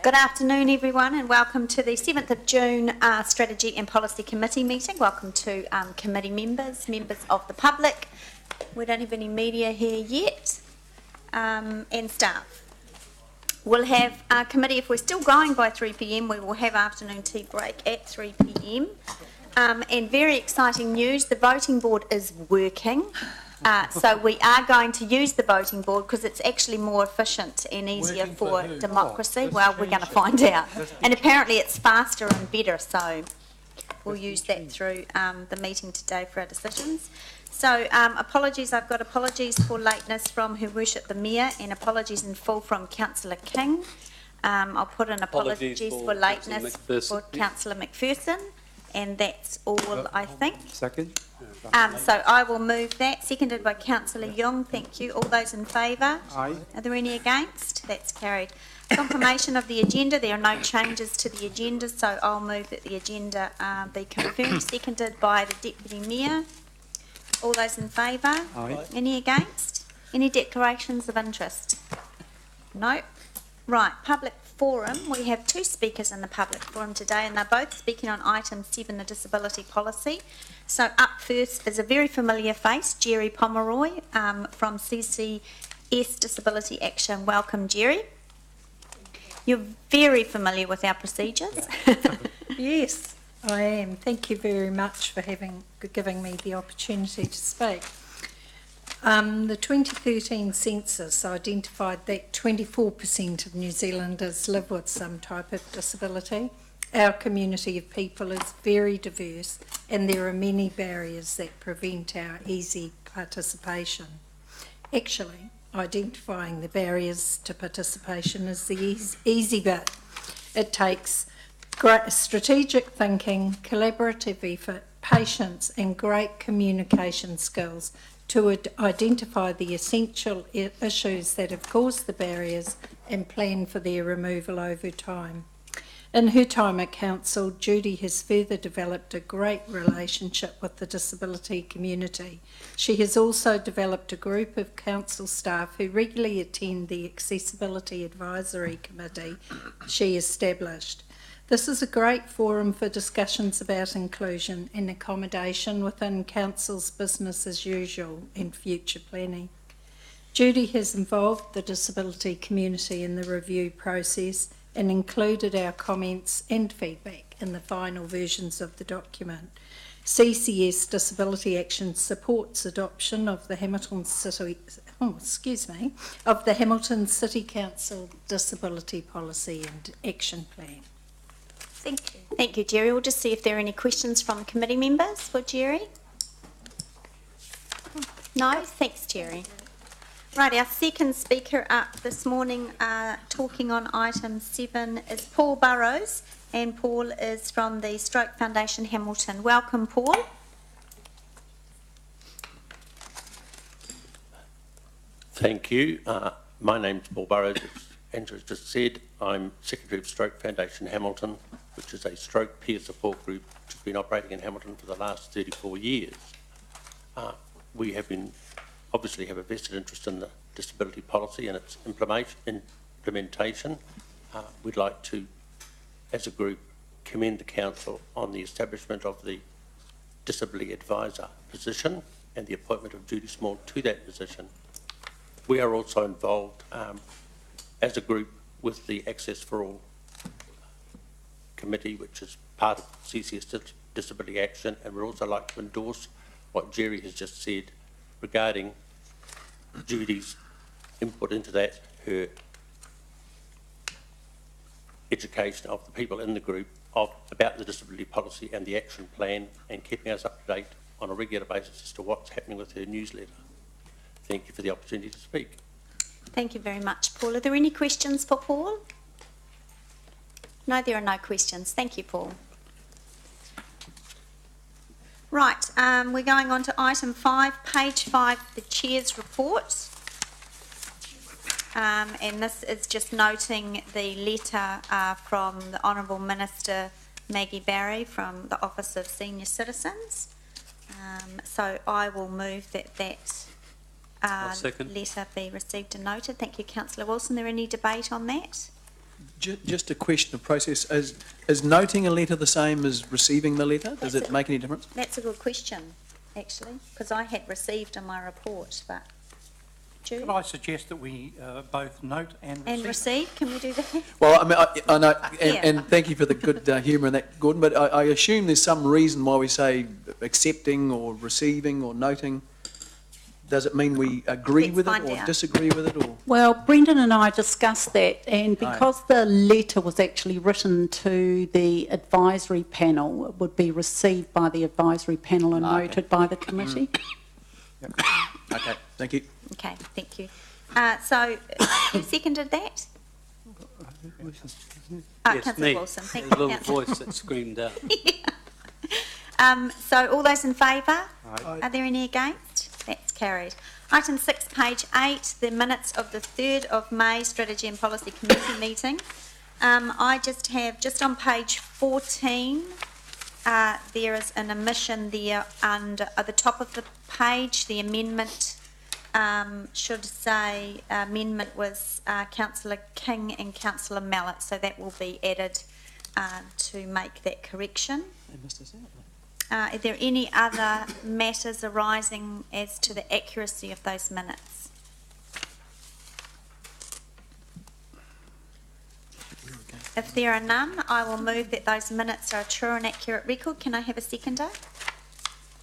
Good afternoon, everyone, and welcome to the 7th of June Strategy and Policy Committee meeting. Welcome to committee members, members of the public. We don't have any media here yet, and staff. We'll have our committee, if we're still going by 3 p.m, we will have afternoon tea break at 3 p.m. And very exciting news, the voting board is working. So we are going to use the voting board because it's actually more efficient and easier for democracy. Well, we're going to find out. And apparently it's faster and better, so we'll use that through the meeting today for our decisions. So apologies, I've got apologies for lateness from Her Worship the Mayor and apologies in full from Councillor King. I'll put in apologies for lateness for Councillor McPherson, and that's all, I think. Second. So I will move that, seconded by Councillor Young. Thank you. All those in favour? Aye. Are there any against? That's carried. Confirmation of the agenda. There are no changes to the agenda, so I'll move that the agenda be confirmed, seconded by the Deputy Mayor. All those in favour? Aye. Any against? Any declarations of interest? No. Right. Public forum. We have two speakers in the public forum today, and they're both speaking on item 7, the disability policy. So up first is a very familiar face, Jerry Pomeroy from CCS Disability Action. Welcome, Jerry. You're very familiar with our procedures. Yes, I am. Thank you very much for giving me the opportunity to speak. The 2013 census identified that 24% of New Zealanders live with some type of disability. Our community of people is very diverse, and there are many barriers that prevent our easy participation. Actually, identifying the barriers to participation is the easy bit. It takes great strategic thinking, collaborative effort, patience and great communication skills to identify the essential issues that have caused the barriers and plan for their removal over time. In her time at Council, Judy has further developed a great relationship with the disability community. She has also developed a group of Council staff who regularly attend the Accessibility Advisory Committee she established. This is a great forum for discussions about inclusion and accommodation within Council's business as usual and future planning. Judy has involved the disability community in the review process and included our comments and feedback in the final versions of the document. CCS Disability Action supports adoption of the Hamilton City Council Disability Policy and Action Plan. Thank you. Thank you, Jerry. We'll just see if there are any questions from committee members for Jerry. No? Thanks, Jerry. Right, our second speaker up this morning talking on item 7 is Paul Burrows, and Paul is from the Stroke Foundation Hamilton. Welcome, Paul. Thank you. My name's Paul Burrows. As Andrew's just said, I'm Secretary of Stroke Foundation Hamilton, which is a stroke peer support group which has been operating in Hamilton for the last 34 years. We have obviously have a vested interest in the disability policy and its implementation. We'd like to, as a group, commend the Council on the establishment of the Disability Advisor position and the appointment of Judy Small to that position. We are also involved as a group with the Access for All committee, which is part of CCS Disability Action, and we'd also like to endorse what Jerry has just said regarding Judy's input into that, her education of the people in the group about the disability policy and the action plan, and keeping us up to date on a regular basis as to what's happening with her newsletter. Thank you for the opportunity to speak. Thank you very much, Paul. Are there any questions for Paul? No, there are no questions. Thank you, Paul. Right, we're going on to item 5, page 5, the Chair's report. And this is just noting the letter from the Honourable Minister Maggie Barry from the Office of Senior Citizens. So I will move that letter be received and noted. Thank you, Councillor Wilson. Is there any debate on that? Just a question of process. Is noting a letter the same as receiving the letter? Does it make any difference? That's a good question, actually, because I had received on my report, but... Could I suggest that we both note and receive? And receive? Can we do that? Well, I mean, I know, and thank you for the good humour in that, Gordon, but I assume there's some reason why we say accepting or receiving or noting. Does it mean we agree with it or disagree with it? Or? Well, Brendan and I discussed that, and because the letter was actually written to the advisory panel, it would be received by the advisory panel and noted by the committee. Yep. Okay, thank you. Okay, thank you. So, who seconded that? Yes, Councillor me. Wilson. Thank The you, little Councillor. voice that screamed out. So, all those in favour? Aye. Are there any against? That's carried. Item 6, page 8, the minutes of the 3rd of May Strategy and Policy Committee meeting. I just have, just on page 14, there is an omission there under at the top of the page, the amendment should say amendment was Councillor King and Councillor Mallett, so that will be added to make that correction. Are there any other matters arising as to the accuracy of those minutes? If there are none, I will move that those minutes are a true and accurate record. Can I have a seconder?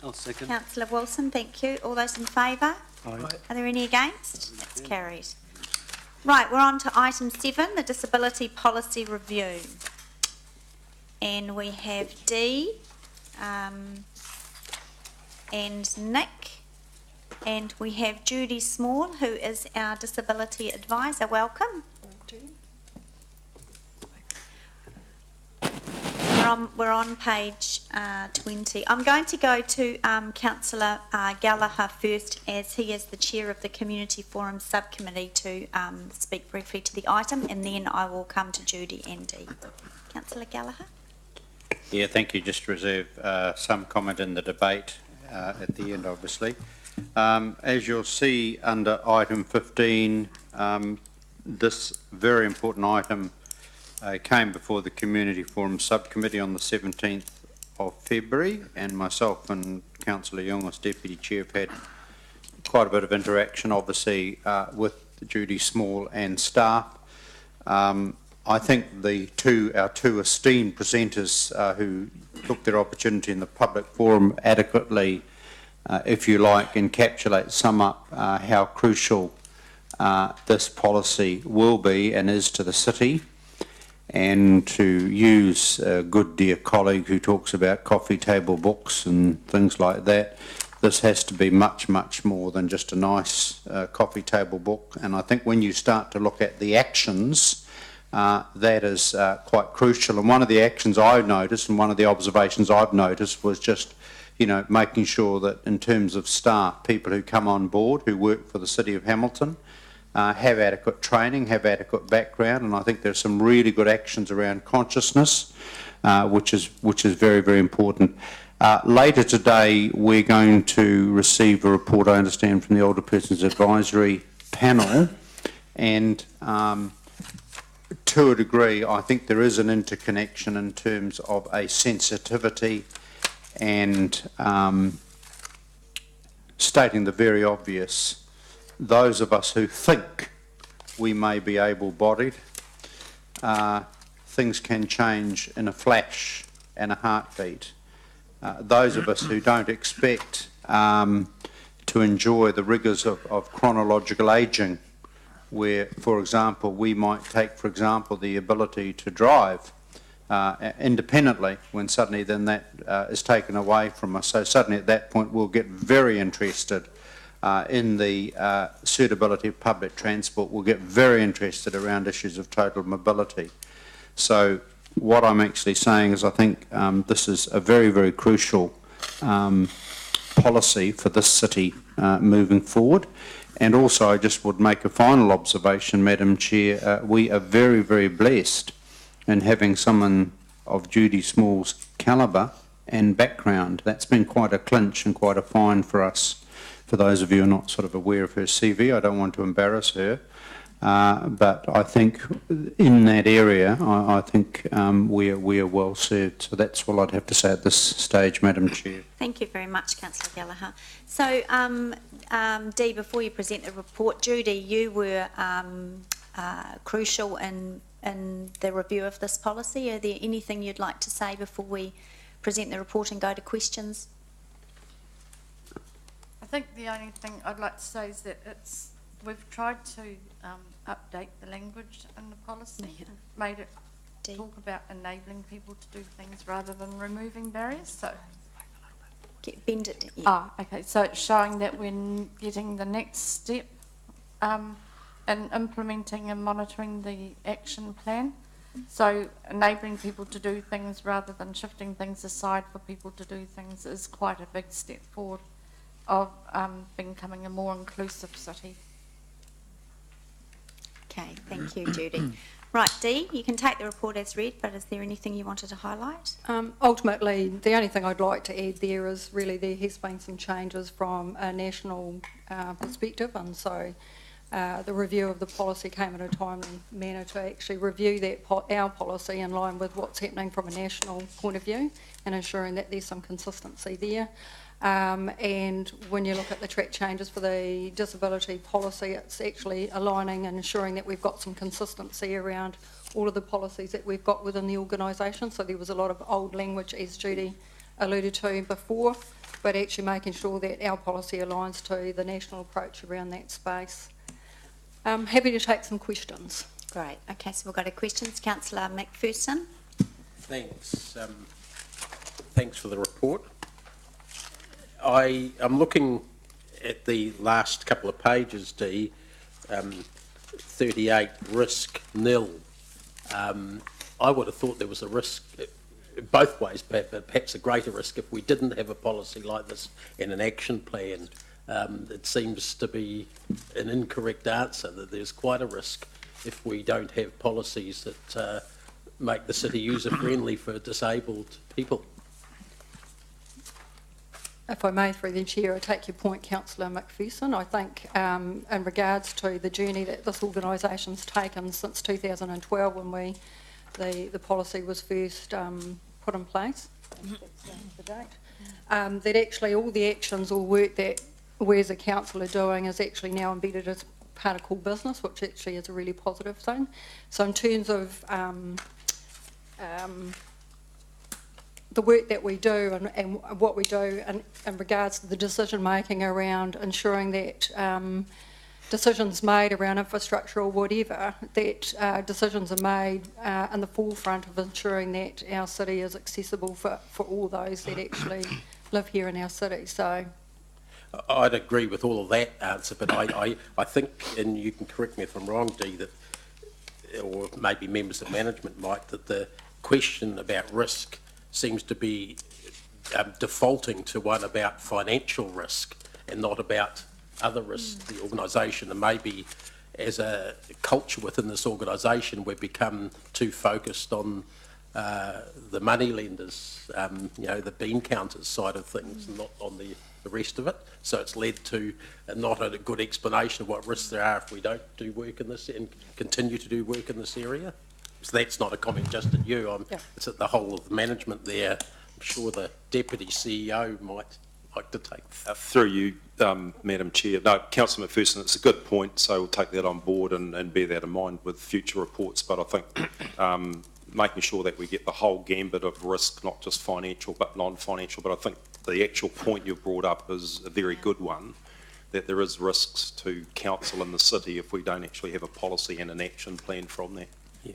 I'll second. Councillor Wilson, thank you. All those in favour? Aye. Are there any against? That's carried. Right, we're on to item 7, the Disability Policy Review. And we have Dee and Nick, and we have Judy Small, who is our Disability Advisor. Welcome. We're on page 20. I'm going to go to Councillor Gallagher first, as he is the Chair of the Community Forum Subcommittee, to speak briefly to the item, and then I will come to Judy and Dee. Councillor Gallagher. Yeah, thank you. Just to reserve some comment in the debate at the end, obviously. As you'll see under item 15, this very important item came before the Community Forum Subcommittee on the 17th of February, and myself and Councillor Young as Deputy Chair have had quite a bit of interaction, obviously, with Judy Small and staff. I think our two esteemed presenters who took their opportunity in the public forum adequately, if you like, encapsulate, sum up how crucial this policy will be and is to the city. And to use a good dear colleague who talks about coffee table books and things like that, this has to be much, much more than just a nice coffee table book. And I think when you start to look at the actions, that is quite crucial. And one of the actions I noticed and one of the observations I've noticed was just, making sure that in terms of staff, people who come on board, who work for the City of Hamilton, have adequate training, have adequate background, and I think there's some really good actions around consciousness, which is very, very important. Later today, we're going to receive a report, I understand, from the Older Persons Advisory Panel, and to a degree, I think there is an interconnection in terms of a sensitivity and stating the very obvious. Those of us who think we may be able-bodied, things can change in a flash and a heartbeat. Those of us who don't expect to enjoy the rigours of chronological ageing, where, for example, we might take, for example, the ability to drive independently, when suddenly then that is taken away from us. So suddenly at that point we'll get very interested in the suitability of public transport. We'll get very interested around issues of total mobility. So what I'm actually saying is I think this is a very, very crucial policy for this city moving forward. And also I just would make a final observation, Madam Chair. We are very, very blessed in having someone of Judy Small's calibre and background. That's been quite a clinch and quite a find for us. For those of you who are not sort of aware of her CV, I don't want to embarrass her, but I think in that area, I think we are well served. So that's all I'd have to say at this stage, Madam Chair. Thank you very much, Councillor Gallagher. So, Dee, before you present the report, Judy, you were crucial in the review of this policy. Are there anything you'd like to say before we present the report and go to questions? I think the only thing I'd like to say is that we've tried to update the language in the policy, made it talk about enabling people to do things rather than removing barriers. So, bend it. Yeah. Okay. So it's showing that we're getting the next step in implementing and monitoring the action plan. So enabling people to do things rather than shifting things aside for people to do things is quite a big step forward of becoming a more inclusive city. Okay, thank you, Judy. Right, Dee, you can take the report as read, but is there anything you wanted to highlight? Ultimately, the only thing I'd like to add there is really there has been some changes from a national perspective, and so the review of the policy came at a timely manner to actually review that our policy in line with what's happening from a national point of view and ensuring that there's some consistency there. And when you look at the track changes for the disability policy, it's actually aligning and ensuring that we've got some consistency around all of the policies that we've got within the organisation. So there was a lot of old language, as Judy alluded to before, but actually making sure that our policy aligns to the national approach around that space. Happy to take some questions. Great. Okay, so we've got a questions. Councillor McPherson. Thanks. Thanks for the report. I'm looking at the last couple of pages, Dee, 38, risk nil. I would have thought there was a risk both ways, but perhaps a greater risk if we didn't have a policy like this and an action plan. It seems to be an incorrect answer, that there's quite a risk if we don't have policies that make the city user-friendly for disabled people. If I may, through the Chair, I take your point, Councillor McPherson. I think in regards to the journey that this organisation's taken since 2012 when the policy was first put in place, that's the date, that actually all the actions or work that we as a council are doing is actually now embedded as part of core business, which actually is a really positive thing. So in terms of the work that we do and what we do in regards to the decision making around ensuring that decisions made around infrastructure or whatever, that decisions are made in the forefront of ensuring that our city is accessible for all those that actually live here in our city. So I'd agree with all of that answer, but I think, and you can correct me if I'm wrong, Dee, that, or maybe members of management might, that the question about risk seems to be defaulting to one about financial risk and not about other risks to the organisation. And maybe as a culture within this organisation, we've become too focused on the money lenders, the bean counters side of things, and not on the rest of it. So it's led to not a good explanation of what risks there are if we don't do work in this and continue to do work in this area. So that's not a comment just at you. It's at the whole of the management there. I'm sure the Deputy CEO might like to take through you, Madam Chair. No, Councillor McPherson, it's a good point, so we'll take that on board and bear that in mind with future reports. But I think making sure that we get the whole gambit of risk, not just financial but non-financial. But I think the actual point you've brought up is a very good one, that there is risks to council in the city if we don't actually have a policy and an action plan from that. Yeah.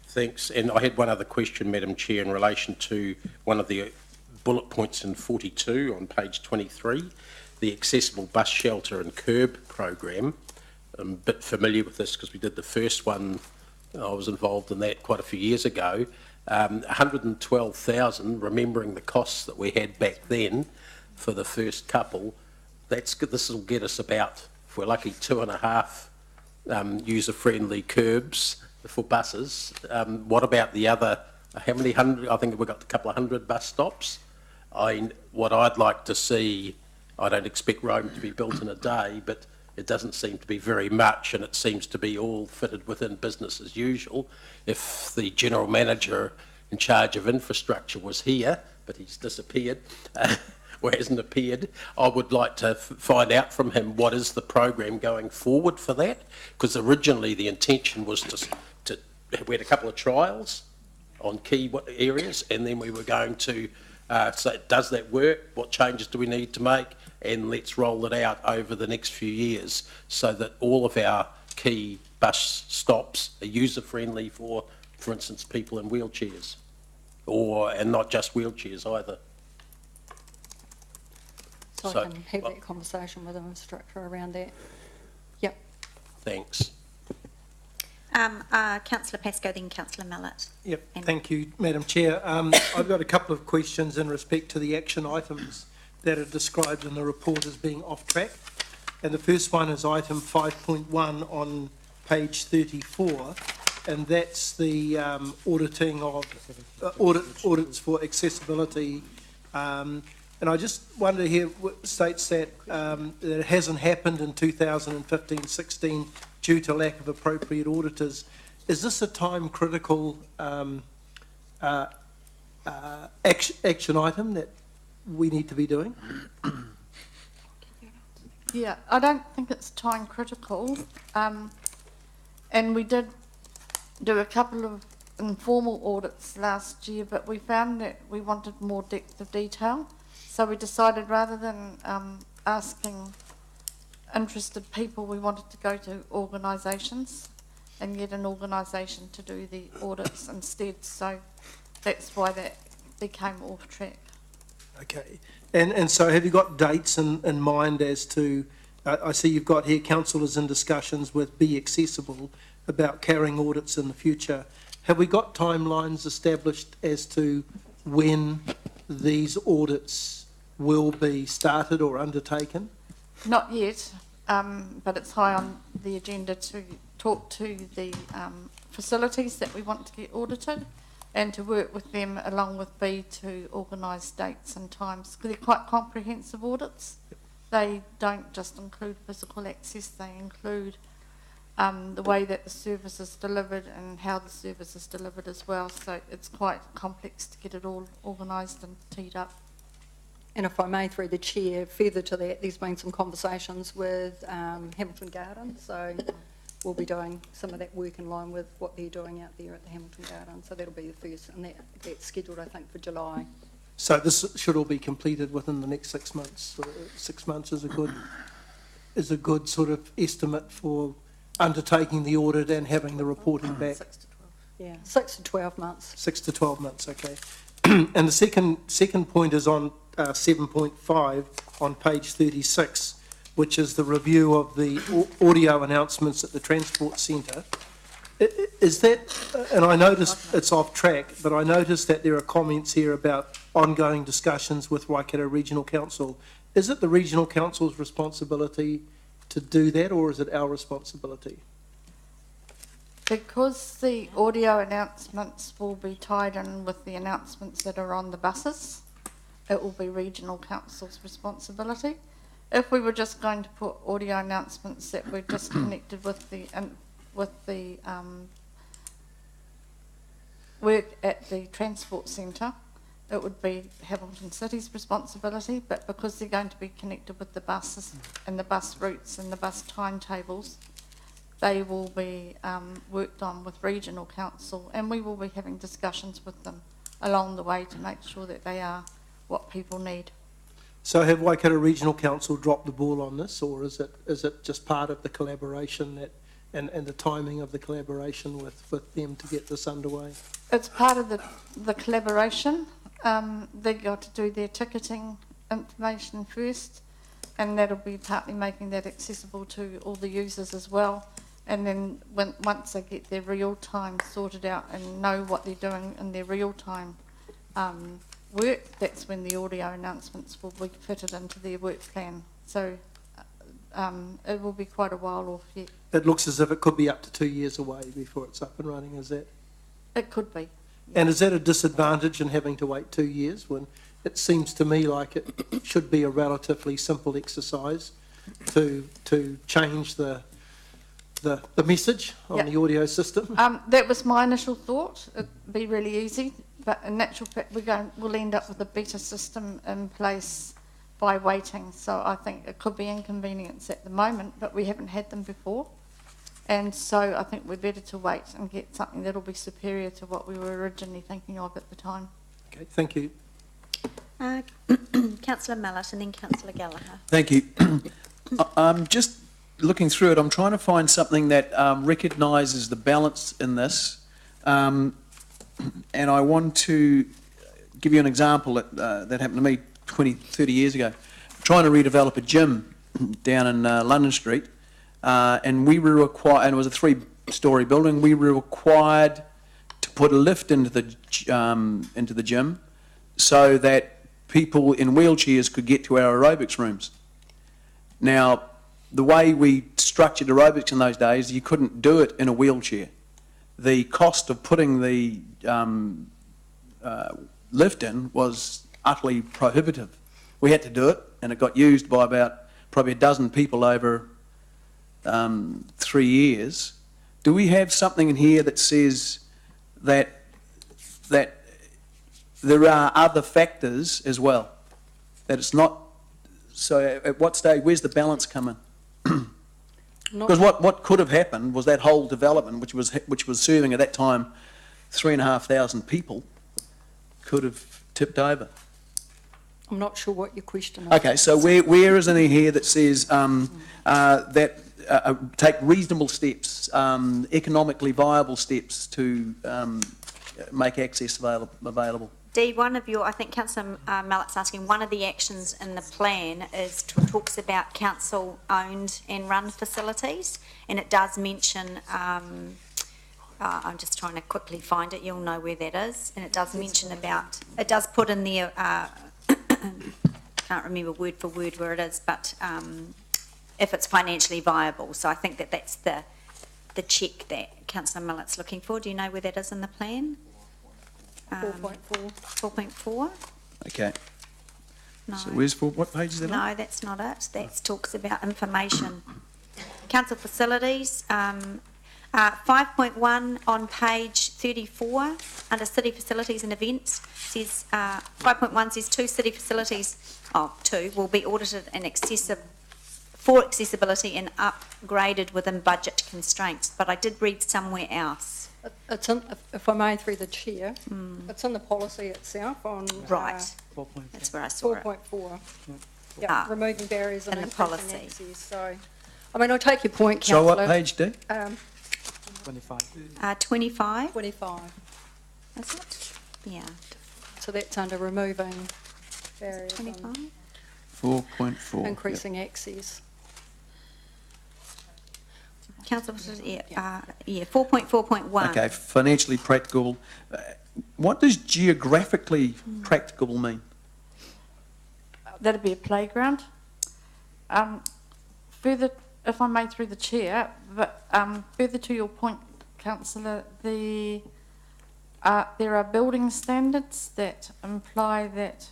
Thanks. And I had one other question, Madam Chair, in relation to one of the bullet points in 42 on page 23, the accessible bus shelter and curb program. I'm a bit familiar with this because we did the first one. I was involved in that quite a few years ago. 112,000, remembering the costs that we had back then for the first couple. This will get us about, if we're lucky, 2.5 user-friendly curbs for buses. What about the other, how many hundred, I think we've got a couple of hundred bus stops. What I'd like to see, I don't expect Rome to be built in a day, but it doesn't seem to be very much, and it seems to be all fitted within business as usual. If the general manager in charge of infrastructure was here, but he's disappeared, or hasn't appeared, I would like to find out from him what is the program going forward for that, because originally the intention was we had a couple of trials on key areas, and then we were going to say, does that work? What changes do we need to make? And let's roll it out over the next few years so that all of our key bus stops are user-friendly for instance, people in wheelchairs, and not just wheelchairs either. So I can have that conversation with the infrastructure around that. Yep. Thanks. Councillor Pascoe, then Councillor Mallett. Yep, thank you, Madam Chair. I've got a couple of questions in respect to the action items that are described in the report as being off track. And the first one is item 5.1 on page 34. and that's the auditing of audits for accessibility. And I just wonder here, it states that that it hasn't happened in 2015-16 due to lack of appropriate auditors. Is this a time-critical action item that we need to be doing? Yeah, I don't think it's time critical. And we did do a couple of informal audits last year, but we found that we wanted more depth of detail. So we decided rather than asking interested people, we wanted to go to organisations and get an organisation to do the audits instead. So that's why that became off track. Okay. And so have you got dates in mind as to, I see you've got here councillors in discussions with Be Accessible about carrying audits in the future. Have we got timelines established as to when these audits will be started or undertaken? Not yet, but it's high on the agenda to talk to the facilities that we want to get audited and to work with them along with B to organise dates and times. They're quite comprehensive audits. They don't just include physical access, they include the way that the service is delivered and how the service is delivered as well. So it's quite complex to get it all organised and teed up. And if I may, through the chair, further to that, there's been some conversations with Hamilton Gardens, so we'll be doing some of that work in line with what they're doing out there at the Hamilton Gardens. So that'll be the first, and that's scheduled, I think, for July. So this should all be completed within the next 6 months. 6 months is a good sort of estimate for undertaking the audit and having the reporting back. 6 to 12. Yeah, 6 to 12 months. 6 to 12 months, okay. And the second point is on 7.5 on page 36, which is the review of the audio announcements at the Transport Centre. Is that, and I noticed it's off track, but I noticed that there are comments here about ongoing discussions with Waikato Regional Council. Is it the Regional Council's responsibility to do that, or is it our responsibility? Because the audio announcements will be tied in with the announcements that are on the buses, it will be Regional Council's responsibility. If we were just going to put audio announcements that were just connected with the work at the Transport Centre, it would be Hamilton City's responsibility, but because they're going to be connected with the buses and the bus routes and the bus timetables, they will be worked on with Regional Council, and we will be having discussions with them along the way to make sure that they are what people need. So have Waikato Regional Council dropped the ball on this, or is it just part of the collaboration that and the timing of the collaboration with them to get this underway? It's part of the collaboration. They've got to do their ticketing information first, and that'll be partly making that accessible to all the users as well. And then once they get their real time sorted out and know what they're doing in their real time work, that's when the audio announcements will be fitted into their work plan. So it will be quite a while off yet. It looks as if it could be up to 2 years away before it's up and running, is that? It could be. And is that a disadvantage in having to wait 2 years when it seems to me like it should be a relatively simple exercise to change the message on the audio system? That was my initial thought. It'd be really easy, but in actual fact we'll end up with a better system in place by waiting. So I think it could be inconvenience at the moment, but we haven't had them before. And so I think we're better to wait and get something that'll be superior to what we were originally thinking of at the time. Okay, thank you. Councillor Mallett and then Councillor Gallagher. Thank you. I'm just looking through it. I'm trying to find something that recognises the balance in this. And I want to give you an example that happened to me 20, 30 years ago. I'm trying to redevelop a gym down in London Street. And we were required, and it was a 3-storey building, we were required to put a lift into the gym so that people in wheelchairs could get to our aerobics rooms. Now, the way we structured aerobics in those days, you couldn't do it in a wheelchair. the cost of putting the lift in was utterly prohibitive. We had to do it, and it got used by about probably a dozen people over 3 years. Do we have something in here that says that there are other factors as well? That it's not, so at what stage, where's the balance come in? Because what could have happened was that whole development, which was serving at that time 3,500 people, could have tipped over. I'm not sure what your question is. Okay, so where is in here that says that take reasonable steps, economically viable steps to make access available? Dee, one of your, I think Councillor Mallett's asking, one of the actions in the plan is talks about council-owned and run facilities, and it does mention, I'm just trying to quickly find it, you'll know where that is, and it does mention about, it does put in there, can't remember word for word where it is, but if it's financially viable. So I think that that's the check that Councillor Mallett's looking for. Do you know where that is in the plan? 4.4. 4.4? Okay. No. So where's what page is that on? No, that's not it. That talks about information. Council facilities, 5.1 on page 34, under city facilities and events, says, 5.1 says 2 city facilities, 2, will be audited and for accessibility and upgraded within budget constraints. But I did read somewhere else. It's in, if I may, through the chair, it's in the policy itself on Right. That's where I saw it. 4.4. Yeah, removing barriers and in the increasing policy. access. So, I mean, I take your point, So Councillor. what page, D? 25. 25, 25. is it? Yeah, So that's under removing barriers 25. and 4.4. increasing access. Council facilities, yeah, 4.4.1. Okay, financially practicable. What does geographically practicable mean? That'd be a playground. Further, if I may, through the chair, but further to your point, Councillor, there are building standards that imply that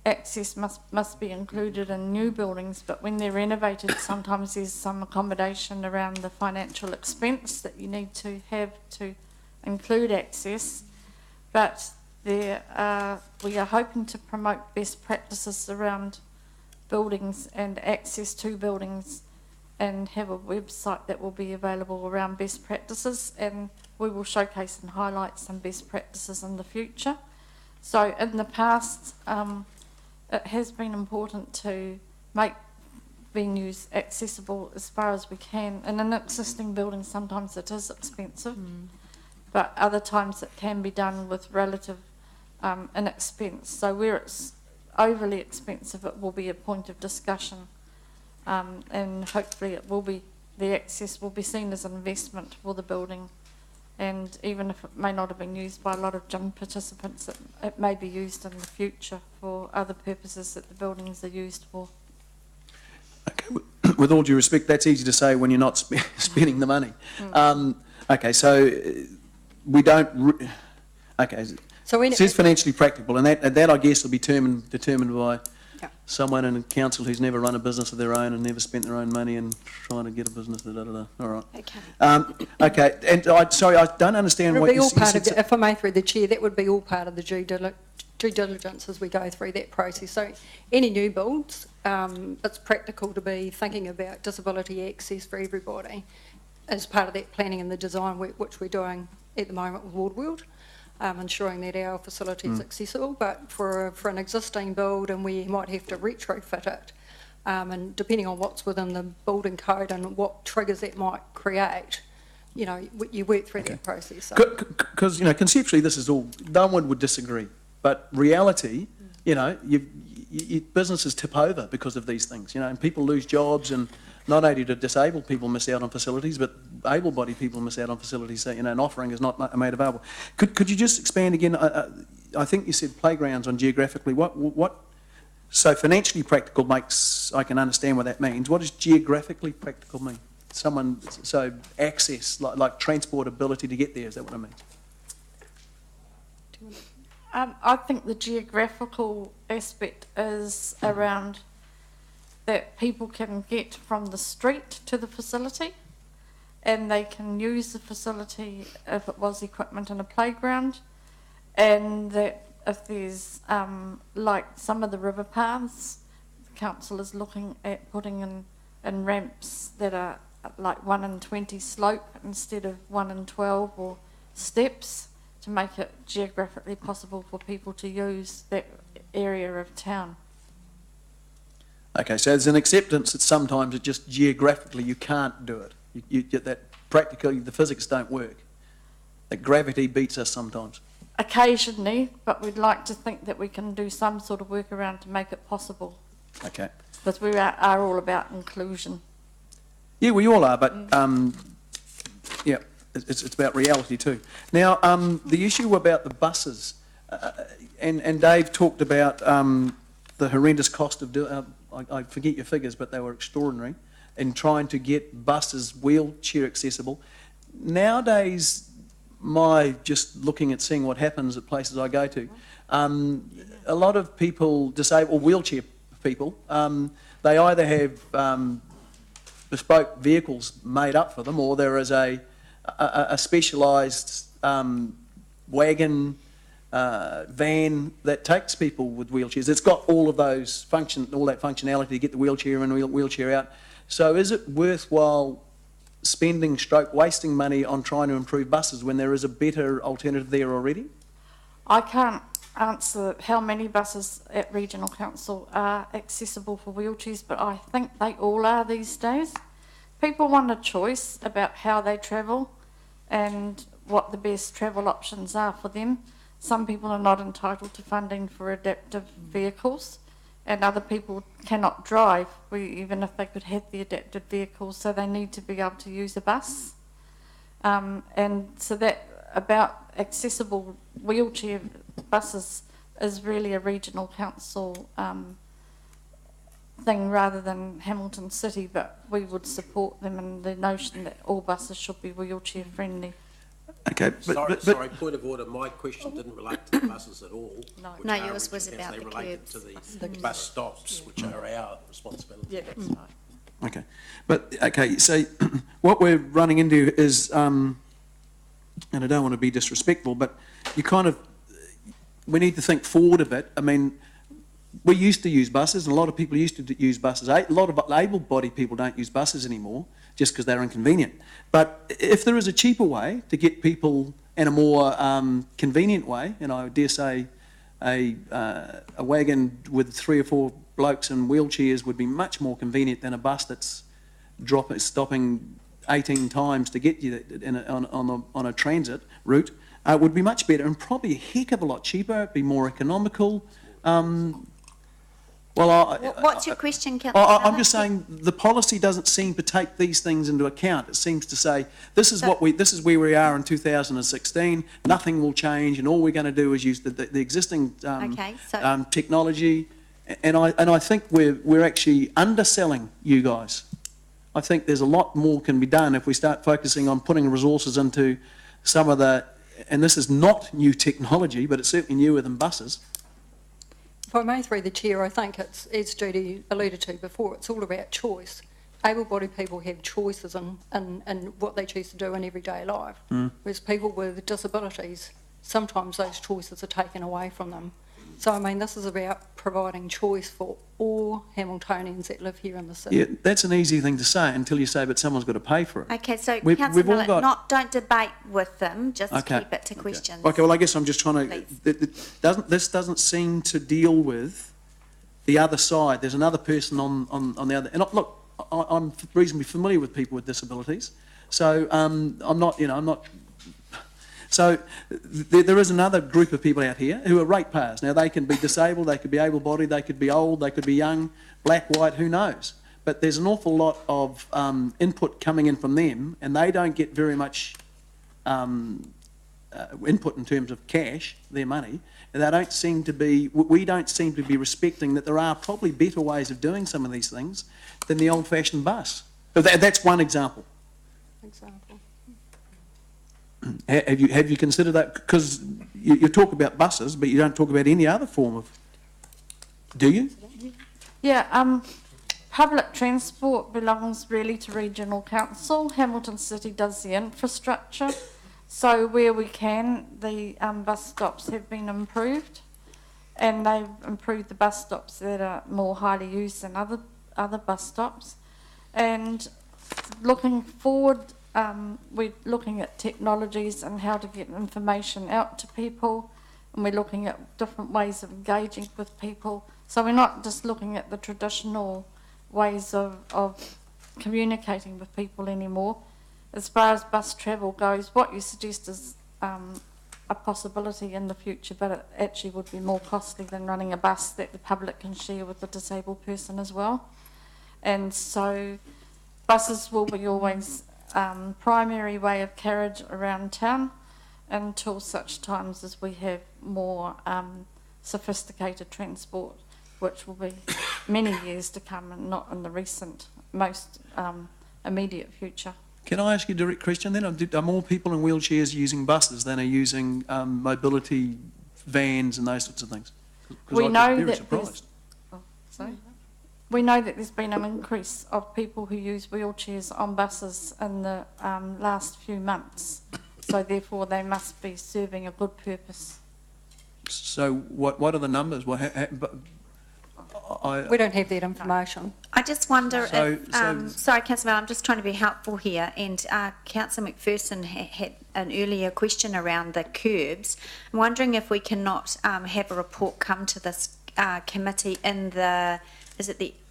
access must be included in new buildings, but when they're renovated, sometimes there's some accommodation around the financial expense that you need to have to include access. But we are hoping to promote best practices around buildings and access to buildings, and have a website that will be available around best practices, and we will showcase and highlight some best practices in the future. So in the past, it has been important to make venues accessible as far as we can. In an existing building, sometimes it is expensive, but other times it can be done with relative inexpense. So where it's overly expensive, it will be a point of discussion, and hopefully it will be, the access will be seen as an investment for the building. And even if it may not have been used by a lot of gym participants, it may be used in the future for other purposes that the buildings are used for. Okay, with all due respect, that's easy to say when you're not spending the money. Okay, so we don't. Okay, So it says financially practicable, and that I guess will be determined by someone in council who's never run a business of their own and never spent their own money and trying to get a business. All right. Okay. Okay, and sorry, I don't understand what you said. If I may, through the chair, that would be all part of the due diligence as we go through that process. So any new builds, it's practical to be thinking about disability access for everybody as part of that planning and the design work which we're doing at the moment with Wardworld. Ensuring that our facility is accessible, but for an existing build, and we might have to retrofit it, and depending on what's within the building code and what triggers that might create, you know, you work through that process. Because, you know, conceptually this is all, no one would disagree, but reality, you know, businesses tip over because of these things, you know, and people lose jobs, and not only do disabled people miss out on facilities, but able-bodied people miss out on facilities, so, you know, an offering is not made available. Could you just expand again? I think you said playgrounds on geographically. What? So financially practical makes, I can understand what that means. What does geographically practical mean? so access, like transportability to get there, is that what I mean? I think the geographical aspect is around that people can get from the street to the facility, and they can use the facility if it was equipment in a playground, and that if there's, like some of the river paths, the council is looking at putting in ramps that are like 1 in 20 slope instead of 1 in 12, or steps, to make it geographically possible for people to use that area of town. Okay, so there's an acceptance that sometimes it just geographically you can't do it. You get that practically the physics don't work. That gravity beats us sometimes. Occasionally, but we'd like to think that we can do some sort of workaround to make it possible. Okay. Because we are all about inclusion. Yeah, we all are, but yeah, it's about reality too. Now, the issue about the buses, and Dave talked about the horrendous cost of doing. I forget your figures, but they were extraordinary in trying to get buses wheelchair accessible. Nowadays, just looking at seeing what happens at places I go to, a lot of people, disabled wheelchair people, they either have bespoke vehicles made up for them, or there is a specialised wagon, van that takes people with wheelchairs. It's got all of those all that functionality to get the wheelchair in and wheelchair out. So is it worthwhile wasting money on trying to improve buses when there is a better alternative there already? I can't answer how many buses at Regional Council are accessible for wheelchairs, but I think they all are these days. People want a choice about how they travel and what the best travel options are for them. Some people are not entitled to funding for adaptive vehicles, and other people cannot drive, even if they could have the adapted vehicles, so they need to be able to use a bus. And so that about accessible wheelchair buses is really a Regional Council thing rather than Hamilton City, but we would support them in the notion that all buses should be wheelchair friendly. Okay, sorry, point of order, my question didn't relate to the buses at all. No, yours was about the They related curbs. to the bus stops, which are our responsibility. Yeah, that's right. Okay, but okay, so what we're running into is, and I don't want to be disrespectful, but we need to think forward a bit. I mean, we used to use buses, and a lot of people used to use buses. A lot of able-bodied people don't use buses anymore, just because they're inconvenient. But if there is a cheaper way to get people, and a more convenient way, and I dare say a wagon with 3 or 4 blokes in wheelchairs would be much more convenient than a bus that's stopping 18 times to get you on a transit route, would be much better and probably a heck of a lot cheaper. It'd be more economical. What's your question, Councillor? I'm just saying the policy doesn't seem to take these things into account. It seems to say this is where we are in 2016. Nothing will change, and all we're going to do is use the existing technology. And I think we're actually underselling you guys. I think there's a lot more can be done if we start focusing on putting resources into some of the. And this is not new technology, but it's certainly newer than buses. If I may, through the chair, I think it's, as Judy alluded to before, it's all about choice. Able-bodied people have choices in what they choose to do in everyday life, whereas people with disabilities, sometimes those choices are taken away from them. So, I mean, this is about providing choice for all Hamiltonians that live here in the city. Yeah, that's an easy thing to say until you say, but someone's got to pay for it. Okay, so Councillor Miller, don't debate with them, just keep it to questions. Okay, well, I guess I'm just trying to... This doesn't seem to deal with the other side. There's another person on the other... And look, I'm reasonably familiar with people with disabilities, so I'm not... So there is another group of people out here who are ratepayers. Now, they can be disabled, they could be able-bodied, they could be old, they could be young, black, white, who knows? But there's an awful lot of input coming in from them, and they don't get very much input in terms of cash, their money. And they don't seem to be, we don't seem to be respecting that there are probably better ways of doing some of these things than the old-fashioned bus. But that's one example. Example. Have you considered that? Because you talk about buses, but you don't talk about any other form of, do you? Yeah, public transport belongs really to regional council. Hamilton City does the infrastructure. So where we can, the bus stops have been improved, and they've improved the bus stops that are more highly used than other bus stops. And looking forward, we're looking at technologies and how to get information out to people, and we're looking at different ways of engaging with people. So we're not just looking at the traditional ways of communicating with people anymore. As far as bus travel goes, what you suggest is a possibility in the future, but it actually would be more costly than running a bus that the public can share with the disabled person as well. And so buses will be always primary way of carriage around town until such times as we have more sophisticated transport, which will be many years to come and not in the recent, most immediate future. Can I ask you a direct question then? Are more people in wheelchairs using buses than are using mobility vans and those sorts of things? We know that we know that there's been an increase of people who use wheelchairs on buses in the last few months. So therefore they must be serving a good purpose. So what are the numbers? We don't have that information. I just wonder sorry, Councillor, I'm just trying to be helpful here, and Councillor McPherson had an earlier question around the curbs. I'm wondering if we cannot have a report come to this committee in the,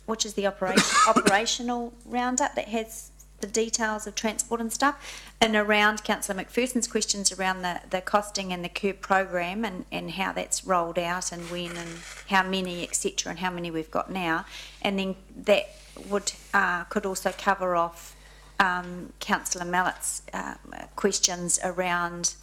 which is the operational roundup that has the details of transport and stuff, and around Councillor McPherson's questions around the costing and the curb program and how that's rolled out and when and how many, etc., and how many we've got now. And then that would could also cover off Councillor Mallett's questions around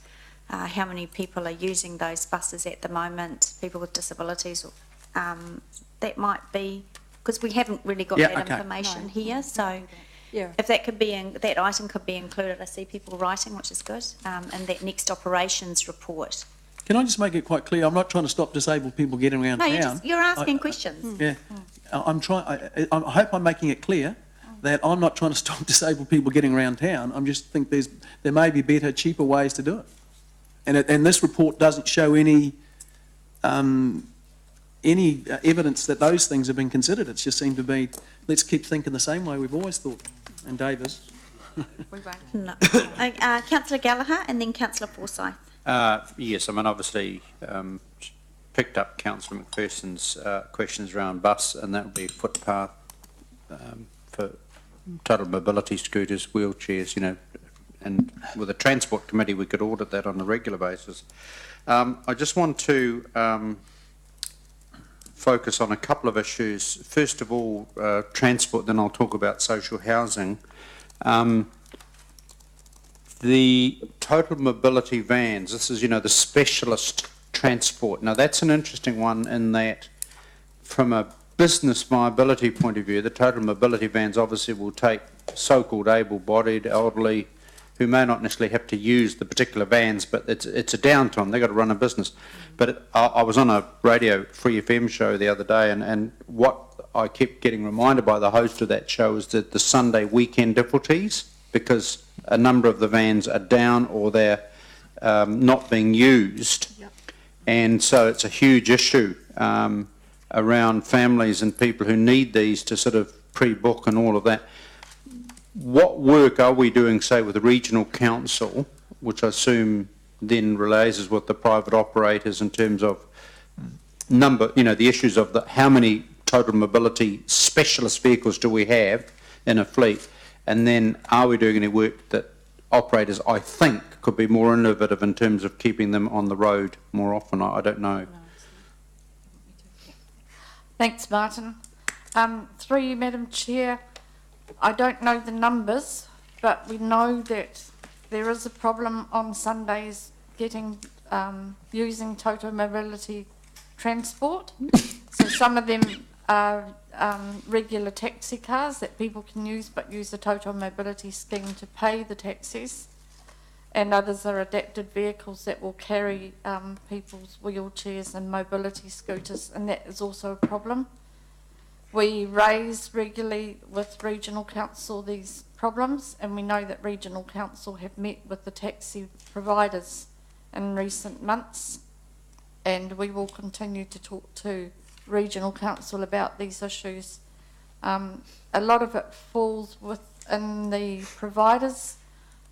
how many people are using those buses at the moment, people with disabilities. That might be, because we haven't really got that information here, so... Yeah. If that could be that item could be included, I see people writing, which is good, and that next operations report. Can I just make it quite clear? I'm not trying to stop disabled people getting around town. No, you're asking questions. Yeah, I hope I'm making it clear that I'm not trying to stop disabled people getting around town. I just think there may be better, cheaper ways to do it. And this report doesn't show any evidence that those things have been considered. It's just seemed to be, let's keep thinking the same way we've always thought. And Davis. No. Councillor Gallagher and then Councillor Forsyth. Yes, I mean, obviously picked up Councillor McPherson's questions around bus, and that would be footpath for total mobility scooters, wheelchairs, you know, and with the Transport Committee we could audit that on a regular basis. I just want to focus on a couple of issues. First of all, transport, then I'll talk about social housing. The total mobility vans, this is, you know, the specialist transport. Now that's an interesting one in that from a business viability point of view, the total mobility vans obviously will take so-called able-bodied, elderly, who may not necessarily have to use the particular vans, but it's a downtime. They've got to run a business. But I was on a Radio Free FM show the other day, and what I kept getting reminded by the host of that show is that the Sunday weekend difficulties, because a number of the vans are down or they're not being used. Yep. And so it's a huge issue around families and people who need these to sort of pre-book and all of that. What work are we doing, say, with the regional council, which I assume then relays with the private operators in terms of number, you know, the issues of how many total mobility specialist vehicles do we have in a fleet? And then are we doing any work that operators, I think, could be more innovative in terms of keeping them on the road more often? I don't know. Thanks, Martin. Through you, Madam Chair, I don't know the numbers, but we know that there is a problem on Sundays getting using total mobility transport. So some of them are regular taxi cars that people can use, but use the total mobility scheme to pay the taxis. And others are adapted vehicles that will carry people's wheelchairs and mobility scooters, and that is also a problem. We raise regularly with Regional Council these problems, and we know that Regional Council have met with the taxi providers in recent months, and we will continue to talk to Regional Council about these issues. A lot of it falls within the providers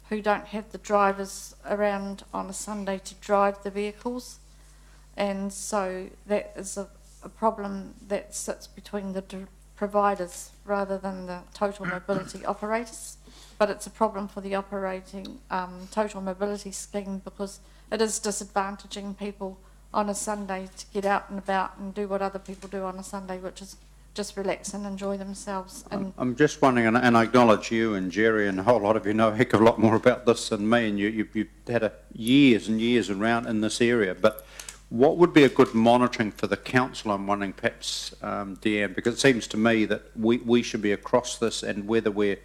who don't have the drivers around on a Sunday to drive the vehicles, and so that is a problem that sits between the providers rather than the total mobility operators. But it's a problem for the operating total mobility scheme, because it is disadvantaging people on a Sunday to get out and about and do what other people do on a Sunday, which is just relax and enjoy themselves. And I'm just wondering, and I acknowledge you and Jerry and a whole lot of you know a heck of a lot more about this than me, and you've had years and years around in this area, but what would be a good monitoring for the council, I'm wondering, perhaps, Deanne, because it seems to me that we should be across this, and whether we're,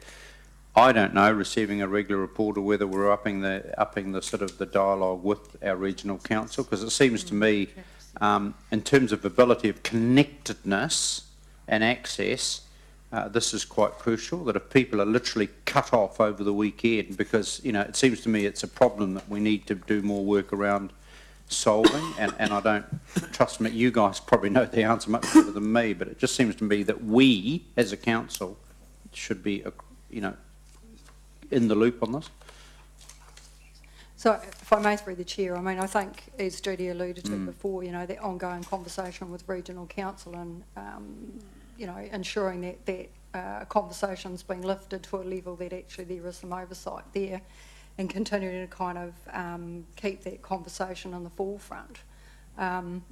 I don't know, receiving a regular report, or whether we're upping the sort of the dialogue with our regional council, because it seems to me, in terms of ability of connectedness and access, this is quite crucial, that if people are literally cut off over the weekend, because, you know, it seems to me it's a problem that we need to do more work around solving, and I don't, trust me, you guys probably know the answer much better than me, but it just seems to me that we, as a council, should be, you know, in the loop on this. So if I may, through the chair, I mean, I think, as Judy alluded to before, you know, the ongoing conversation with Regional Council and, you know, ensuring that conversation's been lifted to a level that actually there is some oversight there, and continuing to kind of keep that conversation in the forefront.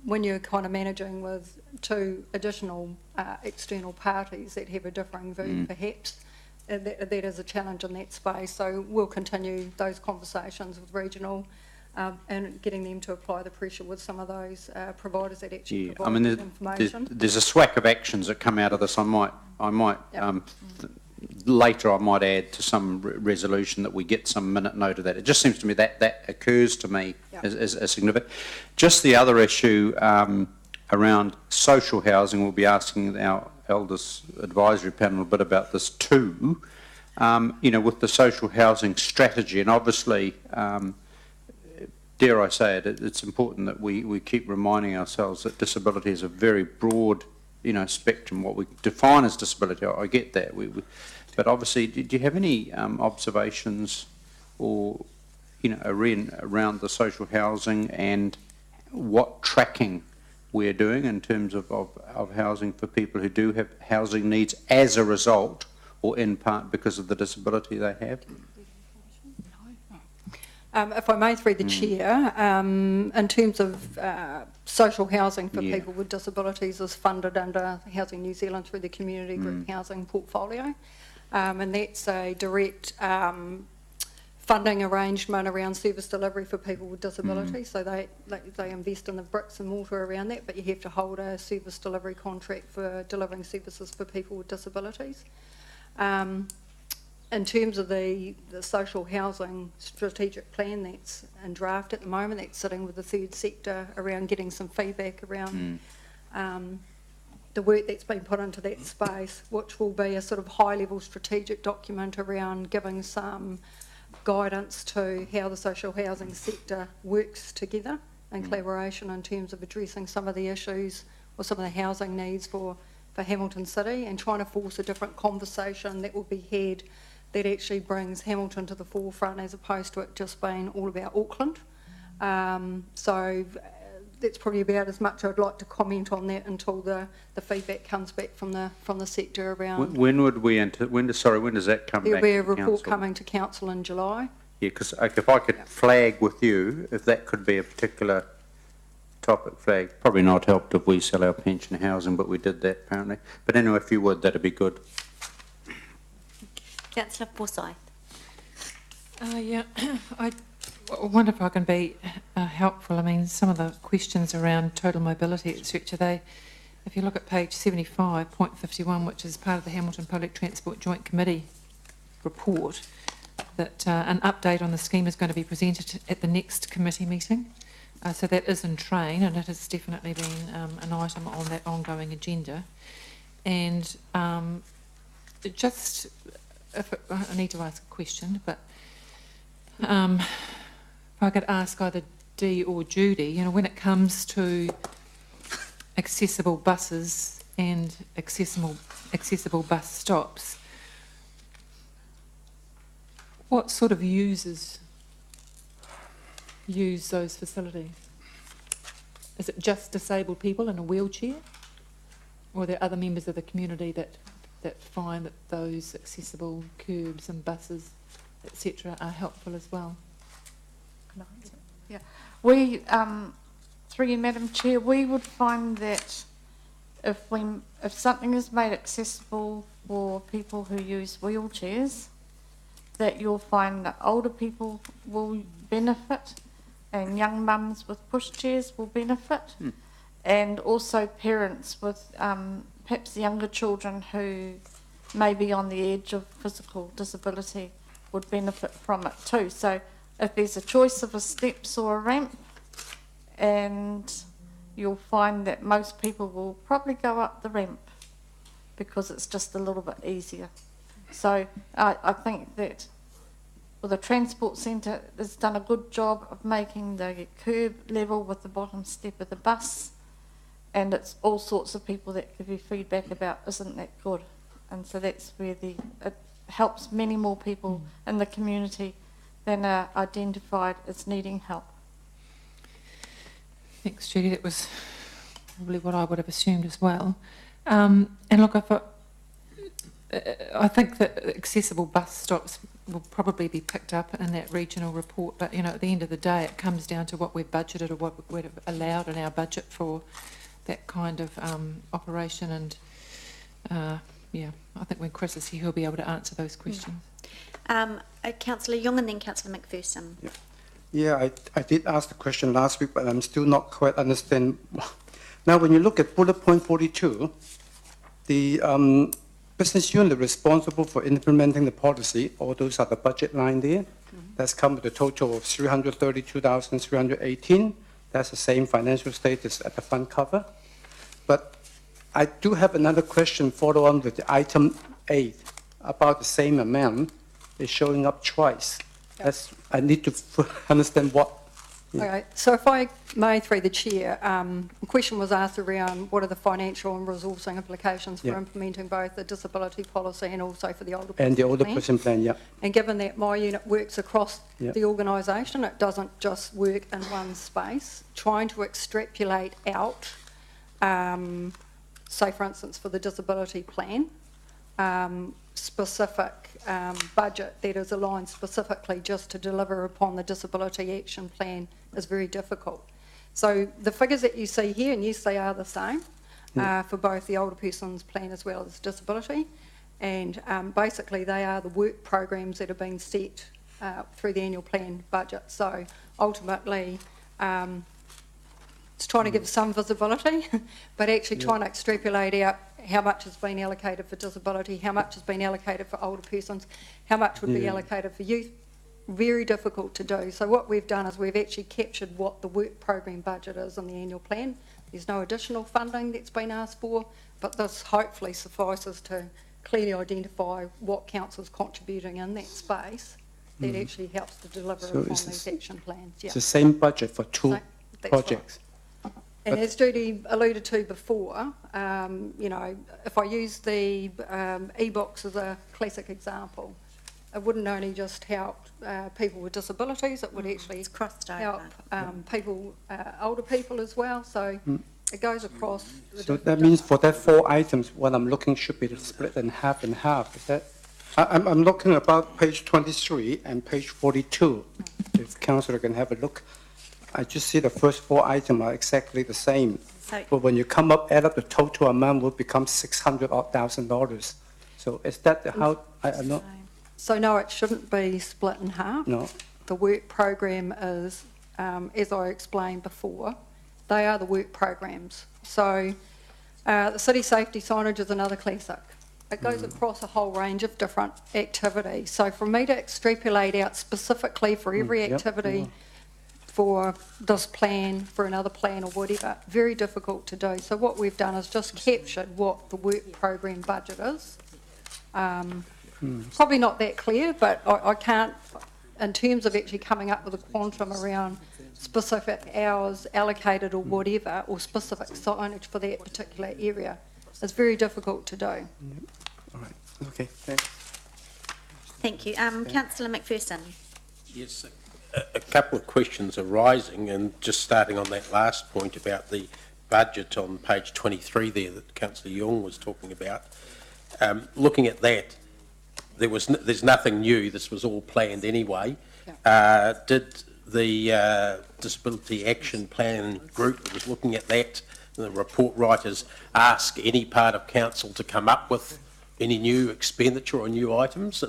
When you're kind of managing with two additional external parties that have a differing view, perhaps, that is a challenge in that space. So we'll continue those conversations with Regional and getting them to apply the pressure with some of those providers that actually provide information. There's a swack of actions that come out of this. I might later I might add to some resolution that we get some minute note of that. It just seems to me that occurs to me as significant. Just the other issue around social housing, we'll be asking our Elders Advisory Panel a bit about this too, you know, with the social housing strategy, and obviously, dare I say it, it's important that we keep reminding ourselves that disability is a very broad, you know, spectrum. What we define as disability, I get that, but obviously, do you have any observations or, you know, around the social housing and what tracking we're doing in terms of housing for people who do have housing needs as a result or in part because of the disability they have? If I may, through the chair, in terms of social housing for people with disabilities is funded under Housing New Zealand through the Community Group Housing Portfolio, and that's a direct funding arrangement around service delivery for people with disabilities. So they invest in the bricks and mortar around that, but you have to hold a service delivery contract for delivering services for people with disabilities. In terms of the social housing strategic plan that's in draft at the moment, that's sitting with the third sector around getting some feedback around the work that's been put into that space, which will be a sort of high-level strategic document around giving some guidance to how the social housing sector works together in collaboration in terms of addressing some of the issues or some of the housing needs for Hamilton City, and trying to force a different conversation that will be had that actually brings Hamilton to the forefront as opposed to it just being all about Auckland. So that's probably about as much I'd like to comment on that until the feedback comes back from the sector around. When would we enter? When does that come back? There'll be a report coming to council in July. Yeah, because if I could flag with you, if that could be a particular topic flag, probably not helped if we sell our pension housing, but we did that apparently. But anyway, if you would, that'd be good. Councillor Forsyth. Yeah, I wonder if I can be helpful. I mean, some of the questions around total mobility, etc., if you look at page 75.51, which is part of the Hamilton Public Transport Joint Committee report, that an update on the scheme is going to be presented at the next committee meeting. So that is in train, and it has definitely been an item on that ongoing agenda. And I need to ask a question, but if I could ask either Dee or Judy, when it comes to accessible buses and accessible bus stops, what sort of users use those facilities? Is it just disabled people in a wheelchair? Or are there other members of the community that find that those accessible curbs and buses, etc., are helpful as well? Can I answer? Yeah. We, through you, Madam Chair, we would find that if something is made accessible for people who use wheelchairs, that you'll find that older people will benefit and young mums with pushchairs will benefit, and also parents with perhaps younger children who may be on the edge of physical disability would benefit from it too. So if there's a choice of a steps or a ramp, and you'll find that most people will probably go up the ramp because it's just a little bit easier. So I think that the Transport Centre has done a good job of making the curb level with the bottom step of the bus, and it's all sorts of people that give you feedback about, isn't that good? And so that's where it helps many more people in the community than are identified as needing help. Thanks, Judy. That was probably what I would have assumed as well. And look, I think that accessible bus stops will probably be picked up in that regional report, but at the end of the day it comes down to what we've budgeted or what we've allowed in our budget for that kind of operation, and I think when Chris is here he'll be able to answer those questions. Councillor Young and then Councillor McPherson. Yeah, I did ask the question last week, but I'm still not quite understand. Now, when you look at bullet point 42, the business unit responsible for implementing the policy, all those are the budget line there. That's come with a total of 332,318. That's the same financial status at the front cover. But I do have another question follow on with the item 8 about the same amount is showing up twice. That's, I need to understand what. Yeah. Okay, so if I may, through the chair, a question was asked around what are the financial and resourcing implications for implementing both the disability policy and also for the older person plan. And the older person plan, yeah. And given that my unit works across the organisation, it doesn't just work in one space, trying to extrapolate out, say for instance for the disability plan, specific budget that is aligned specifically just to deliver upon the disability action plan is very difficult. So the figures that you see here, and yes, they are the same for both the older person's plan as well as disability, and basically they are the work programs that are being set through the annual plan budget. So ultimately it's trying to give some visibility, but actually trying to extrapolate out how much has been allocated for disability, how much has been allocated for older persons, how much would be allocated for youth. Very difficult to do. So what we've done is we've actually captured what the work program budget is in the annual plan. There's no additional funding that's been asked for, but this hopefully suffices to clearly identify what council's contributing in that space that actually helps to deliver upon these action plans. It's the same budget for two projects. Right. And as Judy alluded to before, you know, if I use the e-books as a classic example, it wouldn't only just help people with disabilities, it would actually help people, older people as well. So it goes across. So that means for that 4 items, what I'm looking should be split in half and half. Is that? I'm looking about page 23 and page 42. If councillor can have a look. I just see the first 4 items are exactly the same. But when you come up, add up the total amount will become $600,000. So is that how, I'm not. So no, it shouldn't be split in half. No. The work program is, as I explained before, they are the work programs. So The city safety signage is another classic. It goes across a whole range of different activities. So for me to extrapolate out specifically for every activity for this plan, for another plan or whatever, very difficult to do. So what we've done is just captured what the work program budget is. Probably not that clear, but I can't, in terms of actually coming up with a quantum around specific hours allocated or whatever, or specific signage for that particular area, it's very difficult to do. All right, okay, thanks. Thank you. Councillor McPherson. Yes, a couple of questions arising, and just starting on that last point about the budget on page 23 there that Councillor Young was talking about. Looking at that, there's nothing new. This was all planned anyway. Did the Disability Action Plan group that was looking at that, the report writers, ask any part of council to come up with any new expenditure or new items,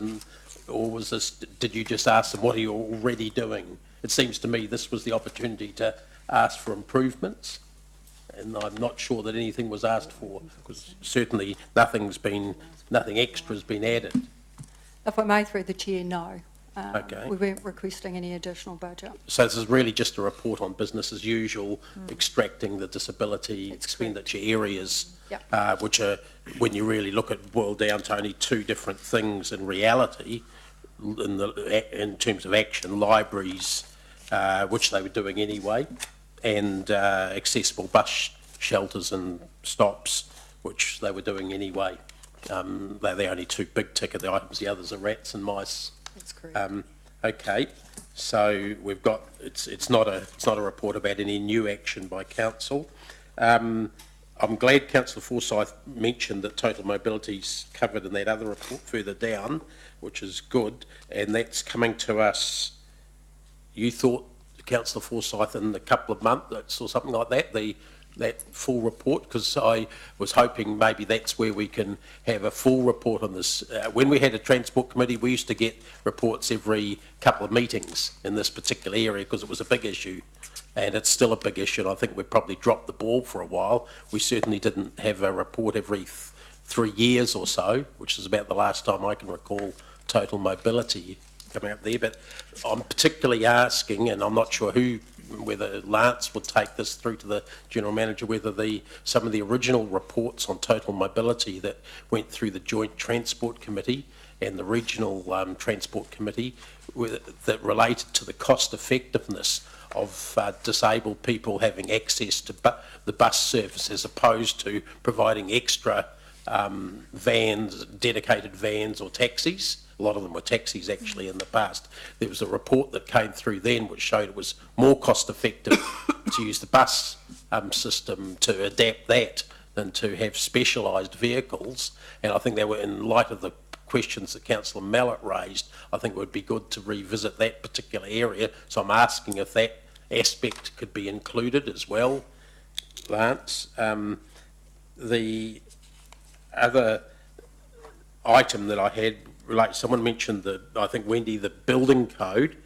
or was this, did you just ask them, what are you already doing? It seems to me this was the opportunity to ask for improvements, and I'm not sure that anything was asked for, because certainly nothing extra has been added. If I may, through the chair, no. Okay. We weren't requesting any additional budget. So this is really just a report on business as usual, extracting the disability expenditure areas, which are, when you really look at, boil down to only two different things in reality, in terms of action: libraries, which they were doing anyway, and accessible bus shelters and stops, which they were doing anyway. They're the only two big ticket items. The others are rats and mice. That's correct. Okay, so we've got, it's not a report about any new action by council. I'm glad Councillor Forsyth mentioned that total mobility's covered in that other report further down, which is good, and that's coming to us, you thought, Councillor Forsyth, in a couple of months or something like that, that full report, because I was hoping maybe that's where we can have a full report on this. When we had a transport committee, we used to get reports every couple of meetings in this particular area because it was a big issue, and it's still a big issue, and I think we've probably dropped the ball for a while. We certainly didn't have a report every 3 years or so, which is about the last time I can recall total mobility coming up there. But I'm particularly asking, and I'm not sure whether Lance would take this through to the General Manager, whether some of the original reports on total mobility that went through the Joint Transport Committee and the Regional Transport Committee that related to the cost effectiveness of disabled people having access to the bus service as opposed to providing extra vans, dedicated vans or taxis. A lot of them were taxis actually in the past. There was a report that came through then which showed it was more cost effective to use the bus system to adapt that than to have specialised vehicles. And I think they were, in light of the questions that Councillor Mallett raised, I think it would be good to revisit that particular area. So I'm asking if that aspect could be included as well, Lance. The other item that I had, like someone mentioned, I think Wendy, the building code.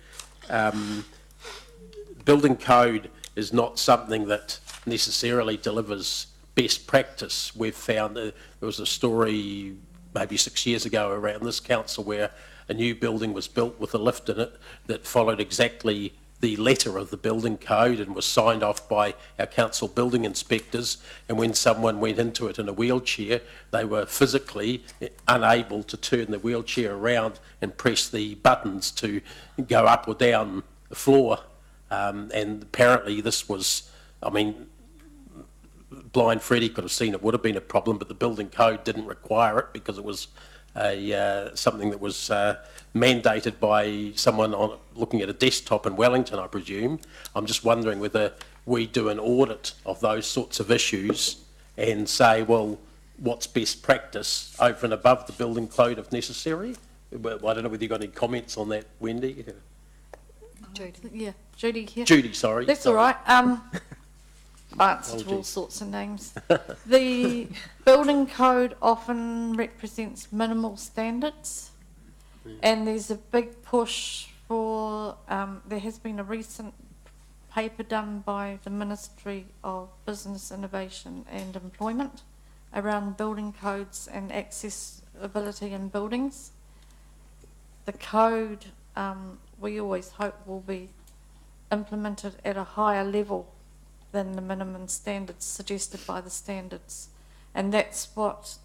Building code is not something that necessarily delivers best practice. We've found there was a story maybe 6 years ago around this council where a new building was built with a lift in it that followed exactly the letter of the building code and was signed off by our council building inspectors, and when someone went into it in a wheelchair, they were physically unable to turn the wheelchair around and press the buttons to go up or down the floor. And apparently this was, I mean, blind Freddie could have seen it would have been a problem, but the building code didn't require it because it was something that was mandated by someone looking at a desktop in Wellington, I presume. I'm just wondering whether we do an audit of those sorts of issues and say, well, what's best practice over and above the building code if necessary? I don't know whether you've got any comments on that, Wendy. Judy. Yeah, Judy here. Judy, sorry. That's sorry. all right. Answer to all sorts of names. The building code often represents minimal standards, and there's a big push for, there has been a recent paper done by the Ministry of Business, Innovation and Employment around building codes and accessibility in buildings. The code, we always hope will be implemented at a higher level than the minimum standards suggested by the standards. And that's what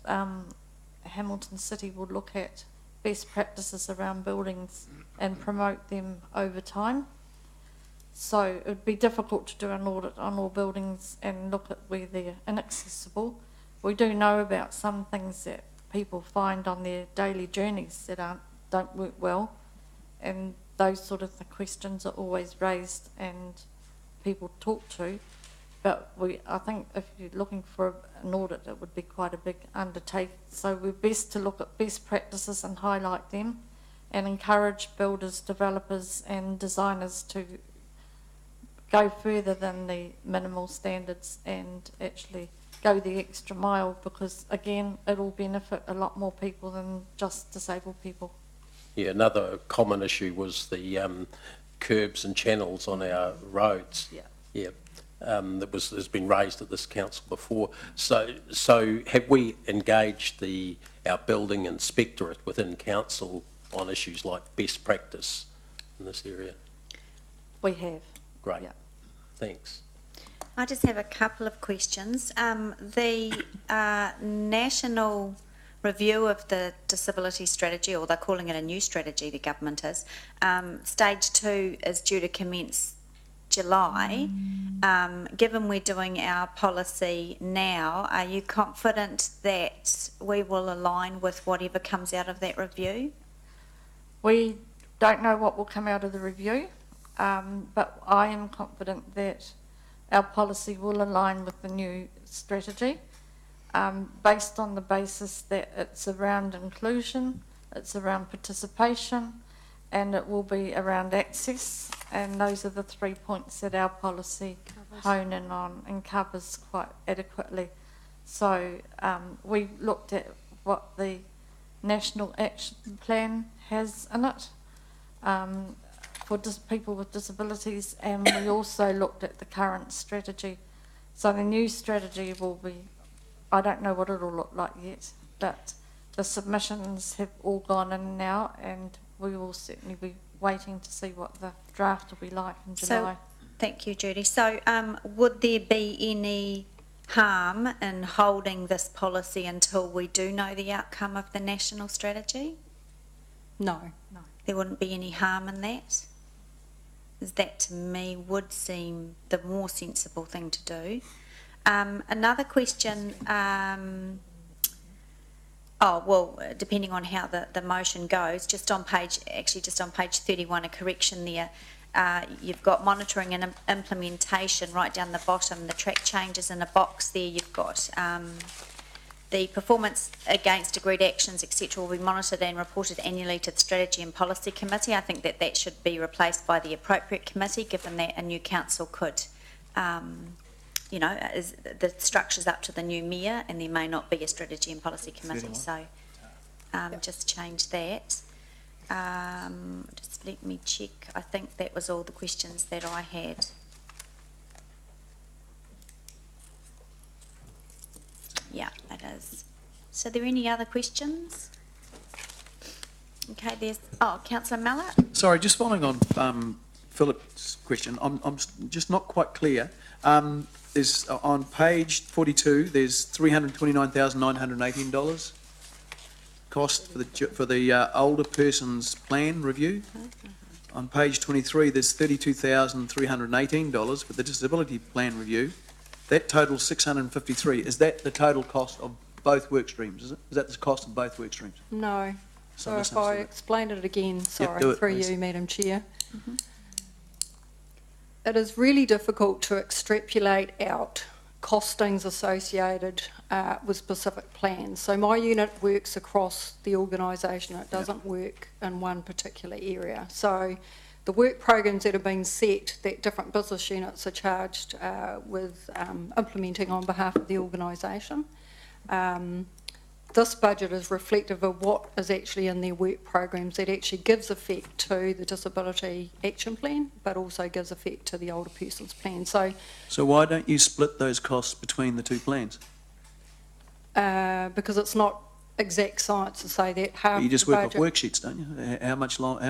Hamilton City will look at, best practices around buildings and promote them over time. So it would be difficult to do an audit on all buildings and look at where they're inaccessible. We do know about some things that people find on their daily journeys that don't work well, and those sort of questions are always raised and people talk to. But I think if you're looking for an audit, it would be quite a big undertaking. So we're best to look at best practices and highlight them, and encourage builders, developers and designers to go further than the minimal standards and actually go the extra mile, because again, it'll benefit a lot more people than just disabled people. Yeah, another common issue was the curbs and channels on our roads. Yeah. Yeah. Has been raised at this council before. So have we engaged our building inspectorate within council on issues like best practice in this area? We have. Great. Yeah. Thanks. I just have a couple of questions. The national review of the disability strategy, or they're calling it a new strategy, the government is, stage 2 is due to commence July. Given we're doing our policy now, are you confident that we will align with whatever comes out of that review? We don't know what will come out of the review, but I am confident that our policy will align with the new strategy, based on the basis that it's around inclusion, it's around participation, and it will be around access, and those are the 3 points that our policy hone in on and covers quite adequately. So we looked at what the National Action Plan has in it for people with disabilities, and we also looked at the current strategy. So the new strategy will be, I don't know what it'll look like yet, but the submissions have all gone in now, and we will certainly be waiting to see what the draft will be like in July. So, thank you, Judy. So would there be any harm in holding this policy until we do know the outcome of the national strategy? No. There wouldn't be any harm in that? As that to me would seem the more sensible thing to do. Another question, depending on how the motion goes, just on page 31, a correction there. You've got monitoring and implementation right down the bottom, the track changes in a box there. You've got the performance against agreed actions, etc., will be monitored and reported annually to the Strategy and Policy Committee. I think that should be replaced by the appropriate committee, given that a new council could, the structure's up to the new mayor, and there may not be a Strategy and Policy Committee. So just change that. Just let me check. I think that was all the questions that I had. Yeah, it is. So are there any other questions? Okay, Councillor Mallett. Sorry, just following on Philip's question, I'm just not quite clear. There's on page 42, there's $329,918 cost for the older person's plan review. On page 23, there's $32,318 for the disability plan review. That totals $653. Is that the total cost of both work streams? Is it? Is that the cost of both work streams? No. So if I explain it again, sorry, through you, Madam Chair. Mm-hmm. It is really difficult to extrapolate out costings associated with specific plans. So my unit works across the organisation. It doesn't work in one particular area. So the work programs that have been set that different business units are charged with implementing on behalf of the organisation. This budget is reflective of what is actually in their work programs that actually gives effect to the Disability Action Plan, but also gives effect to the Older Persons Plan. So why don't you split those costs between the two plans? because it's not exact science to say that half You just the work off budget... worksheets, don't you? How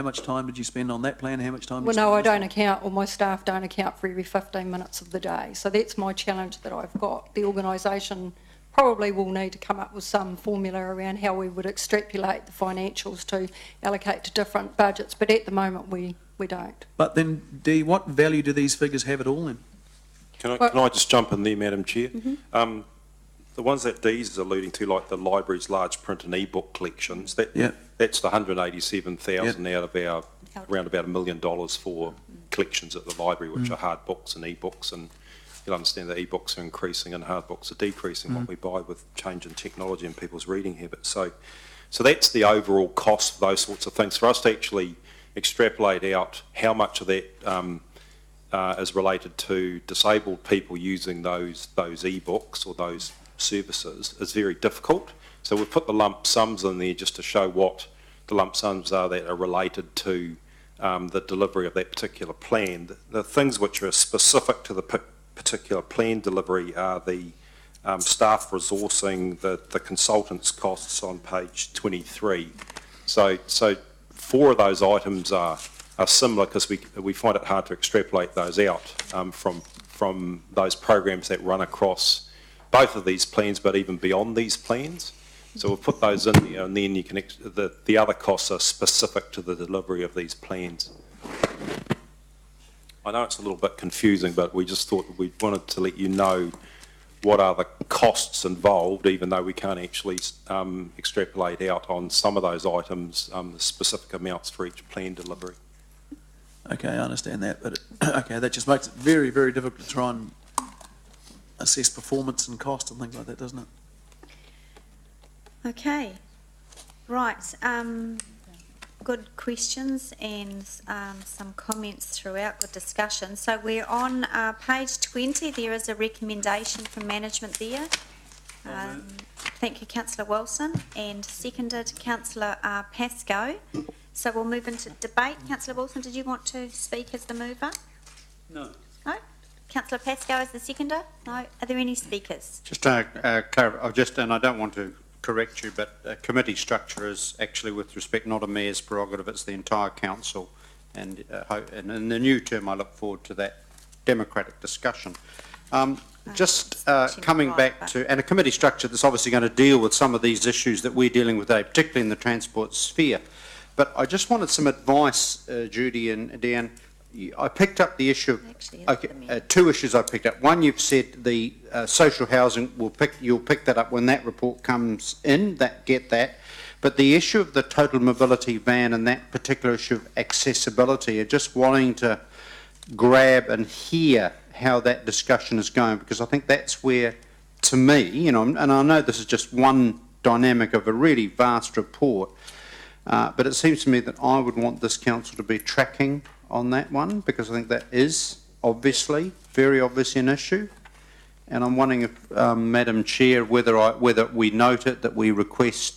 much time did you spend on that plan? How much time? Well, no, I don't account, or my staff don't account for every 15 minutes of the day. So that's my challenge that I've got. The organisation probably will need to come up with some formula around how we would extrapolate the financials to allocate to different budgets, but at the moment we don't. But then, Dee, what value do these figures have at all then? Can I just jump in there, Madam Chair? Mm-hmm. The ones that Dee's is alluding to, like the library's large print and e-book collections, that's the 187,000 out of our around about $1 million for collections at the library, which are hard books and e-books, and you'll understand that e-books are increasing and hard books are decreasing what we buy with change in technology and people's reading habits. So that's the overall cost for those sorts of things. For us to actually extrapolate out how much of that is related to disabled people using those e-books or those services is very difficult. So we've put the lump sums in there just to show what the lump sums are that are related to the delivery of that particular plan. The things which are specific to the particular plan delivery are the staff resourcing, the consultants' costs on page 23. So 4 of those items are similar because we find it hard to extrapolate those out from those programs that run across both of these plans, but even beyond these plans. So we'll put those in there, and then you can the other costs are specific to the delivery of these plans. I know it's a little bit confusing, but we just thought we wanted to let you know what are the costs involved, even though we can't actually extrapolate out on some of those items the specific amounts for each plan delivery. Okay, I understand that, but okay, that just makes it very, very difficult to try and assess performance and cost and things like that, doesn't it? Okay, right. Good questions and some comments throughout, good discussion. So we're on page 20. There is a recommendation from management there. Thank you, Councillor Wilson, and seconded Councillor Pascoe. So we'll move into debate. Councillor Wilson, did you want to speak as the mover? No. No? Councillor Pascoe as the seconder? No? Are there any speakers? Just and I don't want to correct you, but committee structure is actually, with respect, not a mayor's prerogative, it's the entire council, and in the new term I look forward to that democratic discussion. Coming back to, and a committee structure that's obviously going to deal with some of these issues that we're dealing with today, particularly in the transport sphere. But I just wanted some advice, Judy and Dan. I picked up the issue of, 2 issues I picked up. One, you've said the social housing, you'll pick that up when that report comes in, get that. But the issue of the total mobility van and that particular issue of accessibility, are just wanting to grab and hear how that discussion is going, because I think that's where, to me, and I know this is just one dynamic of a really vast report, but it seems to me that I would want this council to be tracking on that one, because I think that is obviously, very obviously an issue. And I'm wondering if, Madam Chair, whether we note it, that we request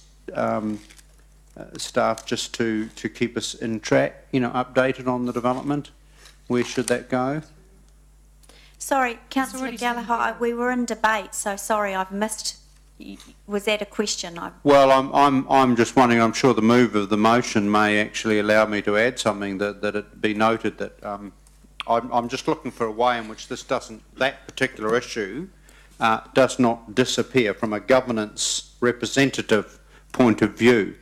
staff just to keep us in track, updated on the development. Where should that go? Sorry, Councillor Gallagher, we were in debate, so sorry, I've missed. Was that a question? Well, I'm just wondering. I'm sure the move of the motion may actually allow me to add something that it be noted that I'm just looking for a way in which that particular issue does not disappear from a governance representative point of view,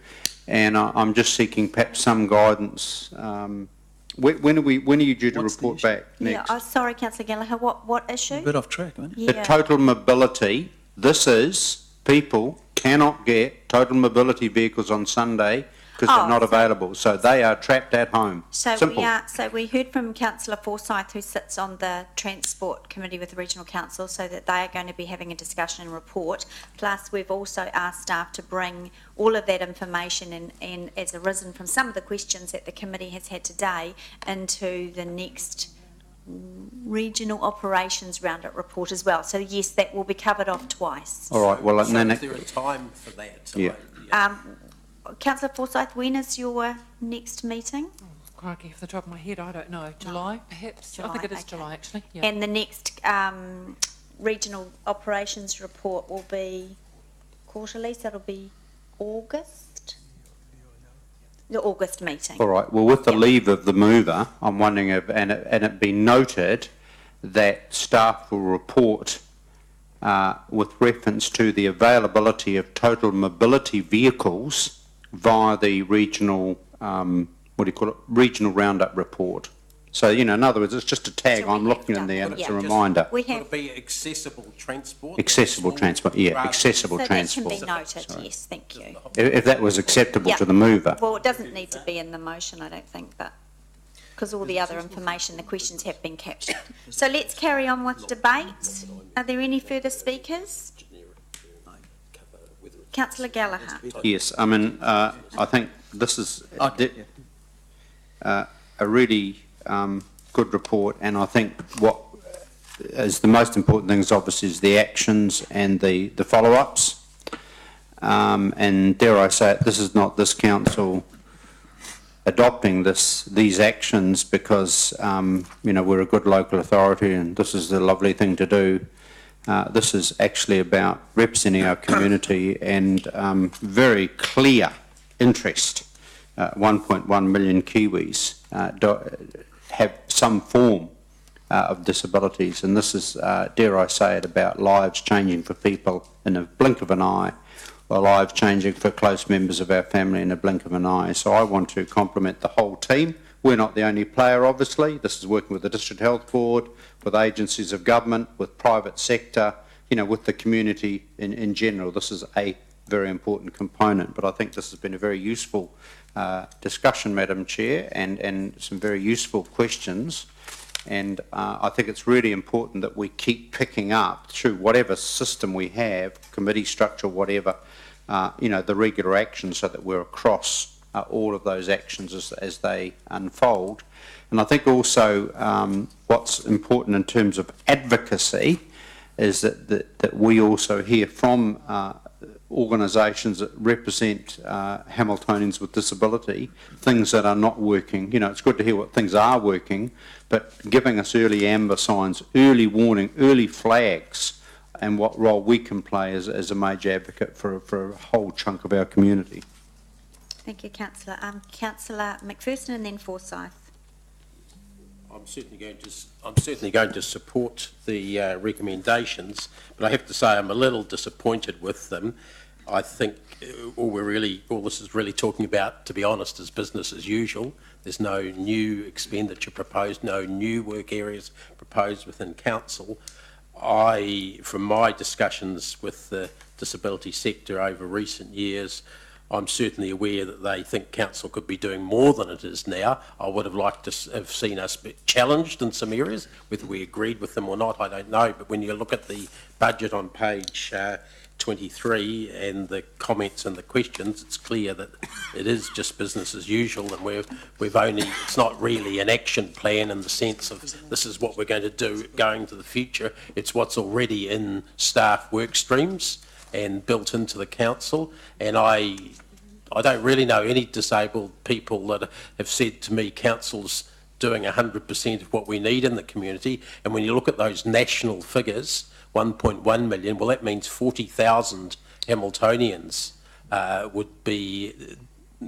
and I'm just seeking perhaps some guidance. When are you due to report back next? Yeah, sorry, Councillor Gallagher. What issue? A bit off track, isn't it? Yeah. The total mobility. This is people cannot get total mobility vehicles on Sunday because they're not available, so they are trapped at home. So Simple. we heard from Councillor Forsyth, who sits on the Transport Committee with the Regional Council, so that they are going to be having a discussion and report. Plus, we've also asked staff to bring all of that information and as arisen from some of the questions that the committee has had today into the next regional operations roundup report as well. So yes, that will be covered off twice. All right. Well, so is there a time for that? Yeah. Councillor Forsyth, when is your next meeting? Oh, crikey, off the top of my head, I don't know. July, perhaps? July, I think it is okay. July, actually. Yeah. And the next regional operations report will be quarterly, so it'll be August. The August meeting. All right, well, with the leave of the mover, I'm wondering if, and it be noted that staff will report with reference to the availability of total mobility vehicles via the regional, regional roundup report. So, in other words, it's just a tag I'm looking in there and it's a reminder. We have Would it be accessible transport? accessible transport, accessible so transport. that can be noted, yes, thank you. If that was acceptable to the mover. Well, it doesn't need to be in the motion, I don't think, but because all the other information, the questions have been captured. So let's carry on with debate. Are there any further speakers? Councillor Gallagher. Yes, I mean, I think this is a really good report, and I think what is the most important thing is obviously is the actions and the follow-ups. And dare I say it, this is not this council adopting these actions because we're a good local authority and this is the lovely thing to do. This is actually about representing our community and very clear interest. 1.1 million Kiwis have some form of disabilities, and this is, dare I say it, about lives changing for people in a blink of an eye, or lives changing for close members of our family in a blink of an eye. So I want to compliment the whole team. We're not the only player, obviously. This is working with the District Health Board, with agencies of government, with private sector, with the community in general. This is a very important component, but I think this has been a very useful discussion, Madam Chair, and some very useful questions. And I think it's really important that we keep picking up through whatever system we have, committee structure, whatever, the regular actions so that we're across all of those actions as they unfold. And I think also what's important in terms of advocacy is that we also hear from organisations that represent Hamiltonians with disability, things that are not working. It's good to hear what things are working, but giving us early amber signs, early warning, early flags, and what role we can play as a major advocate for a whole chunk of our community. Thank you, Councillor. Councillor McPherson and then Forsyth. I'm certainly going to support the recommendations, but I have to say I'm a little disappointed with them. I think all this is really talking about, to be honest, is business as usual. There's no new expenditure proposed, no new work areas proposed within council. From my discussions with the disability sector over recent years, I'm certainly aware that they think council could be doing more than it is now. I would have liked to have seen us be challenged in some areas. Whether we agreed with them or not, I don't know. But when you look at the budget on page 23 and the comments and the questions, it's clear that it is just business as usual, and it's not really an action plan in the sense of this is what we're going to do going to the future. It's what's already in staff work streams and built into the council. And I don't really know any disabled people that have said to me council's doing 100% of what we need in the community. And when you look at those national figures, 1.1 million, well, that means 40,000 Hamiltonians would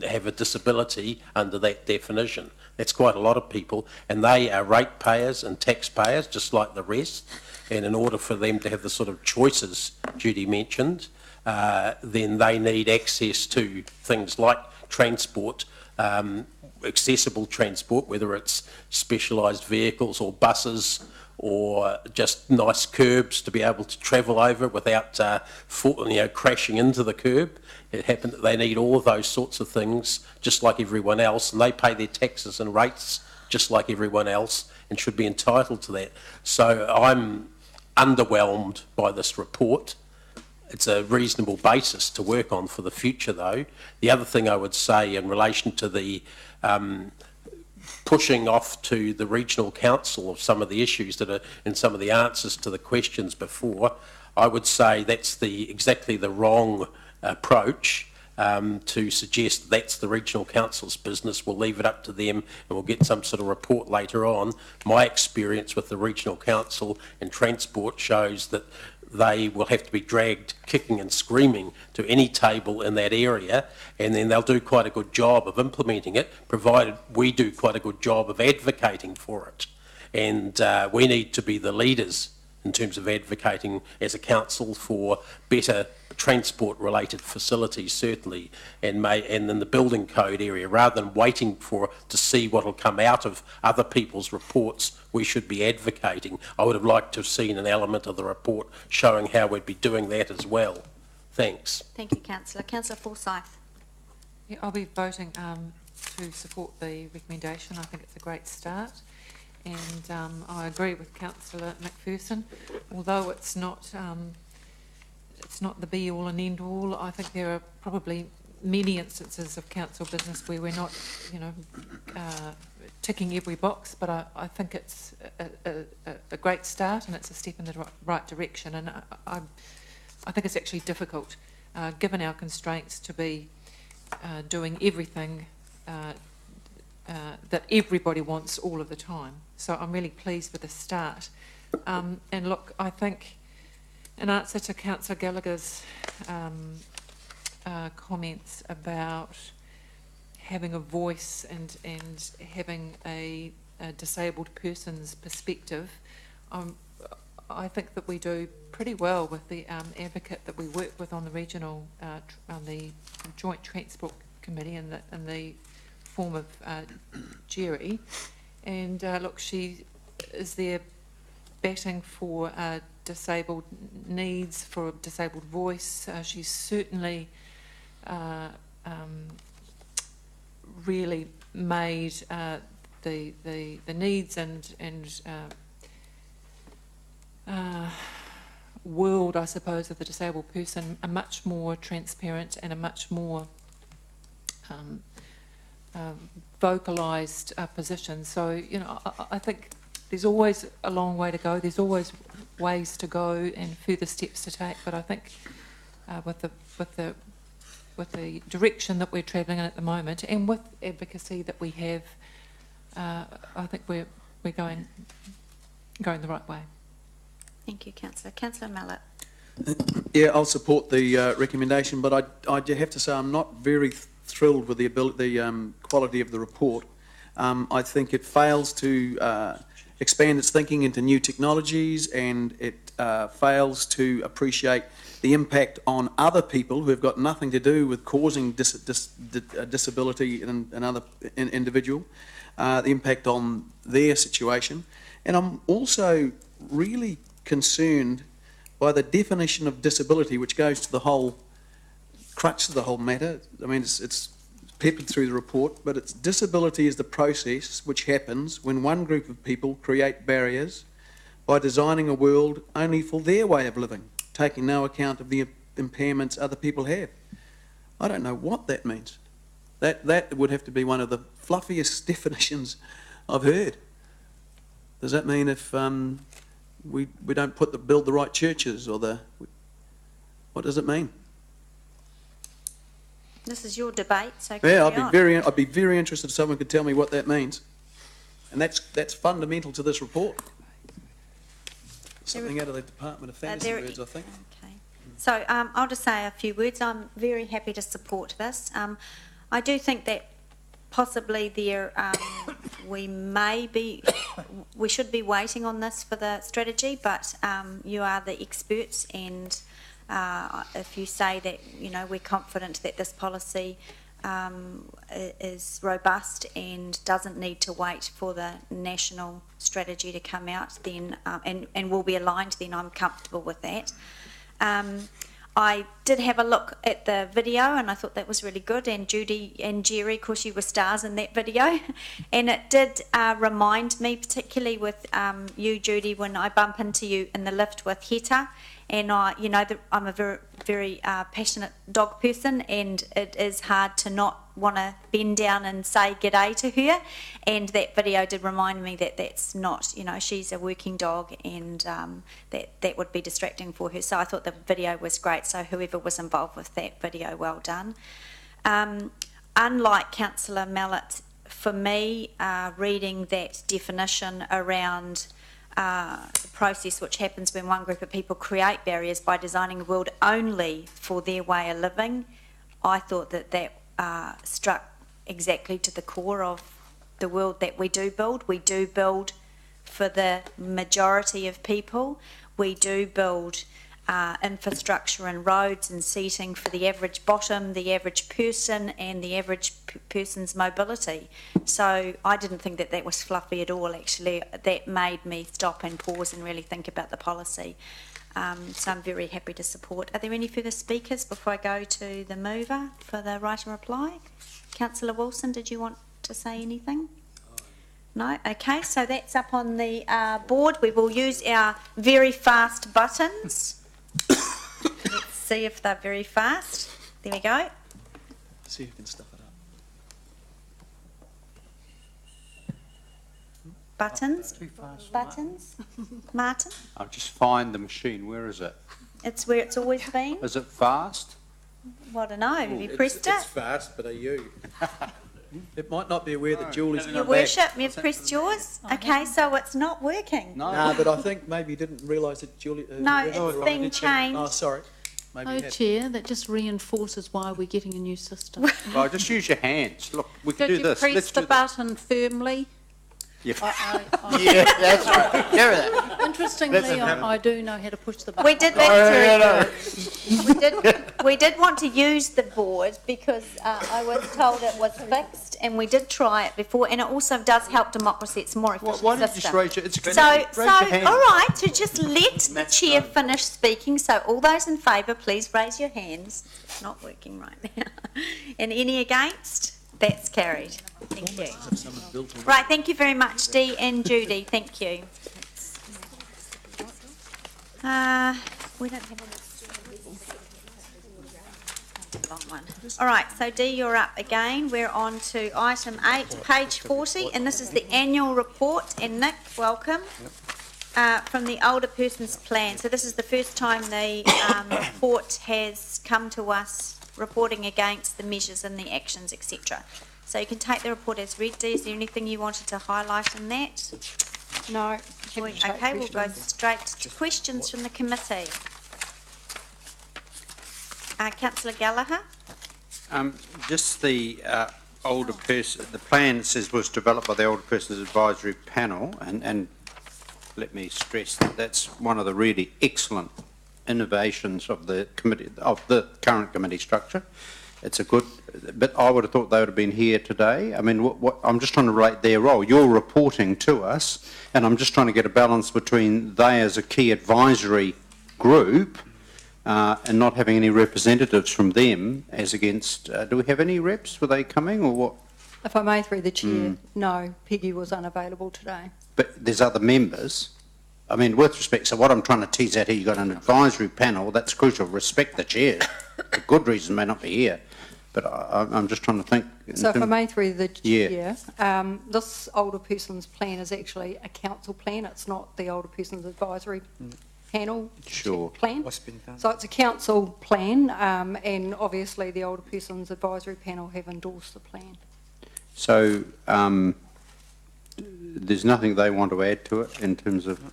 have a disability under that definition. That's quite a lot of people, and they are ratepayers and taxpayers just like the rest. And in order for them to have the sort of choices Judy mentioned, then they need access to things like transport, accessible transport, whether it's specialised vehicles or buses or just nice curbs to be able to travel over without crashing into the curb. It happened that they need all of those sorts of things just like everyone else, and they pay their taxes and rates just like everyone else and should be entitled to that. So I'm underwhelmed by this report. It's a reasonable basis to work on for the future, though. The other thing I would say in relation to the pushing off to the regional council of some of the issues that are in some of the answers to the questions before, I would say that's exactly the wrong approach. To suggest that's the regional council's business. We'll leave it up to them and we'll get some sort of report later on. My experience with the regional council and transport shows that they will have to be dragged kicking and screaming to any table in that area, and then they'll do quite a good job of implementing it, provided we do quite a good job of advocating for it. And we need to be the leaders in terms of advocating as a council for better transport-related facilities, certainly, and in the building code area, rather than waiting to see what will come out of other people's reports. We should be advocating. I would have liked to have seen an element of the report showing how we'd be doing that as well. Thanks. Thank you, Councillor. Councillor Forsyth. Yeah, I'll be voting to support the recommendation. I think it's a great start. And I agree with Councillor McPherson. Although it's not the be-all and end-all, I think there are probably many instances of council business where we're not, ticking every box, but I think it's a great start and it's a step in the right direction. And I think it's actually difficult, given our constraints, to be doing everything that everybody wants all of the time. So I'm really pleased with the start. And look, I think in answer to Councillor Gallagher's comments about having a voice and having a disabled person's perspective, I think that we do pretty well with the advocate that we work with on the regional, on the Joint Transport Committee in the form of Jerry. And look, she is there batting for disabled needs, for a disabled voice. She's certainly really made the needs and world, I suppose, of the disabled person a much more transparent and a much more vocalised position. So, I think there's always a long way to go. There's always ways to go and further steps to take. But I think with the direction that we're travelling in at the moment, and with advocacy that we have, I think we're going the right way. Thank you, Councillor. Councillor Mallett. Yeah, I'll support the recommendation, but I have to say I'm not very thrilled with the quality of the report. I think it fails to expand its thinking into new technologies, and it fails to appreciate the impact on other people who have got nothing to do with causing disability in another individual, the impact on their situation. And I'm also really concerned by the definition of disability, which goes to the whole crux of the whole matter. I mean, it's peppered through the report, but it's disability is the process which happens when one group of people create barriers by designing a world only for their way of living, taking no account of the impairments other people have. I don't know what that means. That would have to be one of the fluffiest definitions I've heard. Does that mean if we don't build the right churches, or what does it mean? This is your debate, so yeah, I'd be very interested if someone could tell me what that means, and that's fundamental to this report. Something out of the Department of Fantasy words, I think. Okay. So I'll just say a few words. I'm very happy to support this. I do think that possibly we should be waiting on this for the strategy, but you are the experts, and if you say that we're confident that this policy is robust and doesn't need to wait for the national strategy to come out, then and will be aligned, then I'm comfortable with that. I did have a look at the video and I thought that was really good, and Judy and Jerry, of course you were stars in that video, and it did remind me, particularly with you, Judy, when I bump into you in the lift with Heta, and I'm a very, very passionate dog person, and it is hard to not want to bend down and say g'day to her, and that video did remind me that that's not, she's a working dog, and that would be distracting for her. So I thought the video was great, so whoever was involved with that video, well done. Unlike Councillor Mallett, for me, reading that definition around the process which happens when one group of people create barriers by designing a world only for their way of living, I thought that struck exactly to the core of the world that we do build. We do build for the majority of people. We do build infrastructure and roads and seating for the average bottom, the average person, and the average person's mobility. So I didn't think that that was fluffy at all, actually. That made me stop and pause and really think about the policy. So I'm very happy to support. Are there any further speakers before I go to the mover for the right to reply? Councillor Wilson, did you want to say anything? No? Okay, so that's up on the board. We will use our very fast buttons. Let's see if they're very fast. There we go. See if you can stuff it up. Buttons. Too fast. Buttons. Martin? I'll just find the machine. Where is it? It's where it's always been. Is it fast? Well, I don't know. Have you pressed it? It's fast, but are you? It might not be aware that Julie's... Your worship, you've pressed yours? Okay, so it's not working. No, but I think maybe you didn't realise that Julie... No, it's been changed. Oh, sorry. Maybe you Oh, have. Chair, that just reinforces why we're getting a new system. Well, just use your hands. Look, we can Did do you this. press Let's the do this. button firmly? Yeah. Yeah, that's right. Hear that. Interestingly, I do know how to push the button. We did that we did want to use the board because I was told it was fixed, and we did try it before, and it also does help democracy. It's a more efficient Why don't you system. just raise your... It's So, raise your hand. all right, so just let the chair finish speaking. So all those in favour, please raise your hands. It's not working right now. And any against? That's carried. Thank you. Right, thank you very much, Dee and Judy. Thank you. We don't have a long one. All right, so Dee, you're up again. We're on to item 8, page 40, and this is the annual report. And Nick, welcome. From the Older Persons Plan. So this is the first time the report has come to us reporting against the measures and the actions, etc. So you can take the report as read. Dee, is there anything you wanted to highlight in that? No. Okay, we'll go straight to questions from the committee. Councillor Gallagher? Just the older person, the plan it says was developed by the Older Persons Advisory Panel, and let me stress that that's one of the really excellent innovations of the committee, of the current committee structure. It's a good, but I would have thought they would have been here today. I mean, what I'm just trying to relate their role. You're reporting to us, and I'm just trying to get a balance between they as a key advisory group and not having any representatives from them as against, do we have any reps? Were they coming or what? If I may, through the chair, no, Peggy was unavailable today. But there's other members. I mean, with respect, so what I'm trying to tease out here, you've got an advisory panel, that's crucial. Respect the chair. For good reason may not be here, but I'm just trying to think. So if I may, through the Yeah. chair, this older person's plan is actually a council plan. It's not the older person's advisory panel Sure. plan. What's been done? So it's a council plan, and obviously the older person's advisory panel have endorsed the plan. So there's nothing they want to add to it in terms of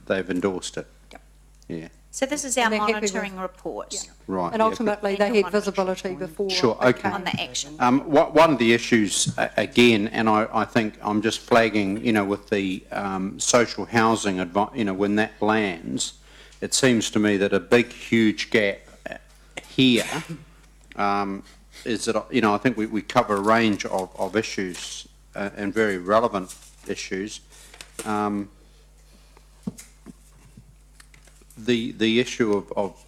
they've endorsed it? Yep. Yeah, So this is our And they're happy with- monitoring report right. And yeah, ultimately, they had visibility before. Sure, they okay. came. on the action. One of the issues, again, and I think I'm just flagging, with the social housing, when that lands, it seems to me that a big, huge gap here is that, I think we cover a range of issues and very relevant issues. The issue of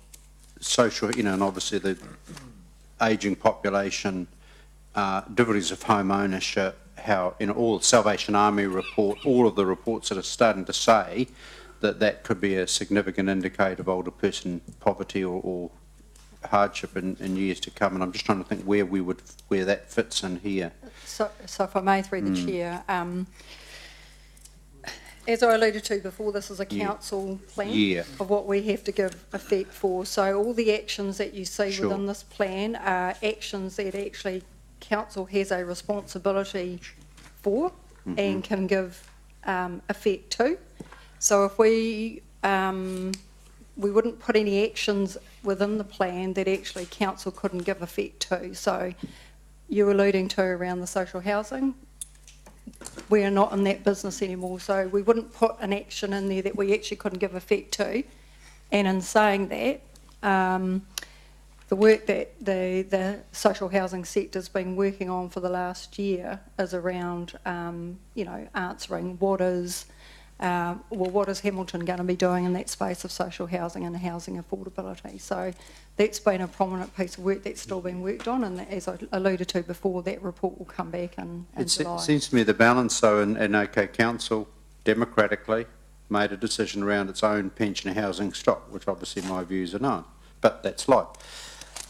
social, and obviously the ageing population, difficulties of home ownership, how, all the Salvation Army report, all of the reports that are starting to say that could be a significant indicator of older person poverty or hardship in years to come. And I'm just trying to think where that fits in here. So if I may, through the chair, as I alluded to before, this is a council plan of what we have to give effect for. So all the actions that you see within this plan are actions that actually council has a responsibility for and can give effect to. So if we wouldn't put any actions within the plan that actually council couldn't give effect to. So you're alluding to around the social housing. We are not in that business anymore, so we wouldn't put an action in there that we actually couldn't give effect to. And in saying that, the work that the social housing sector's been working on for the last year is around, answering what is Hamilton going to be doing in that space of social housing and housing affordability. So that's been a prominent piece of work that's still being worked on, and as I alluded to before, that report will come back in July. It seems to me the balance, though, and OK, council democratically made a decision around its own pension housing stock, which obviously my views are known, but that's life.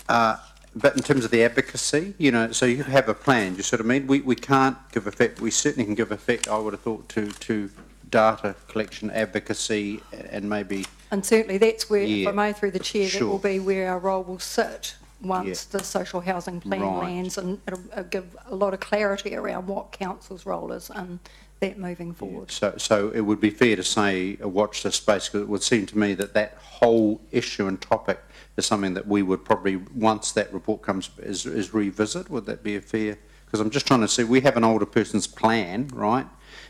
But in terms of the advocacy, so you have a plan, you sort of mean, we can't give effect, we certainly can give effect, I would have thought, to data collection, advocacy, and maybe... And certainly that's where, if I may through the chair, that will be where our role will sit once the social housing plan lands, and it'll give a lot of clarity around what council's role is and that moving forward. So it would be fair to say, watch this space, because it would seem to me that whole issue and topic is something that we would probably, once that report comes, is revisit. Would that be a fair... Because I'm just trying to see, we have an older person's plan, right?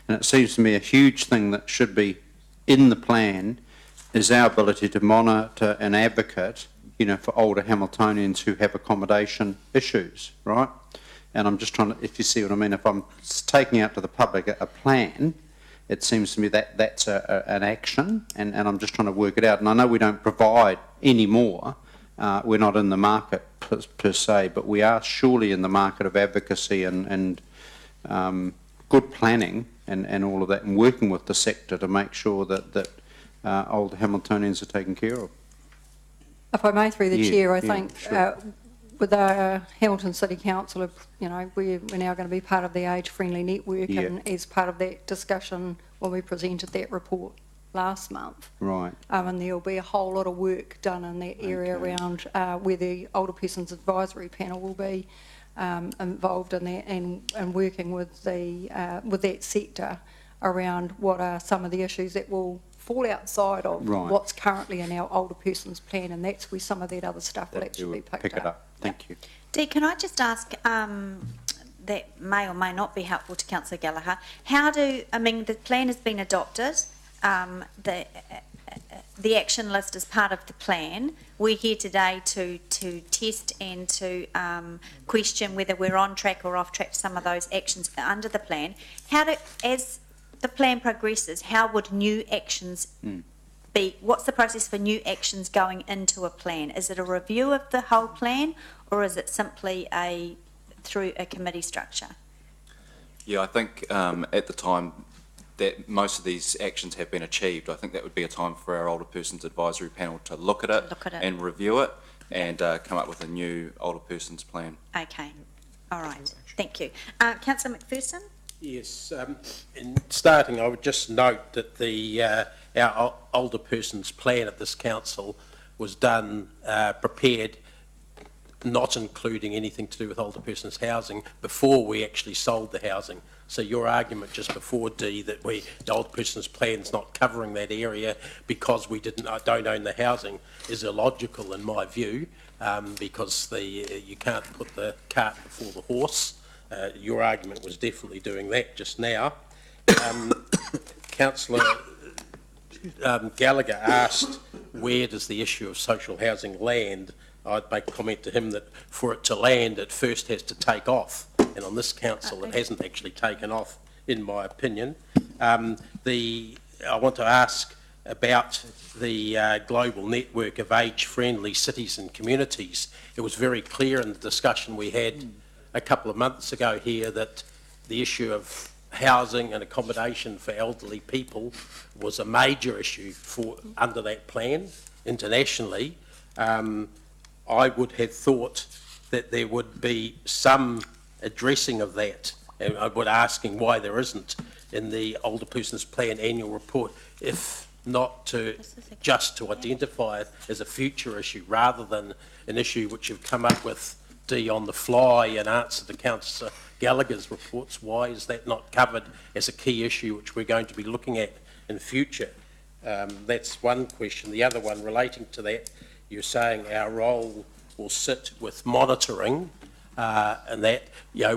And it seems to me a huge thing that should be in the plan is our ability to monitor and advocate, for older Hamiltonians who have accommodation issues, right? And I'm just trying to, if you see what I mean, if I'm taking out to the public a plan, it seems to me that that's an action, and I'm just trying to work it out. And I know we don't provide any more. We're not in the market per se, but we are surely in the market of advocacy and good planning and all of that, and working with the sector to make sure that older Hamiltonians are taken care of. If I may, through the chair, I think with our Hamilton City Council, we're now going to be part of the age-friendly network, and as part of that discussion when we presented that report last month. Right. And there'll be a whole lot of work done in that area around where the Older Persons Advisory Panel will be involved in that and working with that sector around what are some of the issues that will fall outside of what's currently in our older person's plan, and that's where some of that other stuff will actually be picked up. Thank you. Dee, can I just ask, that may or may not be helpful to Councillor Gallagher, the plan has been adopted, the action list is part of the plan. We're here today to test and to question whether we're on track or off track to some of those actions under the plan. As the plan progresses, how would new actions be? What's the process for new actions going into a plan? Is it a review of the whole plan, or is it simply through a committee structure? Yeah, I think at the time that most of these actions have been achieved, I think that would be a time for our Older Persons Advisory Panel to look at it and review it and come up with a new older persons plan. Okay, all right, thank you. Councillor McPherson? Yes, in starting, I would just note that our older persons plan at this council was done, prepared, not including anything to do with older persons housing before we actually sold the housing. So your argument just before, Dee, that the older persons plan's not covering that area because we don't own the housing is illogical in my view, because you can't put the cart before the horse. Your argument was definitely doing that just now. Councillor Gallagher asked, where does the issue of social housing land? I'd make a comment to him that for it to land, it first has to take off. And on this council, it hasn't actually taken off, in my opinion. I want to ask about the global network of age-friendly cities and communities. It was very clear in the discussion we had a couple of months ago here that the issue of housing and accommodation for elderly people was a major issue under that plan internationally. I would have thought that there would be some addressing of that, and I would asking why there isn't in the Older Persons Plan annual report, if not just to identify it as a future issue rather than an issue which you've come up with, Dee, on the fly in answer to Councillor Gallagher's reports. Why is that not covered as a key issue which we're going to be looking at in future? That's one question. The other one relating to that, you're saying our role will sit with monitoring, and that,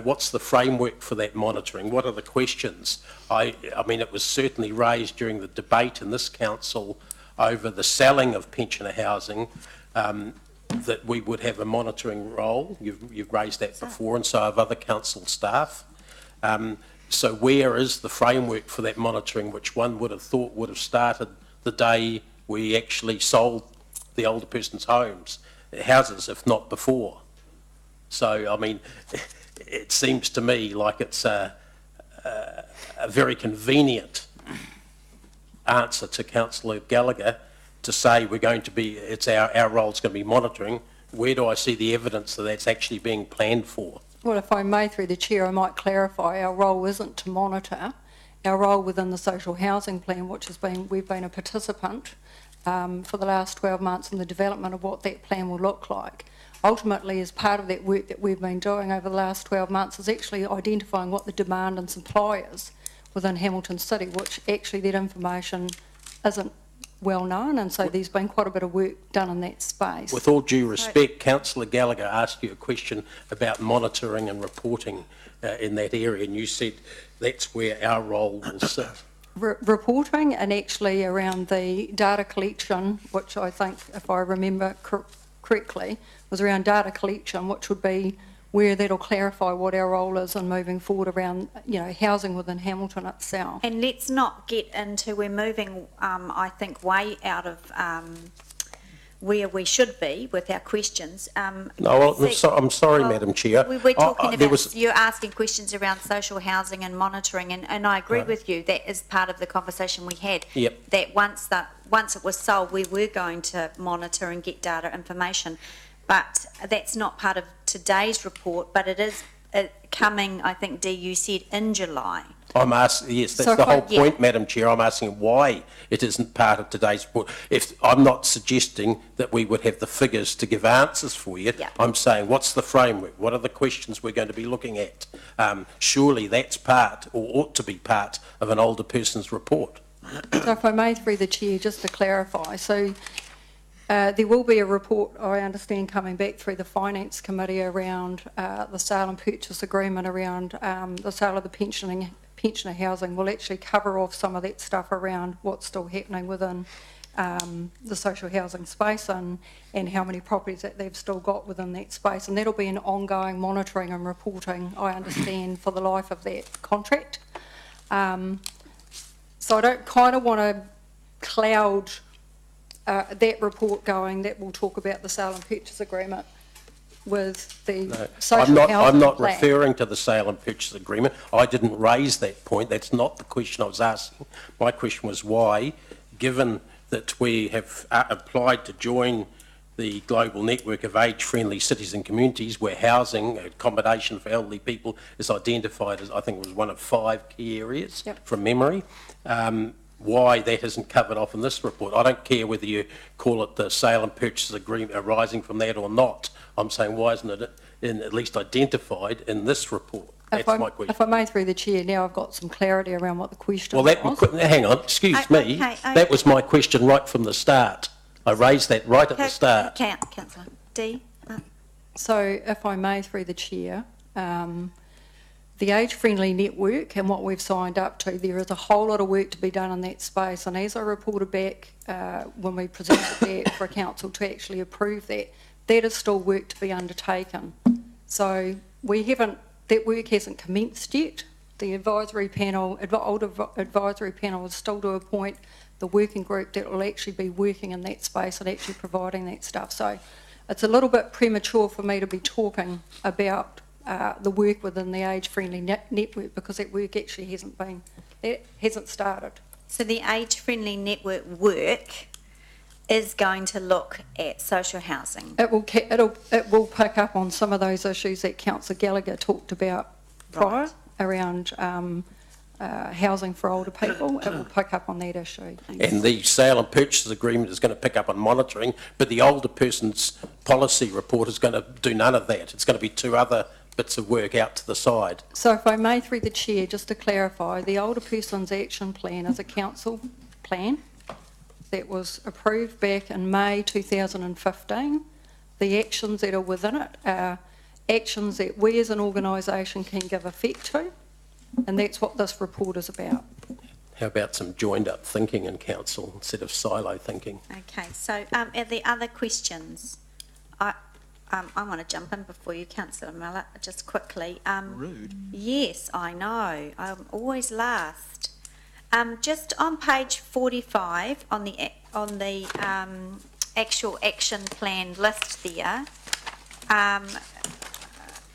what's the framework for that monitoring? What are the questions? I mean, it was certainly raised during the debate in this council over the selling of pensioner housing, that we would have a monitoring role. You've raised that before, and so have other council staff. So where is the framework for that monitoring, which one would have thought would have started the day we actually sold the older person's houses, if not before? So, I mean, it seems to me like it's a very convenient answer to Councillor Gallagher to say we're going to be, our role's going to be monitoring. Where do I see the evidence that that's actually being planned for? Well, if I may, through the chair, I might clarify our role isn't to monitor. Our role within the social housing plan, which has been, we've been a participant for the last 12 months in the development of what that plan will look like. Ultimately, as part of that work that we've been doing over the last 12 months is actually identifying what the demand and supply is within Hamilton City, which actually that information isn't well known, and so there's been quite a bit of work done in that space. With all due respect, Councillor Gallagher asked you a question about monitoring and reporting in that area, and you said that's where our role will sit. Reporting, and actually around the data collection, which I think, if I remember correctly, was around data collection, which would be where that'll clarify what our role is in moving forward around, housing within Hamilton itself. And let's not get into, we're moving, I think, way out of where we should be with our questions. No, well, I'm sorry, Madam Chair. We were talking about, you're asking questions around social housing and monitoring, and I agree with you, that is part of the conversation we had. Yep. That once it was sold, we were going to monitor and get data information. But that's not part of today's report, but it is coming, I think, Dee, you said, in July. I'm asking, yes, that's the whole point, Madam Chair. I'm asking why it isn't part of today's report. If I'm not suggesting that we would have the figures to give answers for you, I'm saying what's the framework? What are the questions we're going to be looking at? Surely that's part, or ought to be part, of an older person's report. So if I may, through the chair, just to clarify, so there will be a report, I understand, coming back through the Finance Committee around the sale and purchase agreement around the sale of the pensioner housing. Will actually cover off some of that stuff around what's still happening within the social housing space and how many properties that they've still got within that space. And that'll be an ongoing monitoring and reporting, I understand, for the life of that contract. So I don't kind of want to cloud that report going, that will talk about the sale and purchase agreement with the social housing I'm not plan. referring to the sale and purchase agreement. I didn't raise that point. That's not the question I was asking. My question was why, given that we have applied to join the global network of age-friendly cities and communities where housing, accommodation for elderly people is identified as, I think it was one of 5 key areas from memory, why that isn't covered off in this report. I don't care whether you call it the sale and purchase agreement arising from that or not. I'm saying why isn't it at least identified in this report? That's my question. If I may, through the chair, now I've got some clarity around what the question was. Hang on, excuse me. That was my question right from the start. I raised that right at the start. Councillor Dee. So if I may, through the chair, the age-friendly network and what we've signed up to, there is a whole lot of work to be done in that space, and as I reported back when we presented that for council to actually approve that, that is still work to be undertaken. So that work hasn't commenced yet. The advisory panel, older advisory panel is still to appoint the working group that will actually be working in that space and actually providing that stuff. So it's a little bit premature for me to be talking about the work within the age-friendly network, because that work actually hasn't started. So the age-friendly network work is going to look at social housing. It will pick up on some of those issues that Councillor Gallagher talked about prior around housing for older people. It will pick up on that issue. And the sale and purchase agreement is going to pick up on monitoring, but the older person's policy report is going to do none of that. It's going to be 2 other bits of work out to the side. So if I may, through the chair, just to clarify, the older person's action plan is a council plan. that was approved back in May 2015. The actions that are within it are actions that we as an organisation can give effect to, and that's what this report is about. How about some joined-up thinking in council instead of silo thinking? Okay, so are there other questions? I want to jump in before you, Councillor Mallett, just quickly. Rude. Yes, I know. I'm always last. Just on page 45, on the actual action plan list there,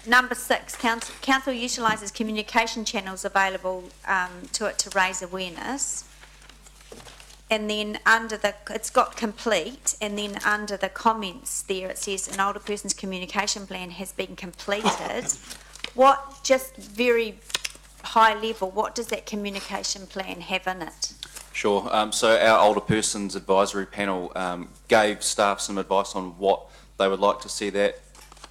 number 6, council utilises communication channels available to it to raise awareness. And then under it's got complete, and then under the comments there it says an older person's communication plan has been completed. What, just very high level, what does that communication plan have in it? Sure. So our older persons advisory panel gave staff some advice on what they would like to see that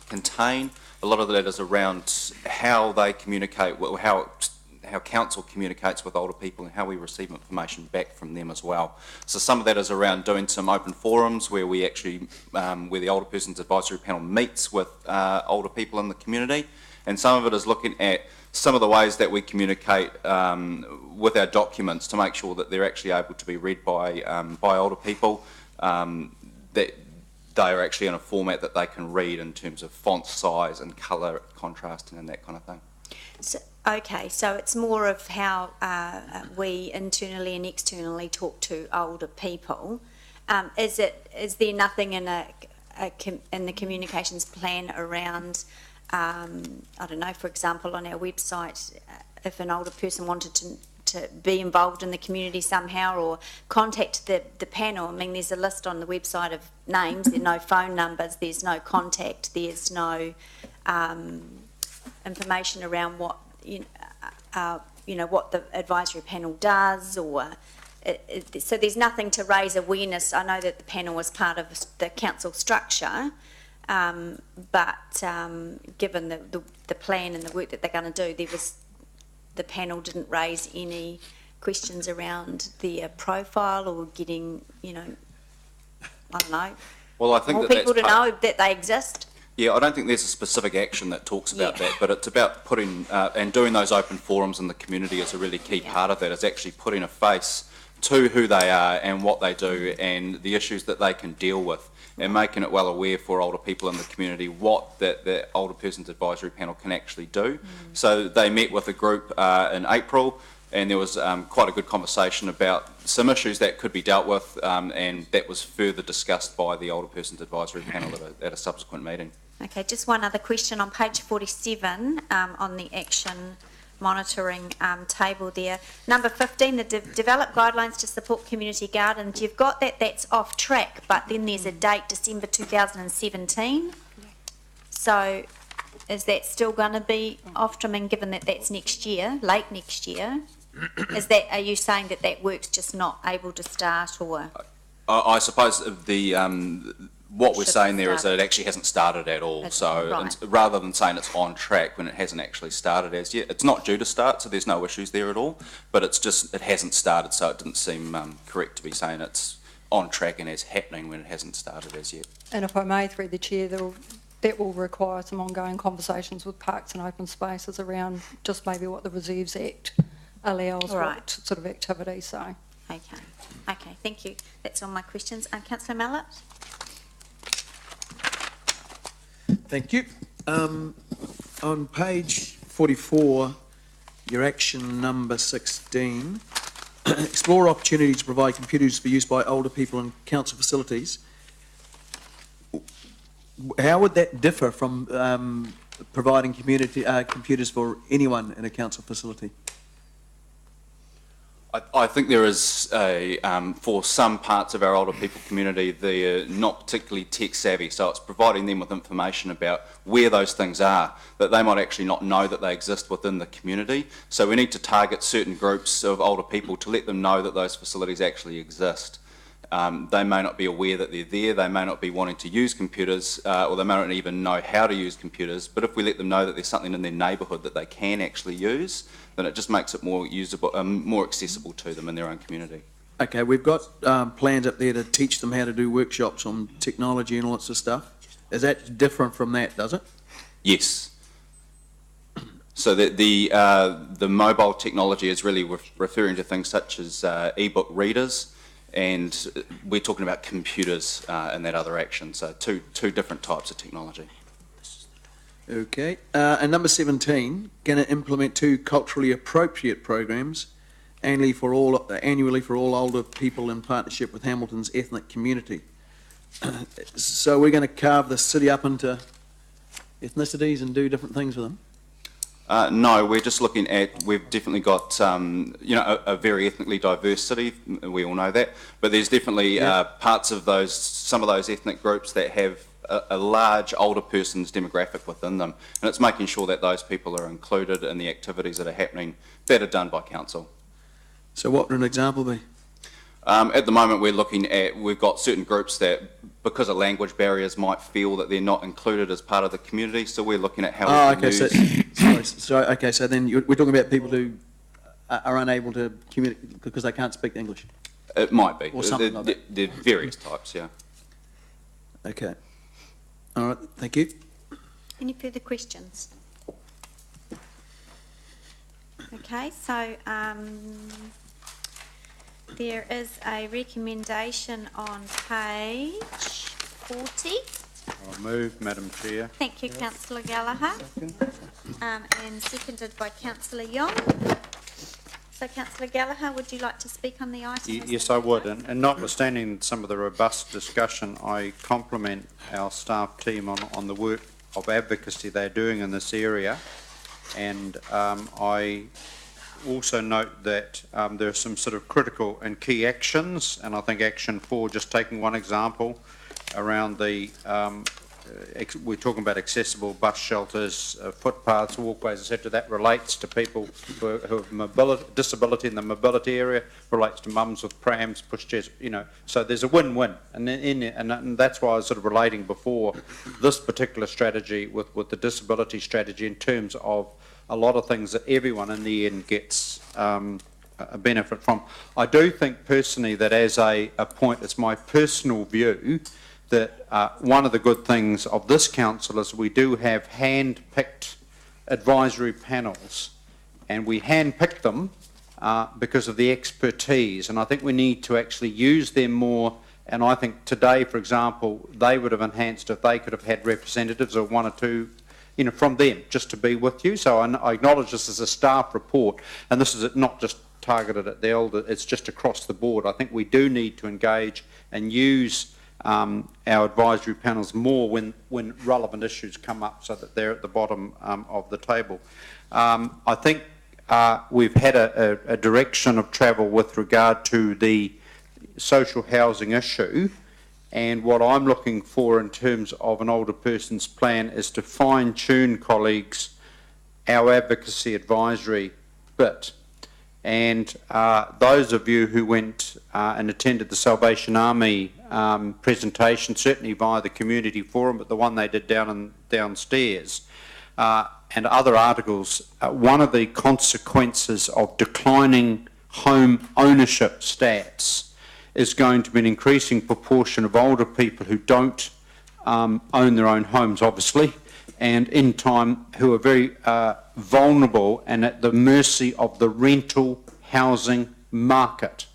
contain. A lot of that is around how they communicate, how council communicates with older people and how we receive information back from them as well. So some of that is around doing some open forums where we actually, where the older persons advisory panel meets with older people in the community, and some of it is looking at some of the ways that we communicate with our documents to make sure that they're actually able to be read by older people, that they are actually in a format that they can read in terms of font size and colour contrasting and that kind of thing. So, okay, so it's more of how we internally and externally talk to older people. Is there nothing in in the communications plan around, I don't know, for example, on our website, if an older person wanted to be involved in the community somehow or contact the panel? I mean, there's a list on the website of names, there are no phone numbers, there's no contact, there's no information around what what the advisory panel does, or so there's nothing to raise awareness. I know that the panel was part of the council structure, but given the plan and the work that they're going to do, the panel didn't raise any questions around their profile or getting, I don't know, well, I think more that people to know that they exist. Yeah, I don't think there's a specific action that talks about that, but it's about putting and doing those open forums in the community is a really key part of that, is actually putting a face to who they are and what they do and the issues that they can deal with, and making it well aware for older people in the community what the older person's advisory panel can actually do. So they met with a group in April, and there was quite a good conversation about some issues that could be dealt with, and that was further discussed by the older person's advisory panel at a subsequent meeting. Okay, just one other question on page 47 on the action monitoring table there. Number 15, the develop guidelines to support community gardens. You've got that's off track, but then there's a date, December 2017. So is that still going to be off? I mean, given that that's next year, late next year, are you saying that work's just not able to start, or? I suppose what we're saying there is that it actually hasn't started at all. Right. Rather than saying it's on track when it hasn't actually started as yet, it's not due to start, so there's no issues there at all. But it's just, it hasn't started, so it didn't seem correct to be saying it's on track and is happening when it hasn't started as yet. And if I may, through the chair, that will require some ongoing conversations with Parks and Open Spaces around just maybe what the Reserves Act allows, what sort of activity. So. Okay, thank you. That's all my questions. Councillor Mallett? Thank you. On page 44, your action number 16, explore opportunities to provide computers for use by older people in council facilities. How would that differ from providing computers for anyone in a council facility? I think there is for some parts of our older people community, they're not particularly tech savvy, so it's providing them with information about where those things are, that they might actually not know that they exist within the community. So we need to target certain groups of older people to let them know that those facilities actually exist. They may not be aware that they're there, they may not be wanting to use computers, or they may not even know how to use computers, but if we let them know that there's something in their neighbourhood that they can actually use, then it just makes it more usable, more accessible to them in their own community. Okay, we've got plans up there to teach them how to do workshops on technology and all that sort of stuff. Is that different from that, does it? Yes. So the mobile technology is really referring to things such as e-book readers, and we're talking about computers in that other action. So two different types of technology. Okay. And number 17, going to implement 2 culturally appropriate programs annually for all older people in partnership with Hamilton's ethnic community. So we're going to carve the city up into ethnicities and do different things with them? No, we're just looking at, we've definitely got, a very ethnically diverse city, we all know that, but there's definitely parts of some of those ethnic groups that have a large older person's demographic within them, and it's making sure that those people are included in the activities that are happening that are done by council. So what would an example be? At the moment we've got certain groups that, because of language barriers, might feel that they're not included as part of the community, so we're looking at how we can use... So then we're talking about people who are unable to communicate because they can't speak English? It might be. Or something like that. There are various types, yeah. Okay. All right, thank you. Any further questions? Okay, so there is a recommendation on page 40. I'll move, Madam Chair. Thank you, Councillor Gallagher. And seconded by Councillor Young. So Councillor Gallagher, would you like to speak on the item? Yes, I would. And notwithstanding some of the robust discussion, I compliment our staff team on the work of advocacy they're doing in this area. And I also note that there are some sort of critical and key actions, and I think action 4, just taking one example, around the, we're talking about accessible bus shelters, footpaths, walkways, etc. That relates to people who have disability in the mobility area, relates to mums with prams, pushchairs, so there's a win-win. And that's why I was sort of relating before this particular strategy with the disability strategy in terms of a lot of things that everyone in the end gets a benefit from. I do think personally that as a point, it's my personal view that one of the good things of this council is we do have hand-picked advisory panels, and we hand-pick them because of the expertise, and I think we need to actually use them more. And I think today, for example, they would have enhanced if they could have had representatives or 1 or 2 from them, just to be with you. So I acknowledge this as a staff report, and this is not just targeted at the elder, it's just across the board. I think we do need to engage and use our advisory panels more when relevant issues come up, so that they're at the bottom of the table. I think we've had a direction of travel with regard to the social housing issue, and what I'm looking for in terms of an older person's plan is to fine-tune, colleagues, our advocacy advisory bit. And those of you who went and attended the Salvation Army presentation, certainly via the community forum, but the one they did downstairs, and other articles, one of the consequences of declining home ownership stats is going to be an increasing proportion of older people who don't own their own homes, obviously, and in time who are very vulnerable and at the mercy of the rental housing market.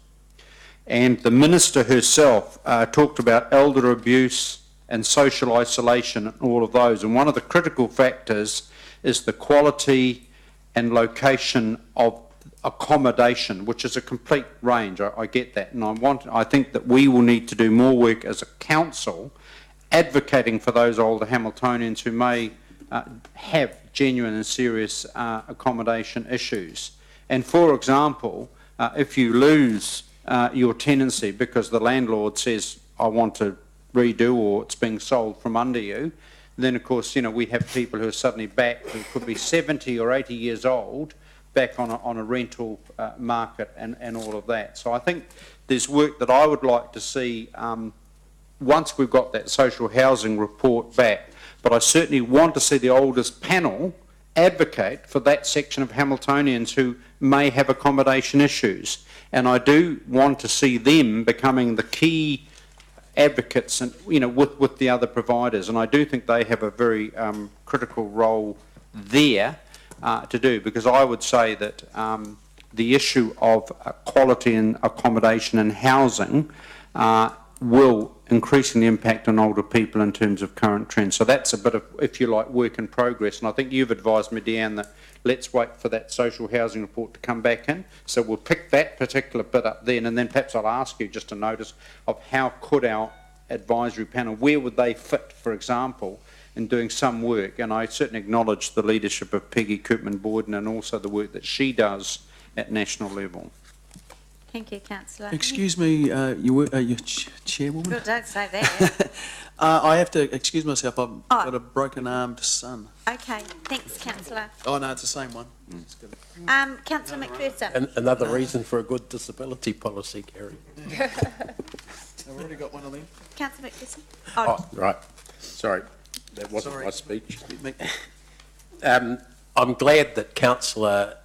And the Minister herself talked about elder abuse and social isolation and all of those, and one of the critical factors is the quality and location of accommodation, which is a complete range. I get that, and I think that we will need to do more work as a council advocating for those older Hamiltonians who may have genuine and serious accommodation issues. And for example, if you lose your tenancy because the landlord says, I want to redo, or it's being sold from under you, then of course, we have people who are suddenly back, who could be 70 or 80 years old, back on a rental market and all of that. So I think there's work that I would like to see once we've got that social housing report back, but I certainly want to see the oldest panel advocate for that section of Hamiltonians who may have accommodation issues. And I do want to see them becoming the key advocates and, with the other providers. And I do think they have a very critical role there to do, because I would say that the issue of quality and accommodation and housing will increasingly impact on older people in terms of current trends. So that's a bit of, if you like, work in progress. And I think you've advised me, Deanne, that let's wait for that social housing report to come back in. So we'll pick that particular bit up then, and then perhaps I'll ask you just a notice of how could our advisory panel, where would they fit, for example, in doing some work. And I certainly acknowledge the leadership of Peggy Koopman-Borden and also the work that she does at national level. Thank you, Councillor. Excuse me, you chairwoman? Well, don't say that. I have to excuse myself. I've got a broken-armed son. Okay, thanks, Councillor. Oh, no, it's the same one. It's good. Councillor McPherson. And another reason for a good disability policy, Kerry. I've already got one of them. Councillor McPherson. Oh, right. Sorry, that wasn't Sorry. my speech. I'm glad that Councillor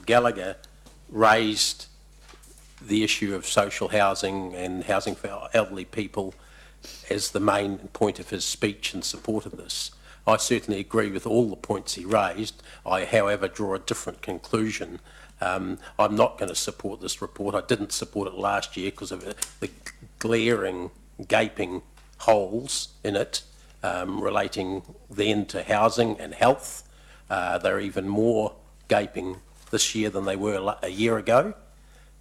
Gallagher raised the issue of social housing and housing for elderly people as the main point of his speech in support of this. I certainly agree with all the points he raised. I, however, draw a different conclusion. I'm not going to support this report. I didn't support it last year because of the glaring, gaping holes in it relating then to housing and health. They're even more gaping this year than they were a year ago.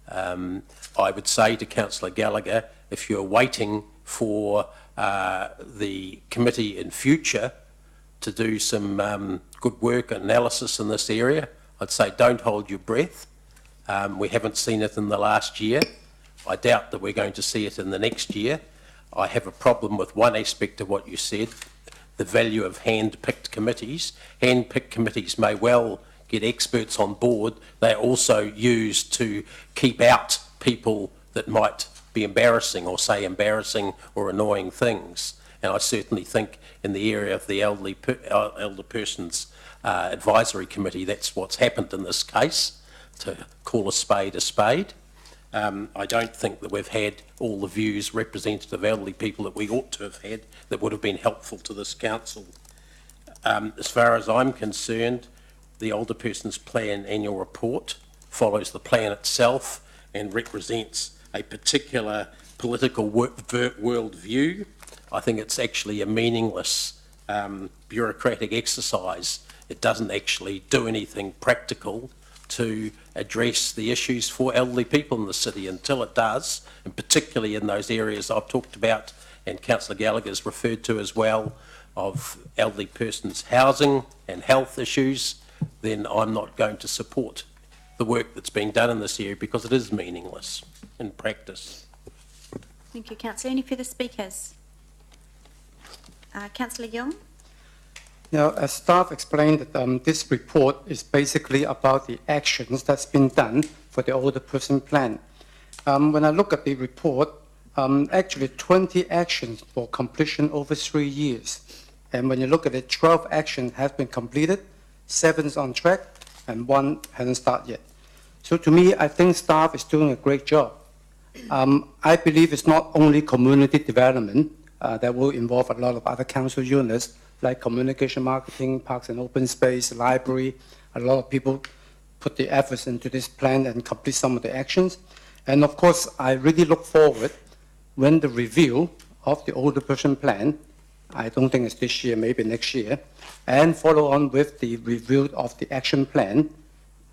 I would say to Councillor Gallagher, if you're waiting for the committee in future to do some good work and analysis in this area, I'd say don't hold your breath. We haven't seen it in the last year. I doubt that we're going to see it in the next year. I have a problem with one aspect of what you said, the value of hand-picked committees. Hand-picked committees may well get experts on board. They're also used to keep out people that might be embarrassing or say embarrassing or annoying things. And I certainly think in the area of the elder persons advisory committee, that's what's happened in this case, to call a spade a spade. I don't think that we've had all the views representative of elderly people that we ought to have had that would have been helpful to this council. As far as I'm concerned, the Older Persons Plan annual report follows the plan itself and represents a particular political world view. I think it's actually a meaningless bureaucratic exercise. It doesn't actually do anything practical to address the issues for elderly people in the city. Until it does, and particularly in those areas I've talked about and Councillor Gallagher's referred to as well, of elderly persons' housing and health issues, then I'm not going to support the work that's being done in this area because it is meaningless in practice. Thank you, Councillor. Any further speakers? Councillor Young. Now, as staff explained, this report is basically about the actions that's been done for the older person plan. When I look at the report, actually 20 actions for completion over 3 years. And when you look at it, 12 actions have been completed, 7 is on track, and 1 hasn't started yet. So to me, I think staff is doing a great job. I believe it's not only community development that will involve a lot of other council units, like communication, marketing, parks and open space, library. A lot of people put the efforts into this plan and complete some of the actions. And of course, I really look forward when the review of the older person plan, I don't think it's this year, maybe next year, and follow on with the review of the action plan.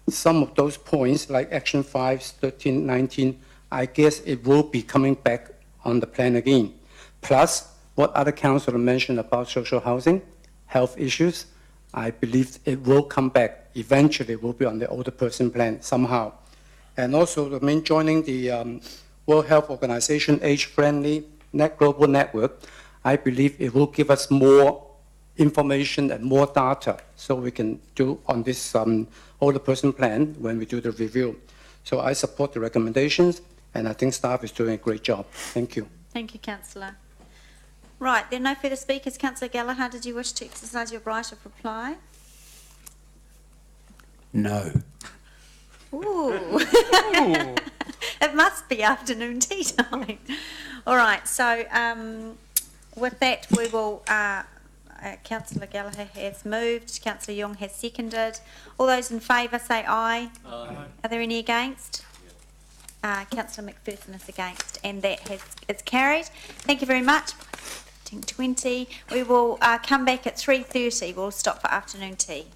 Some of those points, like action 5, 13, 19, I guess it will be coming back on the plan again. Plus, what other councillors mentioned about social housing, health issues, I believe it will come back. Eventually, it will be on the older person plan somehow. And also, joining the World Health Organization age-friendly global network, I believe it will give us more information and more data so we can do on this older person plan when we do the review. So I support the recommendations, and I think staff is doing a great job. Thank you. Thank you, Councillor. Right, there are no further speakers. Councillor Gallagher, did you wish to exercise your right of reply? No. Ooh. It must be afternoon tea time. All right, so with that, we will, Councillor Gallagher has moved, Councillor Young has seconded. All those in favour say aye. Aye. Are there any against? Councillor McPherson is against, and that is carried. Thank you very much. 15:20. We will come back at 3:30. We'll stop for afternoon tea.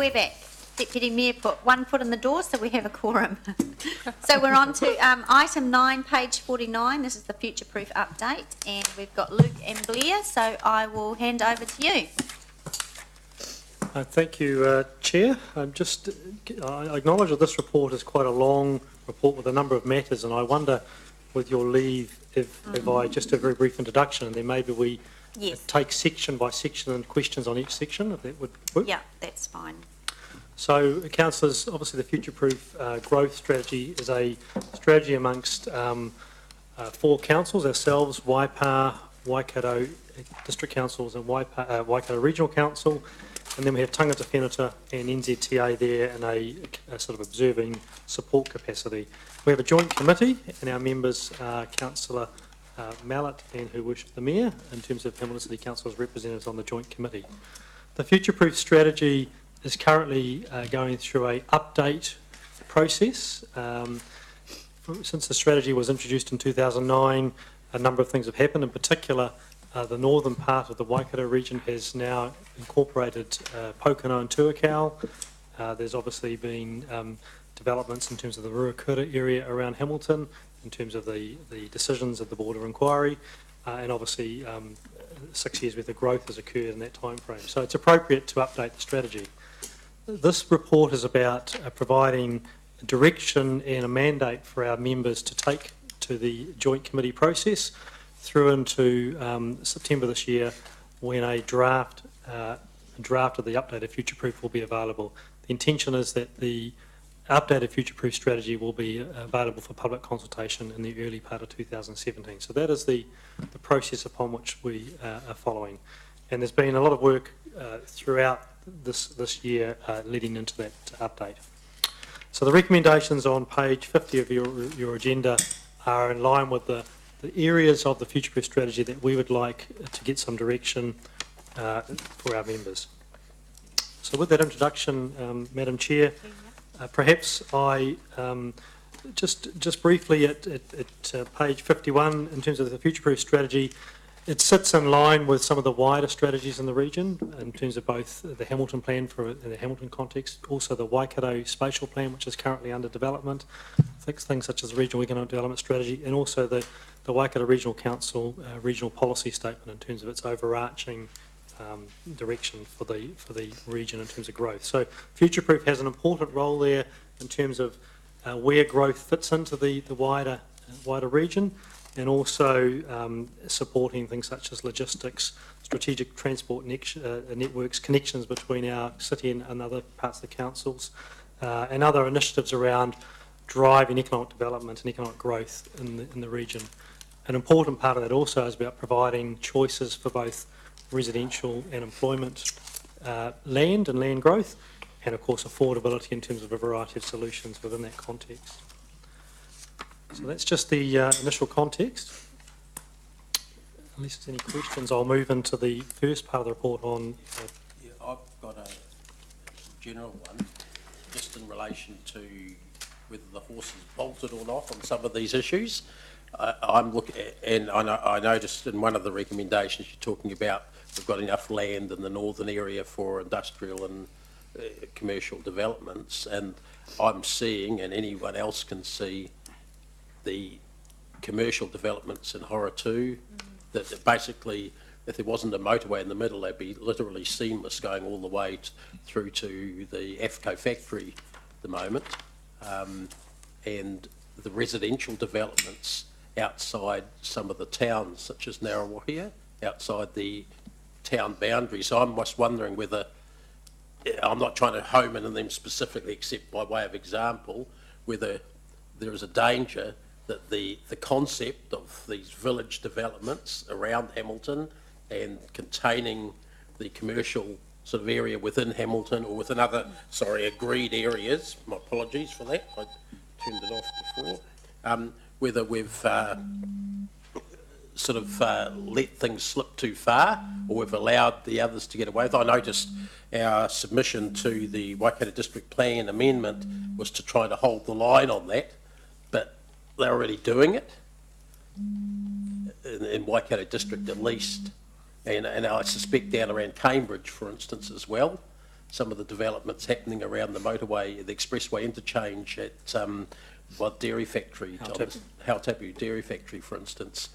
we're back. Deputy Mayor put one foot in the door, so we have a quorum. So we're on to item 9, page 49. This is the future-proof update, and we've got Luke and Blair, so I will hand over to you. Thank you, Chair. I acknowledge that this report is quite a long report with a number of matters, and I wonder, with your leave, if I just do a very brief introduction, and then maybe we take section by section and questions on each section, if that would work. Yeah, that's fine. So, councillors, obviously the future-proof growth strategy is a strategy amongst 4 councils, ourselves, Waipa, Waikato District Councils and Waikato Regional Council, and then we have Tangata Whenua and NZTA there in a sort of observing support capacity. We have a joint committee, and our members are Councillor Mallet and Her Worship the Mayor, in terms of Hamilton City Council's representatives on the joint committee. The future-proof strategy is currently going through a update process. Since the strategy was introduced in 2009, a number of things have happened. In particular, the northern part of the Waikato region has now incorporated Pokeno and Tuakau. There's obviously been developments in terms of the Ruakura area around Hamilton, in terms of the decisions of the Board of Inquiry, and obviously 6 years worth of growth has occurred in that time frame. So it's appropriate to update the strategy. This report is about providing direction and a mandate for our members to take to the joint committee process through into September this year, when a draft of the updated future-proof will be available. The intention is that the updated future-proof strategy will be available for public consultation in the early part of 2017. So that is the process upon which we are following. And there's been a lot of work throughout this year leading into that update. So the recommendations on page 50 of your agenda are in line with the areas of the future-proof strategy that we would like to get some direction for our members. So with that introduction, Madam Chair, perhaps I just briefly at page 51, in terms of the future-proof strategy, it sits in line with some of the wider strategies in the region, in terms of both the Hamilton plan in the Hamilton context, also the Waikato spatial plan, which is currently under development, things such as the regional economic development strategy, and also the Waikato Regional Council regional policy statement in terms of its overarching direction for the region in terms of growth. So future-proof has an important role there in terms of where growth fits into the wider region, and also supporting things such as logistics, strategic transport networks, connections between our city and other parts of the councils, and other initiatives around driving economic development and economic growth in the region. An important part of that also is about providing choices for both residential and employment land and land growth, and of course affordability in terms of a variety of solutions within that context. So that's just the initial context. Unless there's any questions, I'll move into the first part of the report on... Yeah, I've got a general one, just in relation to whether the horse is bolted or not on some of these issues. I'm looking, and I noticed in one of the recommendations you're talking about we've got enough land in the northern area for industrial and commercial developments, and I'm seeing, and anyone else can see, the commercial developments in Horotū, that basically, if there wasn't a motorway in the middle, they'd be literally seamless going all the way through to the AFCO factory at the moment, and the residential developments outside some of the towns, such as Ngaruawahia, outside the town boundaries. So I'm just wondering whether, I'm not trying to home in on them specifically, except by way of example, whether there is a danger that the concept of these village developments around Hamilton and containing the commercial sort of area within Hamilton or within other, agreed areas, my apologies for that, I turned it off before, whether we've let things slip too far, or we've allowed the others to get away with. I noticed our submission to the Waikato District Plan amendment was to try to hold the line on that, but they're already doing it, in Waikato District at least, and I suspect down around Cambridge, for instance, as well. some of the developments happening around the motorway, the expressway interchange at Dairy Factory, Hautapu Dairy Factory, for instance,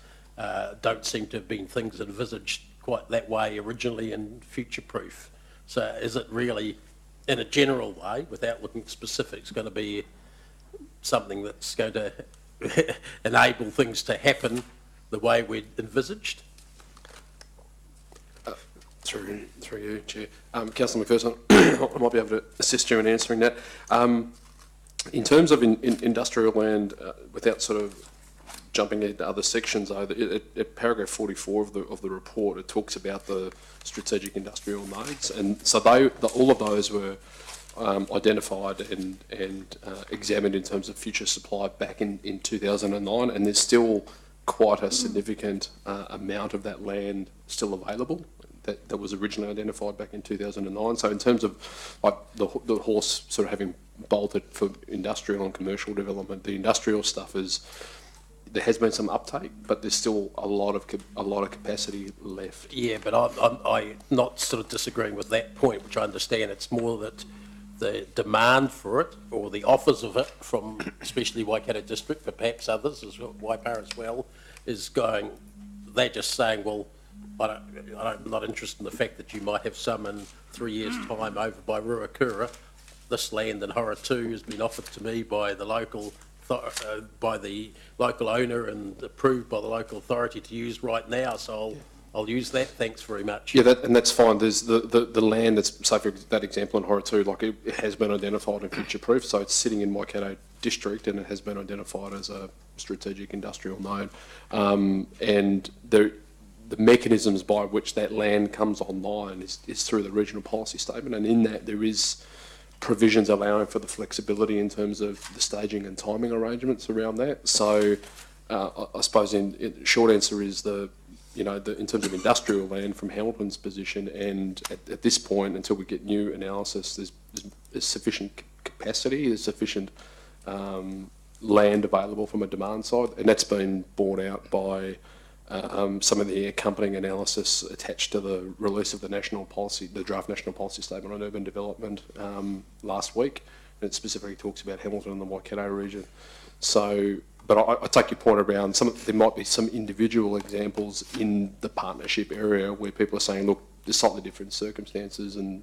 don't seem to have been things envisaged quite that way originally and future-proof. So is it really, in a general way, without looking at specifics, going to be something that's going to enable things to happen the way we'd envisaged? Through you, Chair. Councillor McPherson, I might be able to assist you in answering that. In terms of industrial land, without sort of jumping into other sections, though, at paragraph 44 of the report, it talks about the strategic industrial nodes, and so all of those were identified and examined in terms of future supply back in 2009, and there's still quite a significant amount of that land still available that was originally identified back in 2009. So in terms of like the horse sort of having bolted for industrial and commercial development, the industrial stuff there has been some uptake, but there's still a lot of capacity left. Yeah, but I'm not sort of disagreeing with that point, which I understand. It's more that the demand for it, or the offers of it from especially Waikato District, but perhaps others, as Waipara as well, is going, they're just saying, well, I'm not interested in the fact that you might have some in 3 years' time over by Ruakura. This land in Horatu has been offered to me by the local owner and approved by the local authority to use right now, so I'll use that. Thanks very much. Yeah, and that's fine. There's the land that's, say for that example in Horatu, like it has been identified in future proof, so it's sitting in Waikato District and it has been identified as a strategic industrial node, and the mechanisms by which that land comes online is through the regional policy statement, and in that there is provisions allowing for the flexibility in terms of the staging and timing arrangements around that. So I suppose in short answer is in terms of industrial land from Hamilton's position, and at this point, until we get new analysis, there's sufficient capacity, there's sufficient land available from a demand side, and that's been borne out by some of the accompanying analysis attached to the release of the draft national policy statement on urban development last week, and it specifically talks about Hamilton and the Waikato region. So, but I take your point around there might be some individual examples in the partnership area where people are saying, look, there's slightly different circumstances, and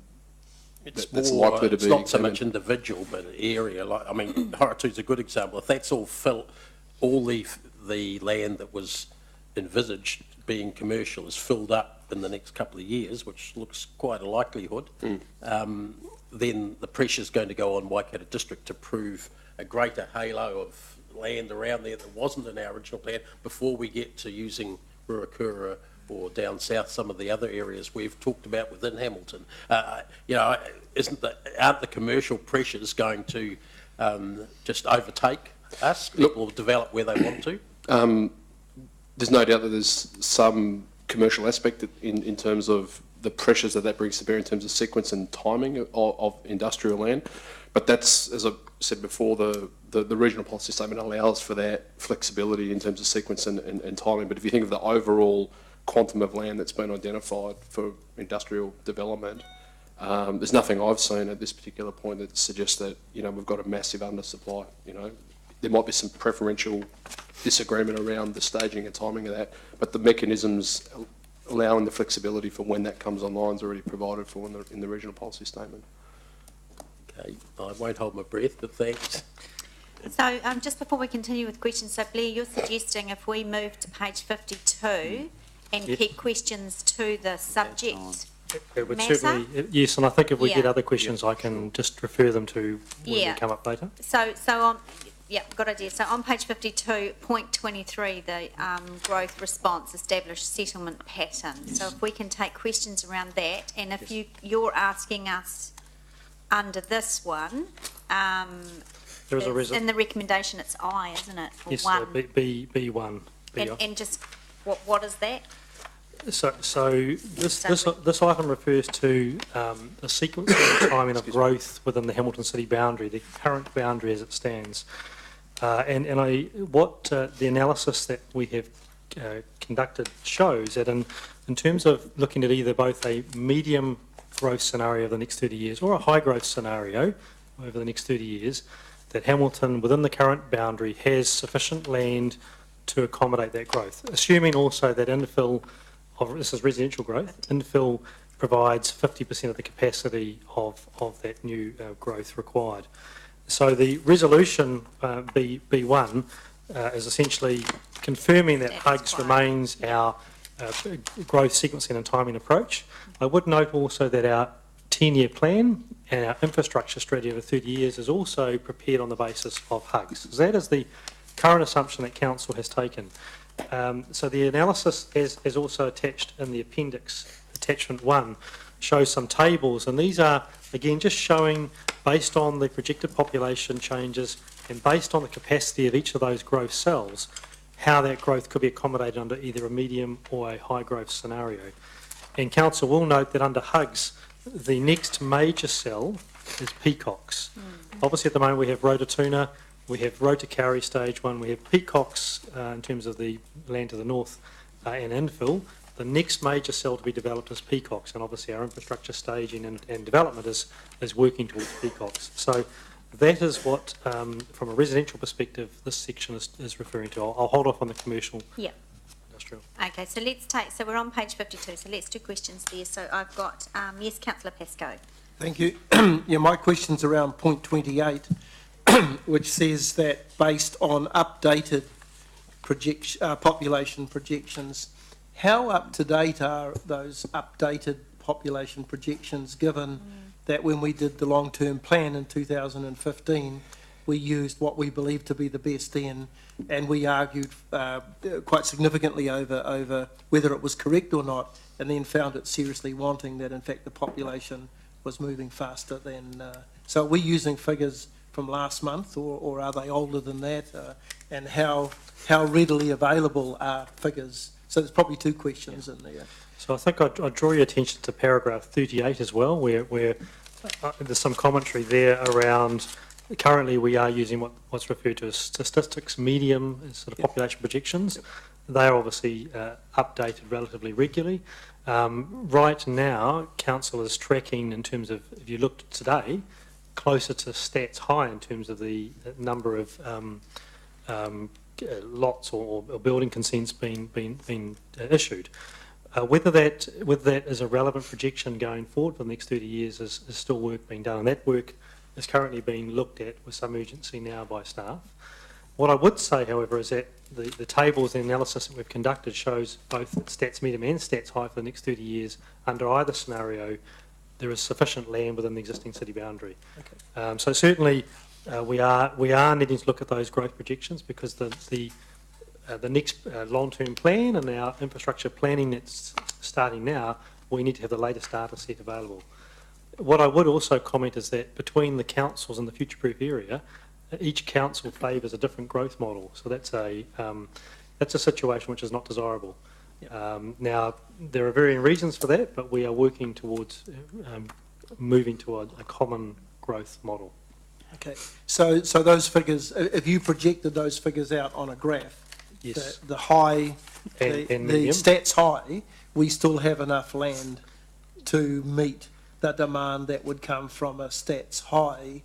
that's likely to be. It's not so much individual, but area. Like, I mean, Horatu's a good example. If that's all the land that was envisaged being commercial is filled up in the next couple of years, which looks quite a likelihood, then the pressure's going to go on Waikato District to prove a greater halo of land around there that wasn't in our original plan before we get to using Ruakura or down south, some of the other areas we've talked about within Hamilton. Aren't the commercial pressures going to just overtake us? People develop where they want to? There's no doubt that there's some commercial aspect in terms of the pressures that brings to bear in terms of sequence and timing of industrial land. But that's, as I said before, the regional policy statement allows for that flexibility in terms of sequence and timing. But if you think of the overall quantum of land that's been identified for industrial development, there's nothing I've seen at this particular point that suggests that we've got a massive undersupply. There might be some preferential disagreement around the staging and timing of that, but the mechanisms allowing the flexibility for when that comes online is already provided for in the regional policy statement. Okay, I won't hold my breath, but thanks. So just before we continue with questions, so Blair, you're suggesting if we move to page 52 and keep questions to the subject It would matter? certainly, yes, and I think if we get other questions, I can just refer them to when they come up later. So on, good idea. So on page 52, point 23, the growth response established settlement pattern. So if we can take questions around that, and if you're asking us under this one, there is in the recommendation it's I, isn't it? For yes, one. B1. And just what is that? So this item refers to the sequence and timing of growth within the Hamilton City boundary, the current boundary as it stands. The analysis that we have conducted shows that in terms of looking at either both a medium growth scenario over the next 30 years, or a high growth scenario over the next 30 years, that Hamilton, within the current boundary, has sufficient land to accommodate that growth, assuming also that infill, this is residential growth, infill provides 50% of the capacity of that new growth required. So the resolution B1 is essentially confirming that HUGS remains our growth sequencing and timing approach. I would note also that our 10-year plan and our infrastructure strategy over 30 years is also prepared on the basis of HUGS. So that is the current assumption that Council has taken. So the analysis is also attached in the appendix, attachment 1, shows some tables, and these are, again, just showing, based on the projected population changes and based on the capacity of each of those growth cells, how that growth could be accommodated under either a medium or a high growth scenario. And Council will note that under HUGS, the next major cell is peacocks. Obviously at the moment we have Rototuna, we have Rotokarri stage 1, we have peacocks in terms of the land to the north and infill. The next major cell to be developed is peacocks, and obviously our infrastructure staging and development is working towards peacocks. So that is what, from a residential perspective, this section is referring to. I'll hold off on the commercial. Yeah. Industrial. Okay, so let's take, so we're on page 52, so let's do questions there. So I've got, yes, Councillor Pascoe. Thank you. Yeah, my question's around point 28, which says that based on updated population projections, how up to date are those updated population projections, given that when we did the long-term plan in 2015, we used what we believed to be the best then, and we argued quite significantly over whether it was correct or not, and then found it seriously wanting that in fact the population was moving faster than... so are we using figures from last month, or are they older than that? And how readily available are figures? So there's probably two questions in there. So I think I'd draw your attention to paragraph 38 as well, where there's some commentary there around, currently we are using what's referred to as statistics medium sort of population projections. They're obviously updated relatively regularly. Right now, Council is tracking in terms of, if you looked today, closer to stats high in terms of the number of lots or building consents being issued. Whether that is a relevant projection going forward for the next 30 years is still work being done, and that work is currently being looked at with some urgency now by staff. What I would say, however, is that the tables and analysis that we've conducted shows both stats medium and stats high for the next 30 years. Under either scenario, there is sufficient land within the existing city boundary. Okay. So certainly we are needing to look at those growth projections, because the next long-term plan and our infrastructure planning that's starting now, we need to have the latest data set available. What I would also comment is that between the councils in the future-proof area, each council favours a different growth model. So that's a situation which is not desirable. Now, there are varying reasons for that, but we are working towards moving to a common growth model. Okay, so those figures, if you projected those figures out on a graph, yes, the high, and the stats high, we still have enough land to meet the demand that would come from a stats high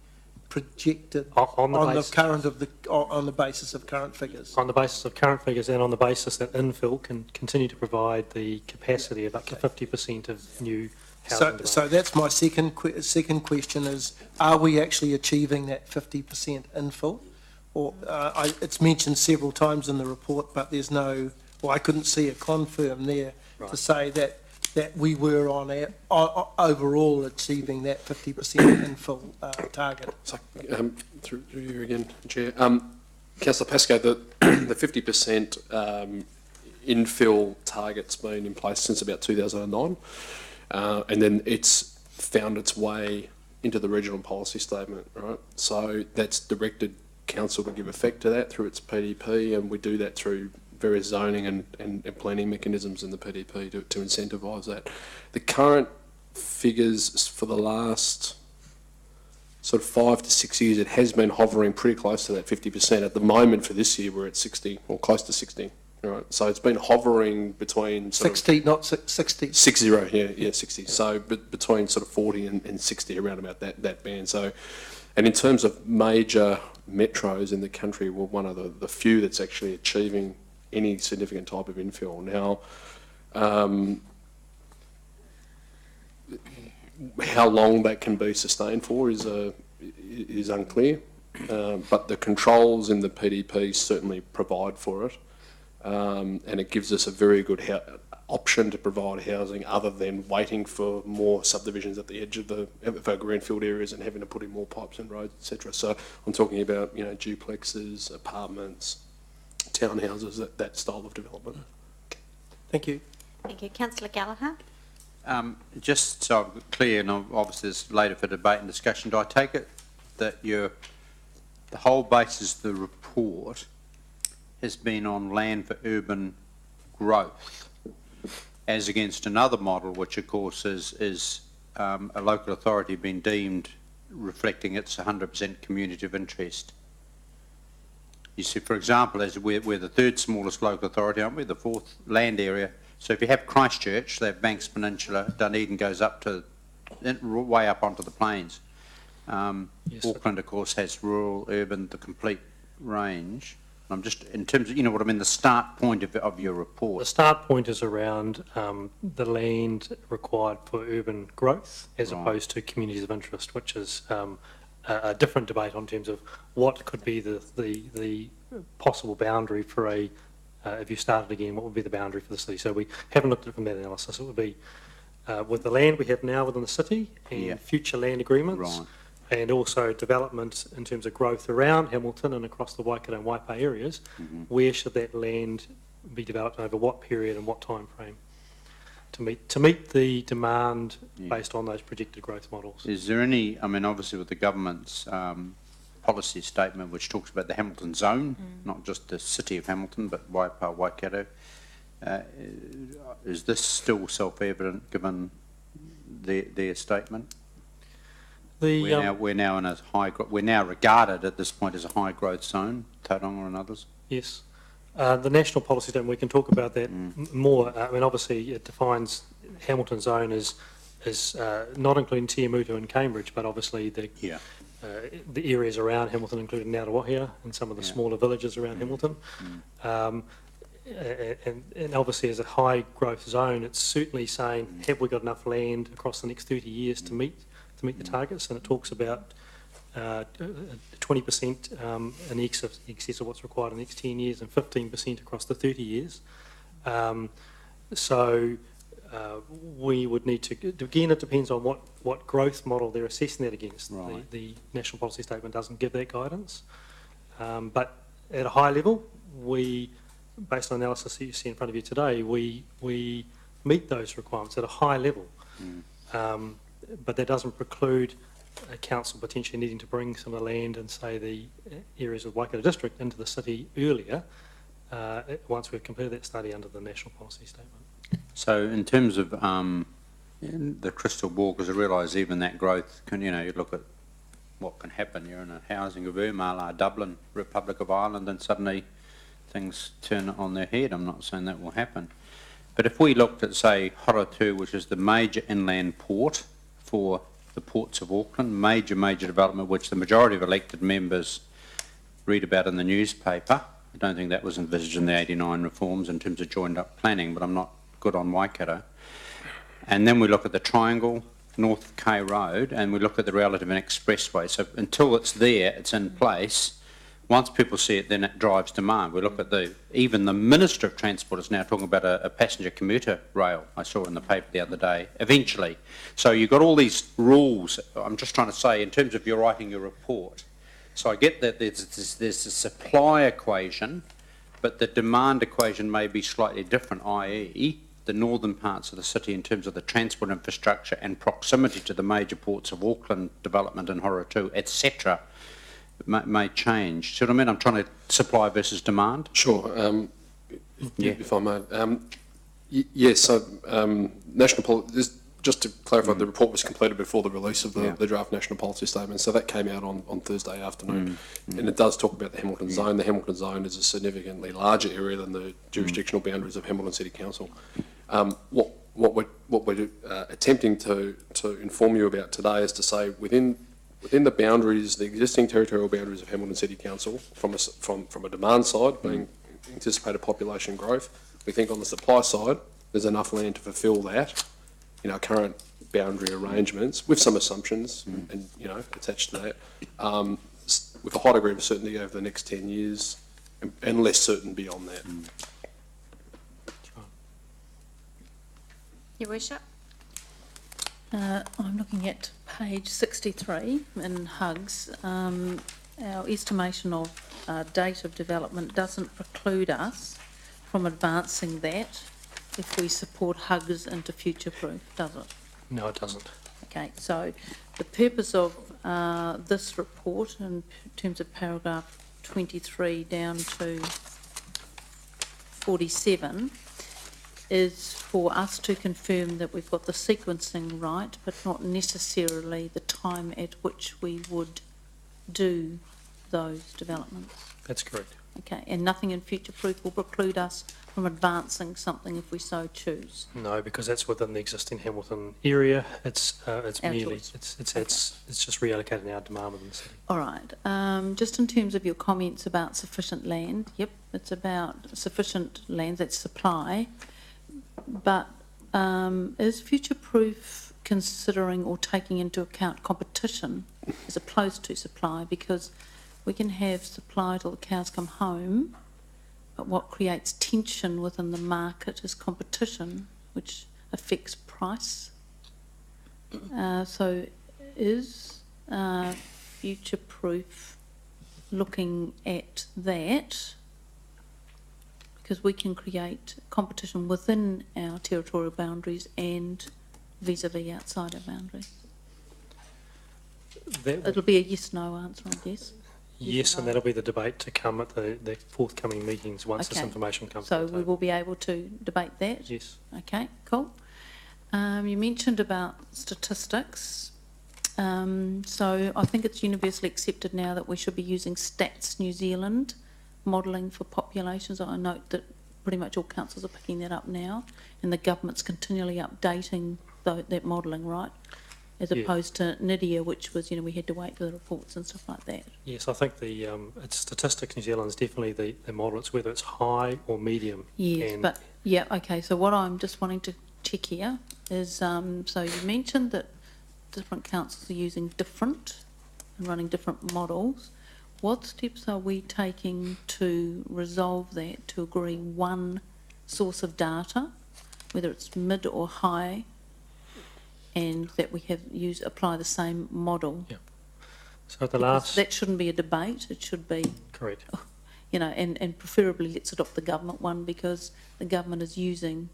projected on the basis of current figures. On the basis of current figures, and on the basis that infill can continue to provide the capacity of up to 50% of new housing demand. So that's my second question is, are we actually achieving that 50% infill? Or it's mentioned several times in the report, but there's no, well, I couldn't see a confirm there to say that we were on overall achieving that 50% infill target. So, through you again, Chair. Councillor Pascoe, the 50% infill target's been in place since about 2009, and then it's found its way into the regional policy statement, right? So that's directed council to give effect to that through its PDP, and we do that through various zoning and planning mechanisms in the PDP to incentivise that. The current figures for the last sort of 5 to 6 years, it has been hovering pretty close to that 50%. At the moment for this year, we're at 60 or close to 60. right? So it's been hovering between sort 60, not 60. 60, yeah, 60. So between sort of 40 and 60, around about that band. So, and in terms of major metros in the country, we're one of the few that's actually achieving any significant type of infill. Now, how long that can be sustained for is unclear, but the controls in the PDP certainly provide for it, and it gives us a very good option to provide housing other than waiting for more subdivisions at the edge of our greenfield areas and having to put in more pipes and roads, etc. So I'm talking about, you know, duplexes, apartments, townhouses, that style of development. Thank you. Thank you. Councillor Gallagher. Just so I'm clear, and obviously it's later for debate and discussion, do I take it that the whole basis of the report has been on land for urban growth, as against another model, which of course is a local authority being deemed reflecting its 100% community of interest? You see, for example, as we're the third smallest local authority, aren't we? The fourth land area. So if you have Christchurch, they have Banks Peninsula, Dunedin goes up to, way up onto the plains. Yes, Auckland, of course, has rural, urban, the complete range. I'm just, in terms of, you know what I mean, the start point of your report. The start point is around the land required for urban growth as opposed to communities of interest, which is a different debate on terms of what could be the possible boundary for a, if you started again, what would be the boundary for the city? So we haven't looked at it from that analysis. It would be with the land we have now within the city and future land agreements, and also development in terms of growth around Hamilton and across the Waikato and Waipa areas. Where should that land be developed over what period and what time frame to meet the demand based on those projected growth models? Is there any, I mean, obviously with the government's policy statement, which talks about the Hamilton zone, not just the city of Hamilton, but Waipa, Waikato, is this still self-evident given their statement? We're now in a we're now regarded at this point as a high growth zone, Tauranga and others. Yes. The national policy statement, we can talk about that more. I mean, obviously it defines Hamilton zone as not including Tiamutu and Cambridge, but obviously the areas around Hamilton, including Ngāruawāhia and some of the smaller villages around Hamilton. And obviously as a high growth zone, it's certainly saying, have we got enough land across the next 30 years to meet the targets? And it talks about 20% in excess of what's required in the next 10 years and 15% across the 30 years. We would need to, again, it depends on what growth model they're assessing that against. The national policy statement doesn't give that guidance. But at a high level, based on analysis that you see in front of you today, we meet those requirements at a high level. But that doesn't preclude a council potentially needing to bring some of the land and, say, the areas of Waikato district into the city earlier once we've completed that study under the national policy statement. So in terms of the crystal ball, because I realise even that growth can, you know, you look at what can happen. You're in a housing of Umala, Dublin, Republic of Ireland, and suddenly things turn on their head. I'm not saying that will happen. But if we looked at, say, Horotu, which is the major inland port for the ports of Auckland, major development, which the majority of elected members read about in the newspaper. I don't think that was envisaged in the 89 reforms in terms of joined up planning, but I'm not good on Waikato. And then we look at the Triangle, North K Road, and we look at the relative and expressway. So until it's there, it's in place. Once people see it, then it drives demand. We look at even the Minister of Transport is now talking about a passenger commuter rail, I saw in the paper the other day, eventually. So you've got all these rules, I'm just trying to say, in terms of you writing your report. So I get that there's a supply equation, but the demand equation may be slightly different, i.e. the northern parts of the city in terms of the transport infrastructure and proximity to the major ports of Auckland development and Horotu, etc., may change. See what I mean? I'm trying to supply versus demand. Sure. If I may. Yes, so national policy, just to clarify, the report was completed before the release of the draft national policy statement, so that came out on Thursday afternoon. And it does talk about the Hamilton zone. The Hamilton zone is a significantly larger area than the jurisdictional boundaries of Hamilton City Council. What we're attempting to inform you about today is to say within the boundaries, the existing territorial boundaries of Hamilton City Council, from a demand side, being anticipated population growth, we think on the supply side, there's enough land to fulfil that in our current boundary arrangements, with some assumptions and attached to that, with a high degree of certainty over the next 10 years and less certain beyond that. Your Worship. I'm looking at page 63 in HUGs. Our estimation of date of development doesn't preclude us from advancing that if we support HUGs into future-proof, does it? No, it doesn't. Okay, so the purpose of this report in terms of paragraph 23 down to 47 is for us to confirm that we've got the sequencing right, but not necessarily the time at which we would do those developments. That's correct. Okay, and nothing in future proof will preclude us from advancing something if we so choose. No, because that's within the existing Hamilton area. It's merely choice. it's just reallocating our demand within the city. All right. Just in terms of your comments about sufficient land, yep, it's about sufficient land, that's supply. But is future proof considering or taking into account competition as opposed to supply? Because we can have supply till the cows come home, but what creates tension within the market is competition, which affects price. So is future proof looking at that? Because we can create competition within our territorial boundaries and vis-a-vis outside our boundaries. It'll be a yes/no answer, I guess. Yes, and that'll be the debate to come at the forthcoming meetings once this information comes. So we will be able to debate that? Yes. Okay, cool. You mentioned about statistics. So I think it's universally accepted now that we should be using Stats New Zealand modelling for populations. I note that pretty much all councils are picking that up now, and the government's continually updating that modelling, right? As opposed to NIDIA, which was, we had to wait for the reports and stuff like that. Yes, I think it's Statistics New Zealand is definitely the model. It's whether it's high or medium. Yes, but yeah, okay. So what I'm just wanting to check here is, so you mentioned that different councils are using different and running different models. What steps are we taking to resolve that, to agree one source of data, whether it's mid or high, and that we apply the same model? Yeah. So at the last... That shouldn't be a debate, it should be... Correct. And preferably let's adopt the government one, because the government is using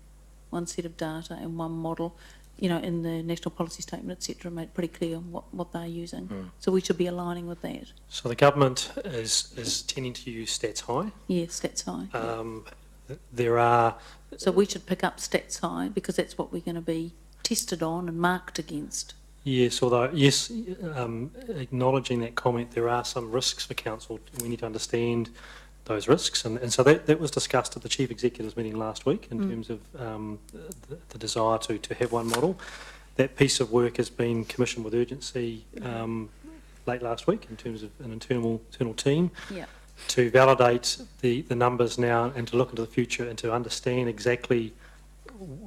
one set of data and one model, in the national policy statement, etc., made pretty clear what they're using. So we should be aligning with that. So the government is tending to use Stats High. Yes, Stats High. There are... So we should pick up Stats High, because that's what we're going to be tested on and marked against. Yes, although, yes, acknowledging that comment, there are some risks for council. We need to understand those risks, and so that was discussed at the Chief Executive's meeting last week in terms of the desire to have one model. That piece of work has been commissioned with urgency late last week in terms of an internal team to validate the numbers now and to look into the future and to understand exactly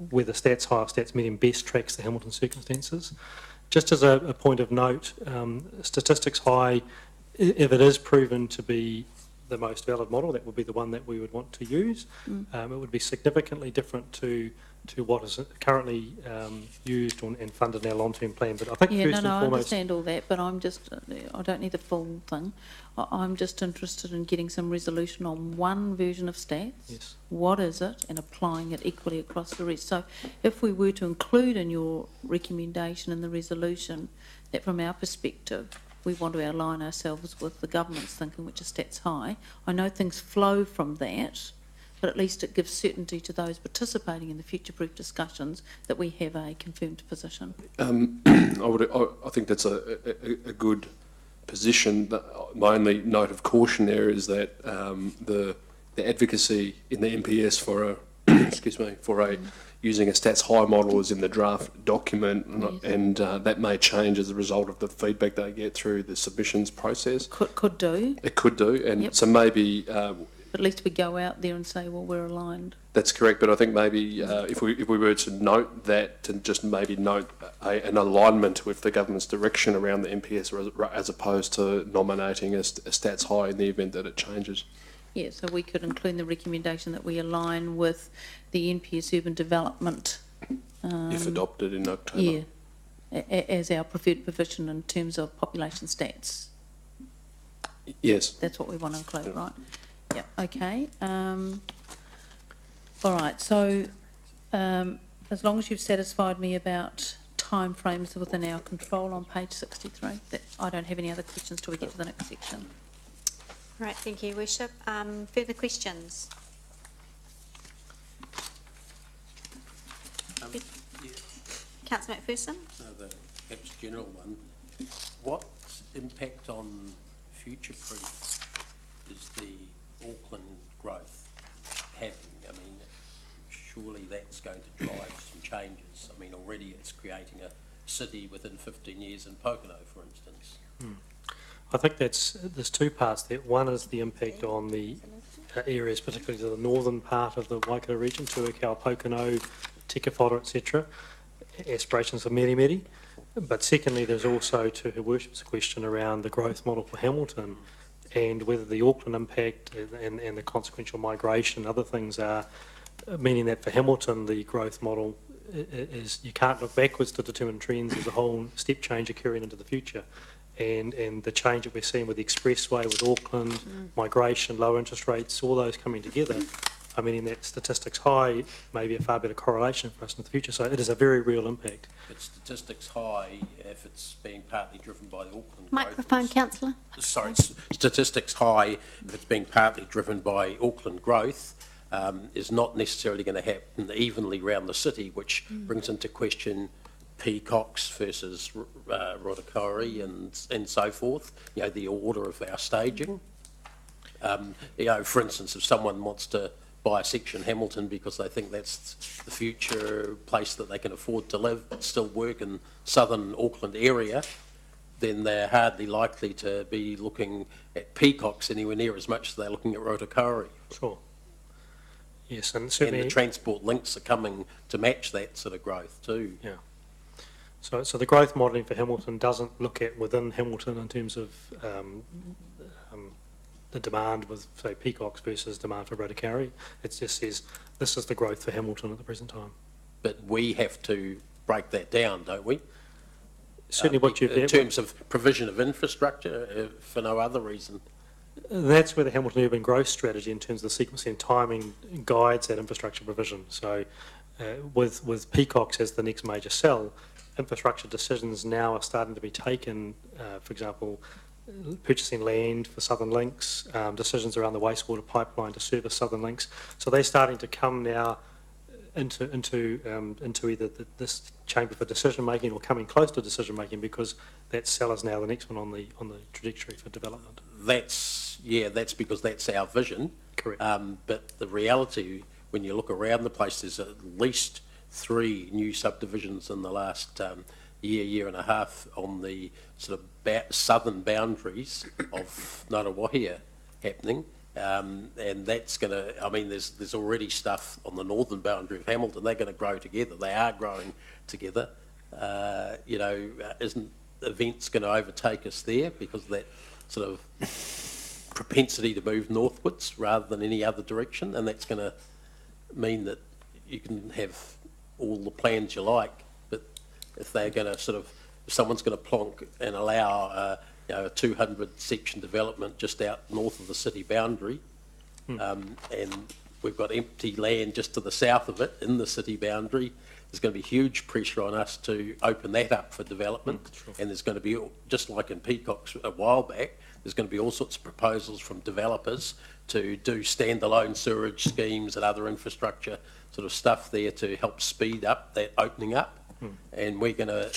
whether Stats High or Stats Medium best tracks the Hamilton circumstances. Just as a point of note, Statistics High, if it is proven to be the most valid model, that would be the one that we would want to use. It would be significantly different to what is currently used and funded in our long-term plan. But I think first and foremost... I understand all that, but I don't need the full thing. I'm just interested in getting some resolution on one version of stats. Yes. What is it, and applying it equally across the rest. So if we were to include in your recommendation in the resolution that from our perspective we want to align ourselves with the government's thinking, which is Stats High, I know things flow from that, but at least it gives certainty to those participating in the future-proof discussions that we have a confirmed position. I think that's a good position. My only note of caution there is that the advocacy in the MPS for using a stats high model is in the draft document, and that may change as a result of the feedback they get through the submissions process. Could do. It could do, and Yep. so maybe. But at least we go out there and say, well, we're aligned. That's correct, but I think maybe if we were to note that, to just maybe note an alignment with the government's direction around the MPS as opposed to nominating a stats high in the event that it changes. Yeah, so we could include the recommendation that we align with the NPS urban development. If adopted in October. Yeah, as our preferred position in terms of population stats. Yes. That's what we want to include, right? Yeah, okay. All right, so as long as you've satisfied me about timeframes within our control on page 63, I don't have any other questions till we get to the next section. Right, thank you, Worship. Further questions? Councillor McPherson? The perhaps general one. What impact on future-proof is the Auckland growth having? I mean, surely that's going to drive some changes. I mean, already it's creating a city within 15 years in Pocono, for instance. I think there's two parts there. One is the impact on the areas, particularly to the northern part of the Waikato region, Tuakau, Pocono, Tekawhara, etc. Aspirations of Meremere. But secondly, there's also, to Her Worship's question, around the growth model for Hamilton and whether the Auckland impact and the consequential migration and other things are meaning that for Hamilton the growth model is you can't look backwards to determine trends. There's a whole step change occurring into the future. And the change that we're seeing with the expressway, with Auckland, migration, low interest rates, all those coming together, I mean, in that statistics high, maybe a far better correlation for us in the future. So it is a very real impact. But statistics high, if it's being partly driven by the Auckland Microphone, growth, Councillor. Sorry, statistics high, if it's being partly driven by Auckland growth, is not necessarily going to happen evenly around the city, which brings into question peacocks versus rotokauri and so forth, you know, the order of our staging. You know, for instance, if someone wants to buy a section Hamilton because they think that's the future place that they can afford to live but still work in southern Auckland area, then they're hardly likely to be looking at peacocks anywhere near as much as they're looking at rotokauri. Sure. Yes, and certainly... And the transport links are coming to match that sort of growth too. Yeah. So the growth modelling for Hamilton doesn't look at within Hamilton in terms of the demand with, say, peacocks versus demand for rotokauri. It just says this is the growth for Hamilton at the present time. But we have to break that down, don't we? Certainly what you've... In terms of provision of infrastructure, for no other reason. That's where the Hamilton Urban Growth Strategy, in terms of the sequencing and timing, guides that infrastructure provision. So with peacocks as the next major cell, infrastructure decisions now are starting to be taken, for example, purchasing land for Southern Links, decisions around the wastewater pipeline to service Southern Links. So they're starting to come now into either this chamber for decision making or coming close to decision making, because that cell is now the next one on the trajectory for development. That's because that's our vision. Correct. But the reality, when you look around the place, there's at least 3 new subdivisions in the last year and a half on the sort of southern boundaries of Ngaruawahia happening. And that's going to, I mean, there's already stuff on the northern boundary of Hamilton. They're going to grow together. They are growing together. You know, isn't events going to overtake us there because of that sort of propensity to move northwards rather than any other direction? And that's going to mean that you can have all the plans you like, but if they're going to sort of, if someone's going to plonk and allow you know, a 200 section development just out north of the city boundary, and we've got empty land just to the south of it in the city boundary, there's going to be huge pressure on us to open that up for development. And there's going to be, just like in Peacocks a while back, there's going to be all sorts of proposals from developers to do standalone sewerage schemes and other infrastructure sort of stuff there to help speed up that opening up. And we're going to,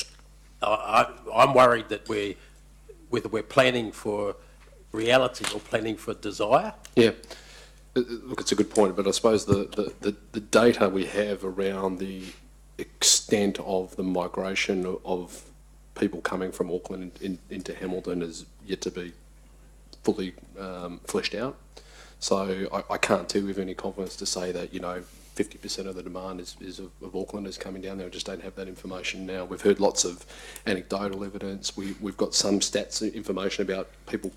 I'm worried that whether we're planning for reality or planning for desire. Yeah, look, it's a good point, but I suppose the data we have around the extent of the migration of people coming from Auckland into Hamilton is yet to be fully fleshed out. So I can't tell you with any confidence to say that, 50% of the demand is of Aucklanders coming down there. I just don't have that information now. We've heard lots of anecdotal evidence. We've got some stats information about people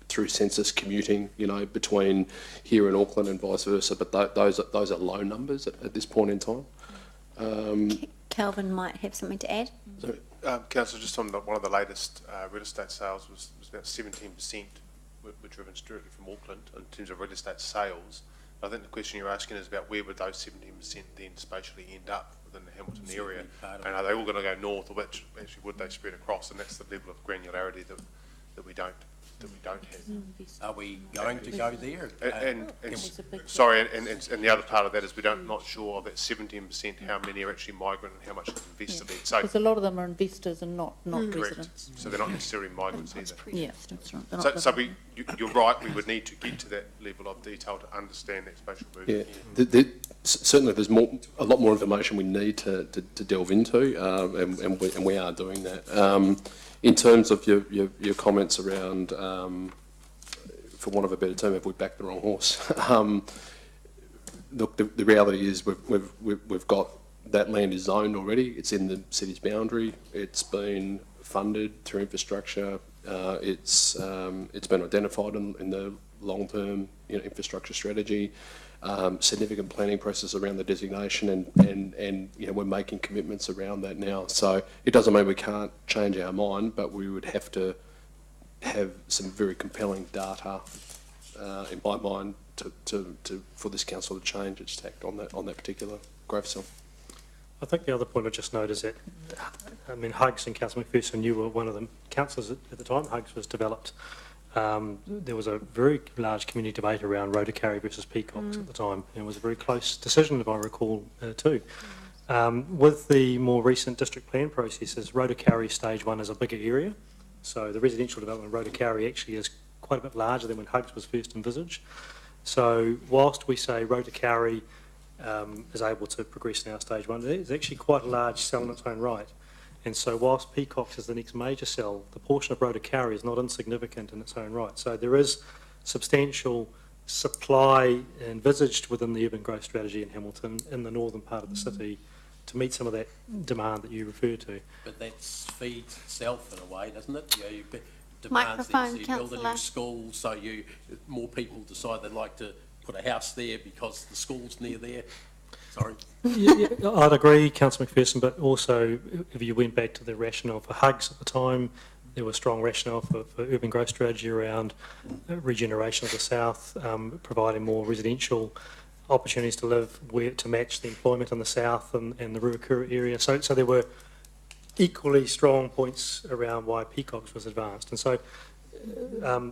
through census commuting, between here and Auckland and vice versa, but those are low numbers at this point in time. Calvin might have something to add. So, Councillor, just on one of the latest real estate sales was about 17% were driven strictly from Auckland in terms of real estate sales. I think the question you're asking is about where would those 17% then spatially end up within the Hamilton area, and are they all going to go north, or which actually would they spread across? And that's the level of granularity that we don't have. Are we going to go there? And sorry, and the other part of that is not sure of that 17% how many are actually migrant and how much is invested in. So because a lot of them are investors and not residents. So they're not necessarily migrants either. Yeah, that's right. So you're right. We would need to get to that level of detail to understand that spatial movement. Yeah, certainly there's a lot more information we need to delve into, and we are doing that. In terms of your comments around, for want of a better term, have we backed the wrong horse? Look, the reality is we've got that land is zoned already. It's in the city's boundary. It's been funded through infrastructure. It's been identified in the long-term infrastructure strategy. Significant planning process around the designation, and we're making commitments around that now. So it doesn't mean we can't change our mind, but we would have to have some very compelling data, in my mind, for this council to change its tact on that particular growth cell. I think the other point I just note is that, Hugs and Councillor McPherson, you were one of the councillors at the time. Hugs was developed. There was a very large community debate around Rotokauri versus Peacocks at the time, and it was a very close decision, if I recall, too. With the more recent district plan processes, Rotokauri Stage 1 is a bigger area, so the residential development of Rotokauri actually is quite a bit larger than when Hugs was first envisaged. So whilst we say Rotokauri is able to progress now Stage 1, it's actually quite a large cell in its own right. And so whilst Peacocks is the next major cell, the portion of Rotokauri is not insignificant in its own right. So there is substantial supply envisaged within the urban growth strategy in Hamilton in the northern part of the city to meet some of that demand that you refer to. But that feeds itself in a way, doesn't it? Demands that you build a new school, so more people decide they'd like to put a house there because the school's near there. Sorry. Yeah, I'd agree, Councillor McPherson, but also if you went back to the rationale for Hugs at the time, there was strong rationale for urban growth strategy around regeneration of the south, providing more residential opportunities to live to match the employment in the south and the Ruakura area. So there were equally strong points around why Peacocks was advanced. And so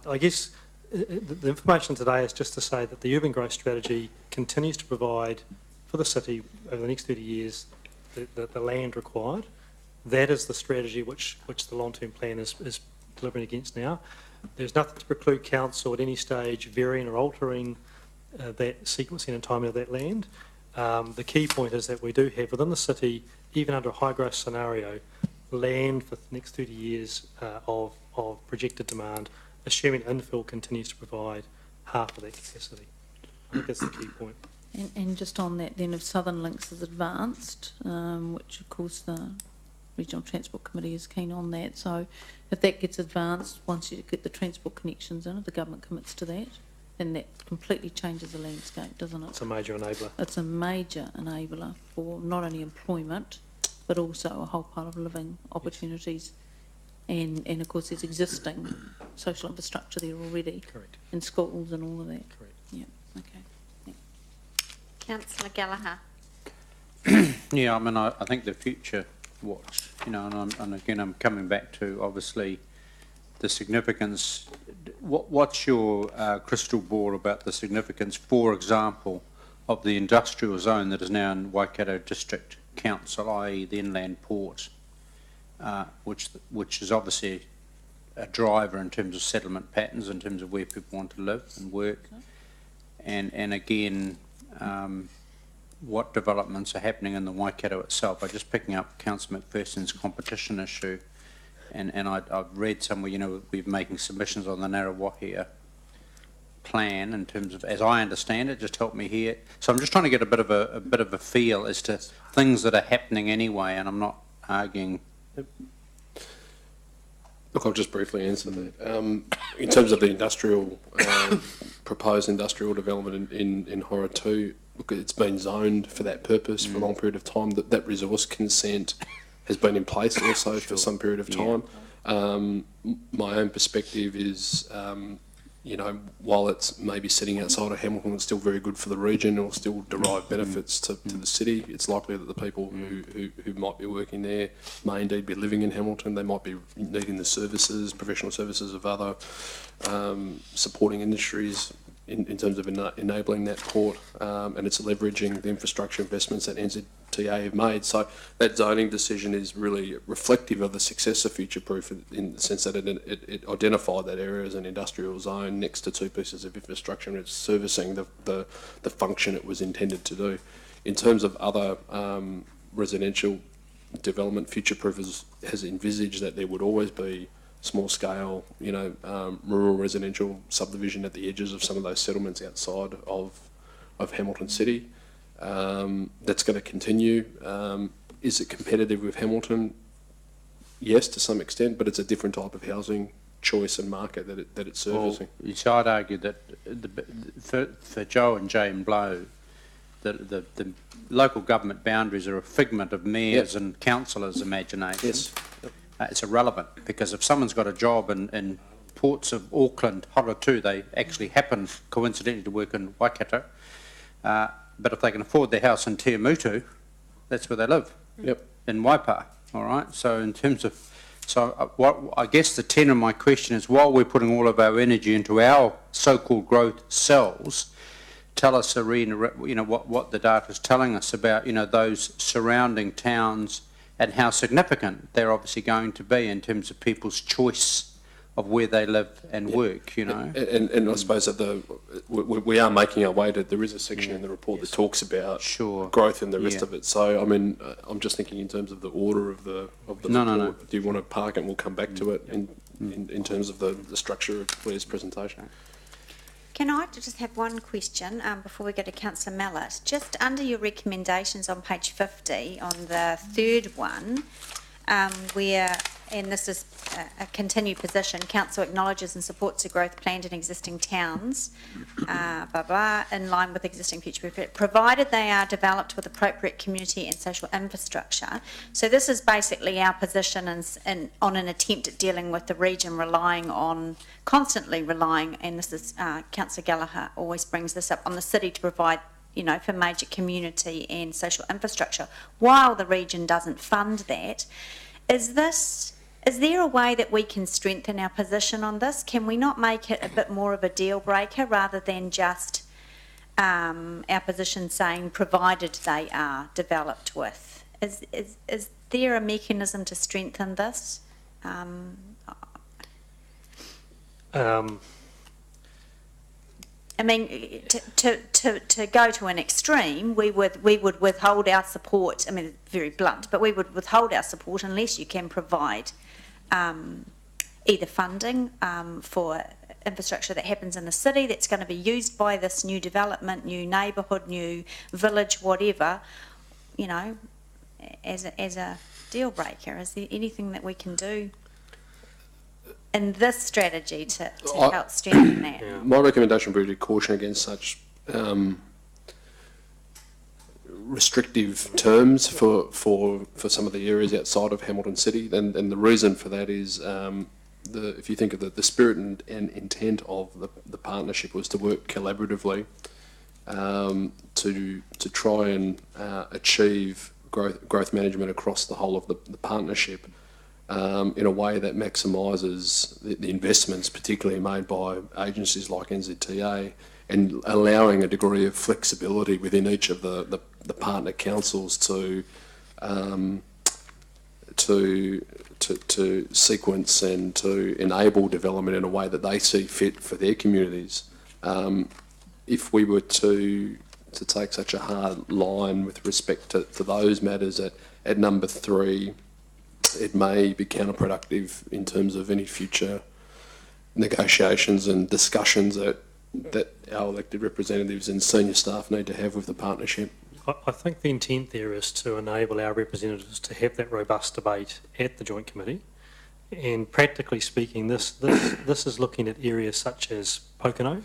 I guess the information today is just to say that the urban growth strategy continues to provide for the city over the next 30 years the land required. That is the strategy which the long-term plan is delivering against now. There's nothing to preclude council at any stage varying or altering that sequencing and timing of that land. The key point is that we do have within the city, even under a high growth scenario, land for the next 30 years of projected demand, assuming infill continues to provide half of that capacity. I think that's the key point. And just on that then, if Southern Links is advanced, which of course the Regional Transport Committee is keen on that, so if that gets advanced, once you get the transport connections in, if the government commits to that, then that completely changes the landscape, doesn't it? It's a major enabler. It's a major enabler for not only employment, but also a whole pile of living opportunities. And of course there's existing social infrastructure there already. Correct. And schools and all of that. Correct. Yeah, okay. Councillor Gallagher. Yeah, I mean, I think the future watch, and again, I'm coming back to obviously the significance. What's your crystal ball about the significance, for example, of the industrial zone that is now in Waikato District Council, i.e. the inland port, which is obviously a driver in terms of settlement patterns, in terms of where people want to live and work, and again, what developments are happening in the Waikato itself. I'm just picking up Councillor McPherson's competition issue, and I've read somewhere, we're making submissions on the Ngarawahia plan in terms of, as I understand it, just help me here. So I'm just trying to get a bit of a feel as to things that are happening anyway, and I'm not arguing. Look, I'll just briefly answer that. In terms of the industrial, proposed industrial development in Horotū, look, it's been zoned for that purpose for a long period of time. That resource consent has been in place also for some period of time. My own perspective is, while it's maybe sitting outside of Hamilton, it's still very good for the region. It will still derive benefits to the city. It's likely that the people who might be working there may indeed be living in Hamilton. They might be needing the services, professional services of other supporting industries in terms of enabling that port, and it's leveraging the infrastructure investments that NZTA have made. So that zoning decision is really reflective of the success of Future Proof in the sense that it identified that area as an industrial zone next to two pieces of infrastructure, and it's servicing the function it was intended to do. In terms of other residential development, Future Proof has envisaged that there would always be small scale, rural residential subdivision at the edges of some of those settlements outside of Hamilton City. That's going to continue. Is it competitive with Hamilton? Yes, to some extent, but it's a different type of housing choice and market that it's servicing. Well, so I'd argue that for Joe and Jane Blow, the local government boundaries are a figment of mayors and councillors' imagination. Yes. It's irrelevant, because if someone's got a job in ports of Auckland, Horotū, they actually happen coincidentally to work in Waikato, but if they can afford their house in Tiamutu, that's where they live. Yep. In Waipa, all right? So in terms of, what I guess the tenor of my question is, while we're putting all of our energy into our so-called growth cells, tell us, Irene, what the data is telling us about, those surrounding towns and how significant they're obviously going to be in terms of people's choice of where they live and work, And I suppose that we are making our way to, there is a section in the report that talks about growth and the rest of it. So, I mean, I'm just thinking in terms of the order of the report. No. Do you want to park it and we'll come back to it in terms of the structure of Claire's presentation? Can I just have one question before we go to Councillor Mallett? Just under your recommendations on page 50, on the third one, where, and this is a continued position, Council acknowledges and supports the growth planned in existing towns, in line with existing future, provided they are developed with appropriate community and social infrastructure. So this is basically our position on an attempt at dealing with the region constantly relying, and this is Councillor Gallagher always brings this up, on the city to provide for major community and social infrastructure, while the region doesn't fund that. Is there a way that we can strengthen our position on this? Can we not make it a bit more of a deal breaker rather than just our position saying provided they are developed with? Is there a mechanism to strengthen this? I mean, to go to an extreme, we would withhold our support. I mean, it's very blunt, but we would withhold our support unless you can provide either funding for infrastructure that happens in the city that's going to be used by this new development, new neighbourhood, new village, whatever, as a deal breaker. Is there anything that we can do in this strategy to help strengthen that? My recommendation would be to caution against such restrictive terms for some of the areas outside of Hamilton City, and the reason for that is if you think of the spirit and intent of the partnership was to work collaboratively to try and achieve growth management across the whole of the partnership in a way that maximises the investments, particularly made by agencies like NZTA, and allowing a degree of flexibility within each of the partner councils to sequence and to enable development in a way that they see fit for their communities. If we were to take such a hard line with respect to those matters at number 3, it may be counterproductive in terms of any future negotiations and discussions that our elected representatives and senior staff need to have with the partnership. I think the intent there is to enable our representatives to have that robust debate at the Joint Committee. And practically speaking, this is looking at areas such as Pocono,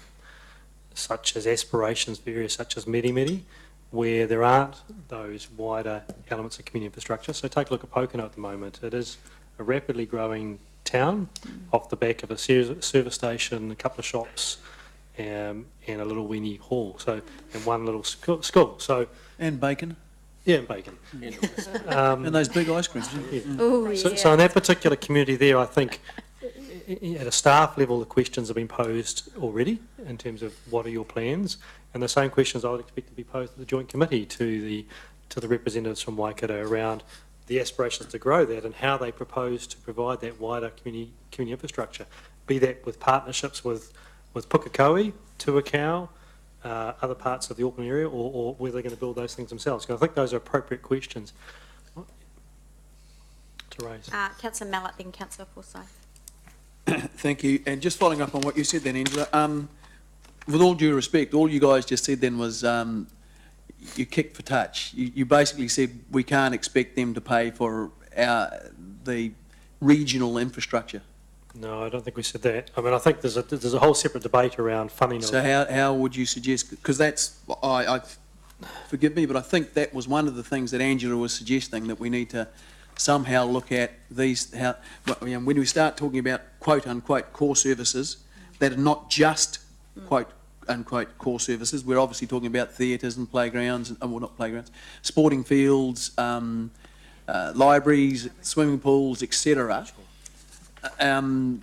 such as aspirations for areas such as Meri, where there aren't those wider elements of community infrastructure. So take a look at Pocono at the moment. It is a rapidly growing town off the back of a service station, a couple of shops, and a little weeny hall. So, and one little school. So, and bacon. Yeah, and bacon. And those big ice creams. Yeah. Ooh, So in that particular community there, I think at a staff level, the questions have been posed already in terms of what are your plans, and the same questions I would expect to be posed at the Joint Committee to the representatives from Waikato around the aspirations to grow that and how they propose to provide that wider community infrastructure, be that with partnerships with Pukekohe, Tuakau, other parts of the Auckland area, or whether they're going to build those things themselves. Because I think those are appropriate questions to raise. Councillor Mallett, then Councillor Forsyth. Thank you. And just following up on what you said then, Angela, with all due respect, all you guys just said then was you kicked for touch. You basically said we can't expect them to pay for the regional infrastructure. No, I don't think we said that. I mean, I think there's a whole separate debate around funding. So how would you suggest? Because that's forgive me, but I think that was one of the things that Angela was suggesting, that we need to somehow look at these, when we start talking about quote-unquote core services that are not just quote-unquote core services. We're obviously talking about theatres and playgrounds, well, not playgrounds, sporting fields, libraries, swimming pools, etc. And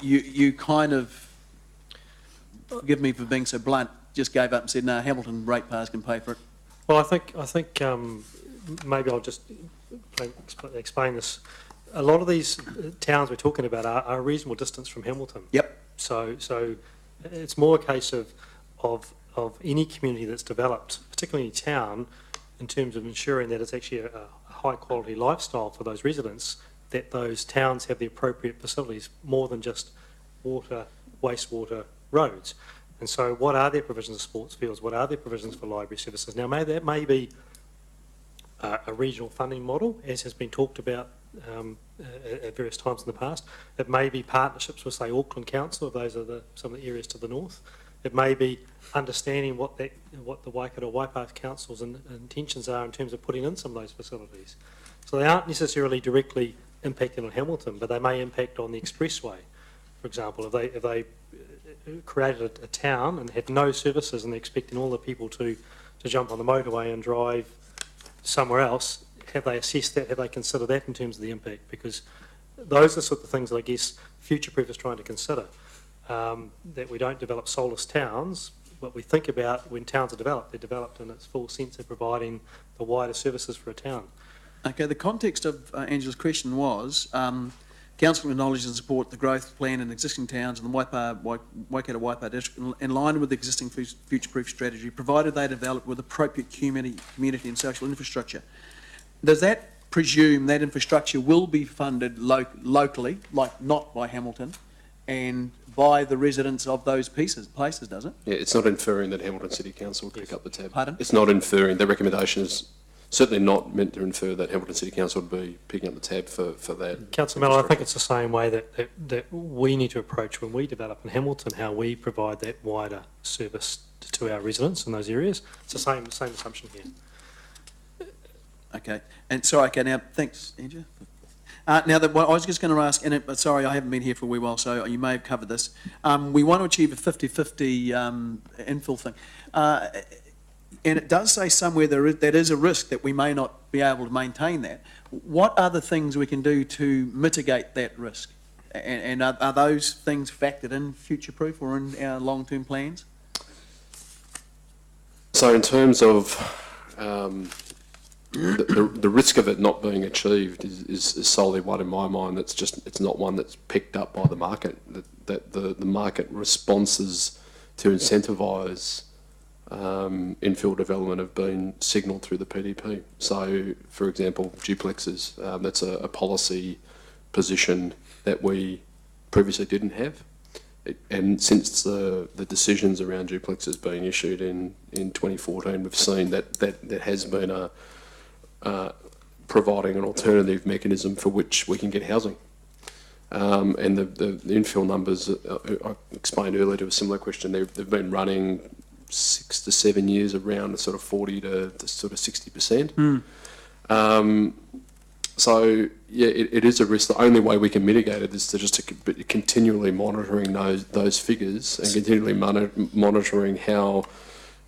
you kind of, forgive me for being so blunt, just gave up and said, no, Hamilton ratepayers can pay for it. Well, I think maybe I'll just explain this. A lot of these towns we're talking about are a reasonable distance from Hamilton. Yep. So it's more a case of any community that's developed, particularly any town, in terms of ensuring that it's actually a high quality lifestyle for those residents, that those towns have the appropriate facilities, more than just water, wastewater, roads. And so what are their provisions of sports fields? What are their provisions for library services? Now, that may be a regional funding model, as has been talked about at various times in the past. It may be partnerships with, say, Auckland Council, if those are some of the areas to the north. It may be understanding what the Waikato Waipa Council's intentions are in terms of putting in some of those facilities. So they aren't necessarily directly impacting on Hamilton, but they may impact on the expressway. For example, if they created a town and had no services and they're expecting all the people to jump on the motorway and drive somewhere else, have they assessed that? Have they considered that in terms of the impact? Because those are the sort of things that I guess Future Proof is trying to consider, that we don't develop soulless towns. What we think about when towns are developed, they're developed in its full sense of providing the wider services for a town. Okay, the context of Angela's question was, Council acknowledges and support the growth plan in existing towns in the Waikato Waipa district in line with the existing future-proof strategy, provided they develop with appropriate community and social infrastructure. Does that presume that infrastructure will be funded locally, like not by Hamilton, and by the residents of those places, does it? Yeah, it's not inferring that Hamilton City Council would pick up the tab. Pardon? It's not inferring, the recommendation is certainly not meant to infer that Hamilton City Council would be picking up the tab for that. Councillor Mellor, I think it's the same way that we need to approach when we develop in Hamilton, how we provide that wider service to our residents in those areas. It's the same assumption here. Okay, and sorry, okay, now, thanks, Andrew. Now, what I was just going to ask, sorry, I haven't been here for a wee while, so you may have covered this. We want to achieve a 50-50 infill thing. And it does say somewhere that is a risk that we may not be able to maintain that. What are the things we can do to mitigate that risk? And are those things factored in future-proof or in our long-term plans? So in terms of the risk of it not being achieved is solely one in my mind. It's not one that's picked up by the market. That the market responses to incentivise infill development have been signalled through the PDP. So, for example, duplexes. That's a policy position that we previously didn't have. And since the decisions around duplexes being issued in 2014, we've seen that there has been providing an alternative mechanism for which we can get housing. And the infill numbers, I explained earlier to a similar question, they've been running 6 to 7 years around the sort of 40 to sort of 60%. So yeah, it is a risk. The only way we can mitigate it is to just continually monitoring those figures and continually monitoring how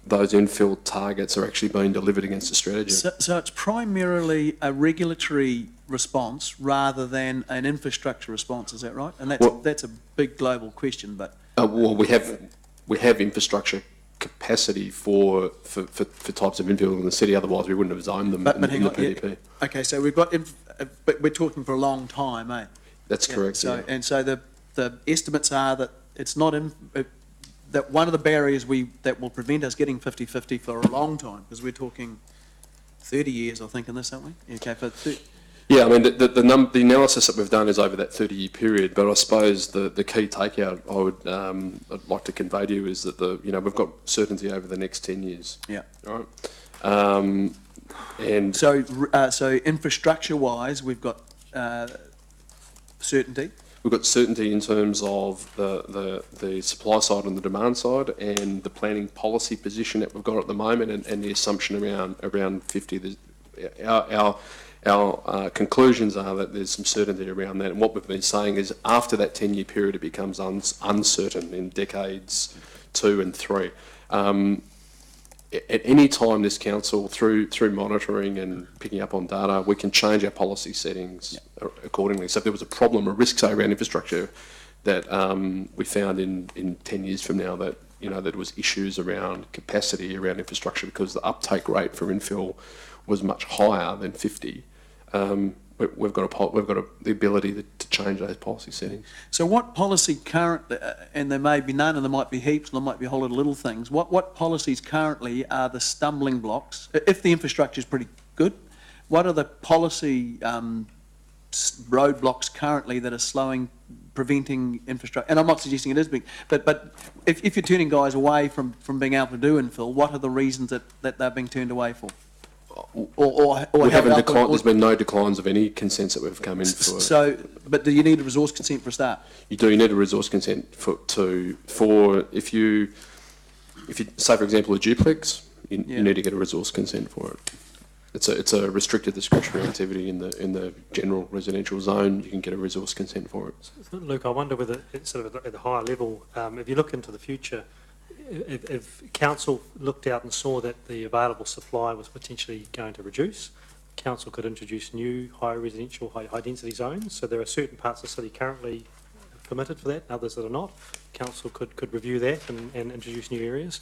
those infill targets are actually being delivered against the strategy. So it's primarily a regulatory response rather than an infrastructure response, is that right? And that's a big global question, but... well, we have infrastructure capacity for types of infill in the city, otherwise we wouldn't have zoned them in the PDP. Yeah. Okay, so we've got, but we're talking for a long time, eh? That's correct, So, and so the estimates are that it's not in... that one of the barriers that will prevent us getting 50-50 for a long time, because we're talking 30 years, I think, in this, aren't we? Okay, for yeah, I mean, the analysis that we've done is over that 30-year period, but I suppose the key takeout I'd like to convey to you is that we've got certainty over the next 10 years. Yeah. Right. And so infrastructure-wise, we've got certainty. We've got certainty in terms of the supply side and the demand side, and the planning policy position that we've got at the moment, and the assumption around 50. Our conclusions are that there's some certainty around that, and what we've been saying is after that 10-year period, it becomes uncertain in decades 2 and 3. At any time, this council, through monitoring and picking up on data, we can change our policy settings accordingly. So if there was a problem, a risk, say, around infrastructure that we found in 10 years from now that there was issues around capacity around infrastructure because the uptake rate for infill was much higher than 50. We've got the ability to change those policy settings. So what policy currently, and there may be none and there might be heaps and there might be a whole lot of little things, what policies currently are the stumbling blocks, if the infrastructure is pretty good, what are the policy roadblocks currently that are preventing infrastructure? And I'm not suggesting it is big, but if you're turning guys away from being able to do infill, what are the reasons that they're being turned away for? We haven't declined. There's been no declines of any consents that we've come in for. So, but do you need a resource consent for a start? You do. You need a resource consent for if you say, for example, a duplex, you need to get a resource consent for it. It's a restricted discretionary activity in the general residential zone. You can get a resource consent for it. So, Luke, I wonder whether it's sort of at the higher level, if you look into the future, if council looked out and saw that the available supply was potentially going to reduce, council could introduce new high residential, high density zones. So there are certain parts of the city currently permitted for that, others that are not. Council could review that and introduce new areas.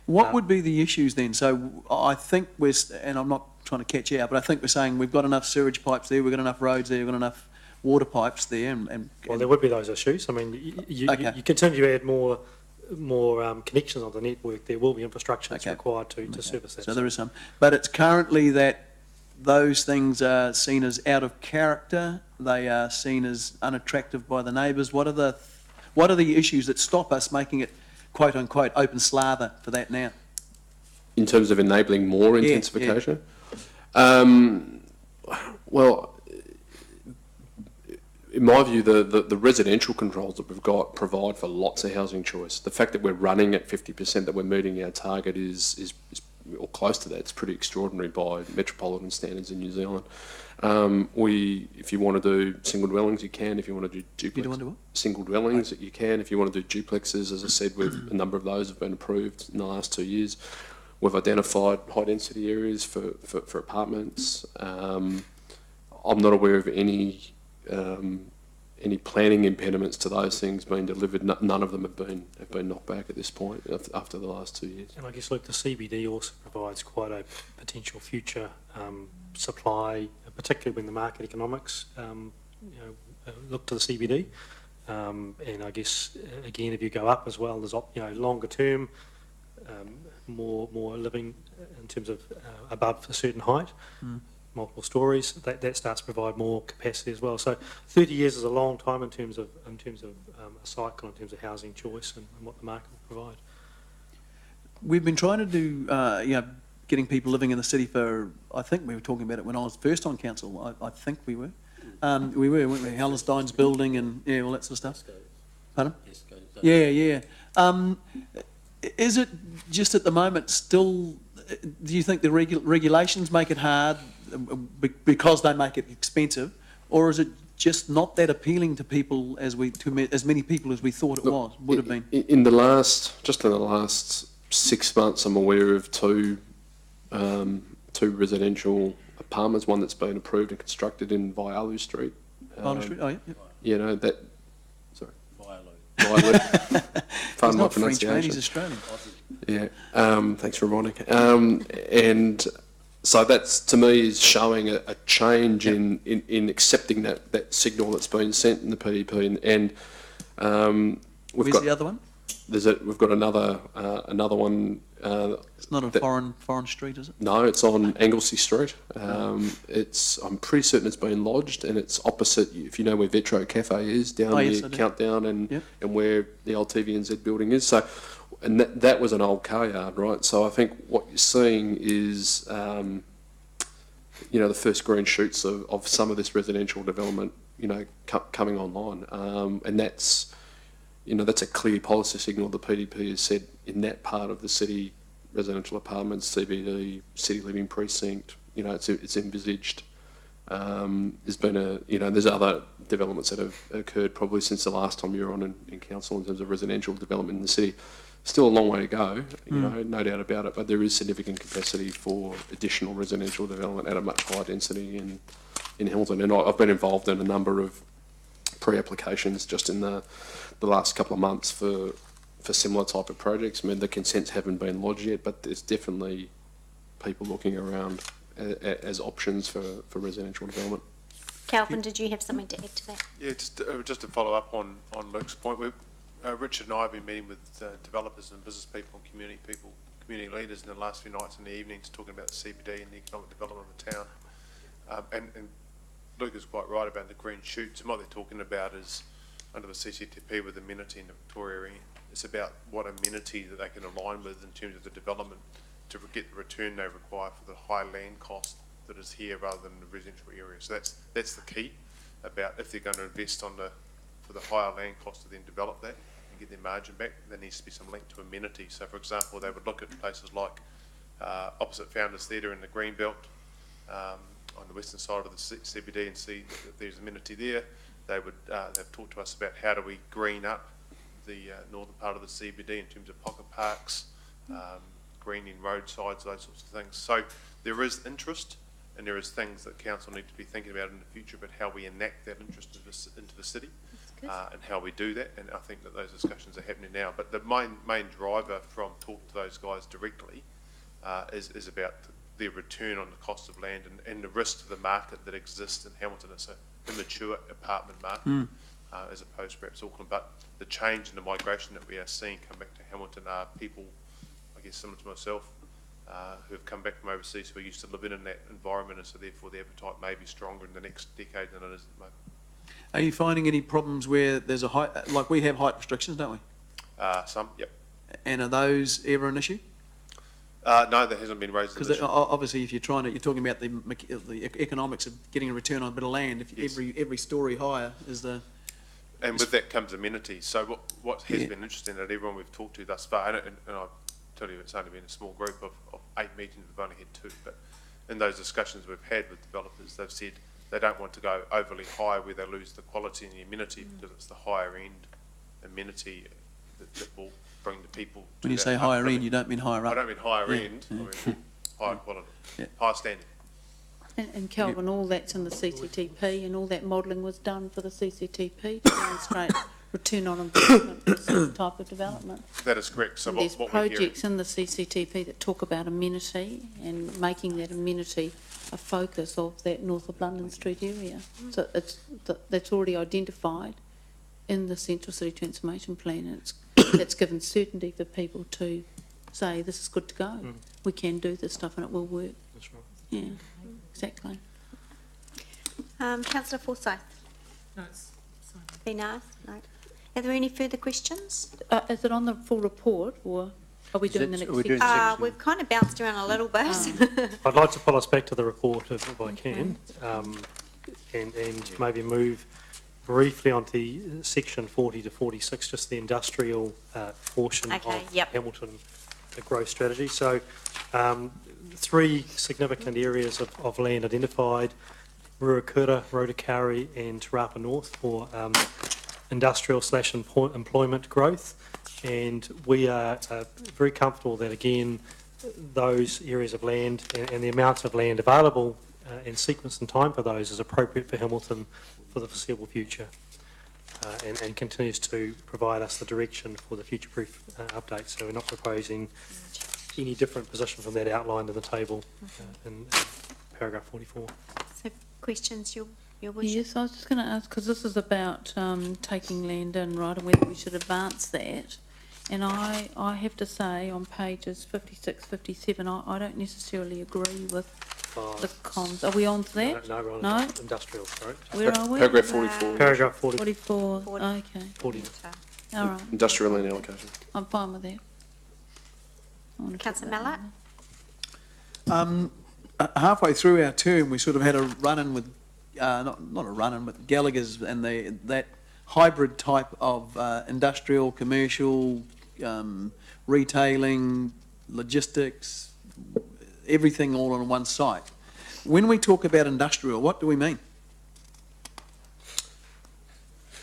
What would be the issues then? So I think and I'm not trying to catch you out, but I think we're saying we've got enough sewage pipes there, we've got enough roads there, we've got enough water pipes there. Well, there would be those issues. I mean, you continue to add more connections on the network, there will be infrastructure that's required to service that. So there is some. But it's currently that those things are seen as out of character, they are seen as unattractive by the neighbours. What are the issues that stop us making it, quote unquote, open slather for that now? In terms of enabling more intensification? Well, in my view, the residential controls that we've got provide for lots of housing choice. The fact that we're running at 50%, that we're meeting our target is or close to that, it's pretty extraordinary by metropolitan standards in New Zealand. If you want to do single dwellings, you can. If you want to do duplexes, You do want to what? single dwellings, you can. If you want to do duplexes, as I said, with a number of those have been approved in the last 2 years. We've identified high density areas for apartments. I'm not aware of any planning impediments to those things being delivered. None of them have been knocked back at this point after the last 2 years. And I guess, look, the CBD also provides quite a potential future supply, particularly when the market economics look to the CBD. And I guess, again, if you go up as well, there's longer term, more living in terms of above a certain height, multiple stories. That starts to provide more capacity as well. So 30 years is a long time in terms of a cycle, in terms of housing choice and what the market will provide. We've been trying to do, getting people living in the city for, I think we were talking about it when I was first on council. I think we were. We were, weren't we? Hallenstein's building and all that sort of stuff. Pardon? Yeah. Is it just at the moment still, do you think the regulations make it hard because they make it expensive, or is it just not that appealing to people as many people as we thought it would have been? In the last 6 months, I'm aware of two residential apartments, one that's been approved and constructed in Vialu Street. Vialu Street, oh yeah. You know, that, sorry. Vialu. Pardon my He's not French, man, pronunciation. he's Australian. Yeah, thanks for reminding. And so that's, to me, is showing a change in accepting that signal that's been sent in the PDP. And we've Where's got the other one? We've got another one. It's not on foreign street, is it? No, it's on Anglesey Street. I'm pretty certain it's been lodged, and it's opposite, if you know where Vetro Cafe is, down near Countdown and where the old TVNZ building is. So, and that was an old car yard, right? So I think what you're seeing is, the first green shoots of some of this residential development, coming online, and that's a clear policy signal the PDP has said in that part of the city, residential apartments, CBD, city living precinct, it's envisaged. There's been there's other developments that have occurred probably since the last time you were on in council in terms of residential development in the city. Still a long way to go, no doubt about it, but there is significant capacity for additional residential development at a much higher density in Hamilton. And I've been involved in a number of pre-applications just in the last couple of months for similar type of projects. I mean, the consents haven't been lodged yet, but there's definitely people looking around as options for residential development. Calvin, did you have something to add to that? Yeah, just to follow up on Luke's point, Richard and I have been meeting with developers and business people and community leaders in the last few nights and the evenings talking about the CBD and the economic development of the town. And Luke is quite right about the green shoots, and what they're talking about is under the CCTP with amenity in the Victoria area. It's about what amenity that they can align with in terms of the development to get the return they require for the high land cost that is here rather than the residential area. So that's the key about if they're going to invest for the higher land cost to then develop that and get their margin back, there needs to be some link to amenity. So for example, they would look at places like opposite Founders Theatre in the Greenbelt, on the western side of the CBD, and see that there's amenity there. They've talked to us about how do we green up the northern part of the CBD in terms of pocket parks, greening roadsides, those sorts of things. So there is interest, and there is things that council need to be thinking about in the future about how we enact that interest into the city, and how we do that. And I think that those discussions are happening now. But the main driver from talking to those guys directly is about their return on the cost of land and the risk to the market that exists in Hamilton. It's an immature apartment market, as opposed to perhaps Auckland. But the change in the migration that we are seeing come back to Hamilton are people, I guess similar to myself, who have come back from overseas who are used to living in that environment, and so therefore the appetite may be stronger in the next decade than it is at the moment. Are you finding any problems where there's a height, like we have height restrictions, don't we? Some, yep. And are those ever an issue? No, that hasn't been raised. Because obviously, if you're talking about the economics of getting a return on a bit of land, if every story higher is the. And with that comes amenities. So what has been interesting that everyone we've talked to thus far, and I'll tell you, it's only been a small group of 8 meetings. We've only had 2, but in those discussions we've had with developers, they've said they don't want to go overly high where they lose the quality and the amenity, because it's the higher end amenity that will bring the people to When you say higher end, you don't mean higher up. I don't mean higher Yeah, end, yeah. I mean higher quality, Yeah. higher standard. And Kelvin, all that's in the CCTP, and all that modelling was done for the CCTP to demonstrate return on investment for this type of development. That is correct. So And what there's we're hearing, projects in the CCTP that talk about amenity and making that amenity a focus of that north of London Street area. So that's already identified in the Central City Transformation Plan, and that's given certainty for people to say this is good to go. We can do this stuff and it will work. That's right. Yeah, exactly. Councillor Forsyth. No, it's fine. Been asked? No. Are there any further questions? Is it on the full report, or are we doing the next section? We've kind of bounced around a little bit. I'd like to pull us back to the report if I can, and maybe move briefly onto section 40 to 46, just the industrial portion of Hamilton, the growth strategy. So 3 significant areas of land identified: Ruakura, Rotakari and Te Rapa North for industrial/employment growth. And we are very comfortable that, again, those areas of land and the amount of land available and sequence and time for those is appropriate for Hamilton for the foreseeable future, and continues to provide us the direction for the future-proof update. So we're not proposing any different position from that outlined in the table in paragraph 44. So questions, your wishes? Yes, I was just going to ask, because this is about taking land in, right, and whether we should advance that. And I have to say, on pages 56, 57, I don't necessarily agree with the cons. Are we on to that? No, we're on No? industrial, correct? Where are we? Paragraph 44. Paragraph 40. 44, 40. okay. 40. All right, Industrial land allocation. I'm fine with that. Councillor Mallett? Halfway through our term, we sort of had a run-in with, not a run-in, but Gallagher's and that hybrid type of industrial, commercial, retailing, logistics, everything all on one site. When we talk about industrial, what do we mean?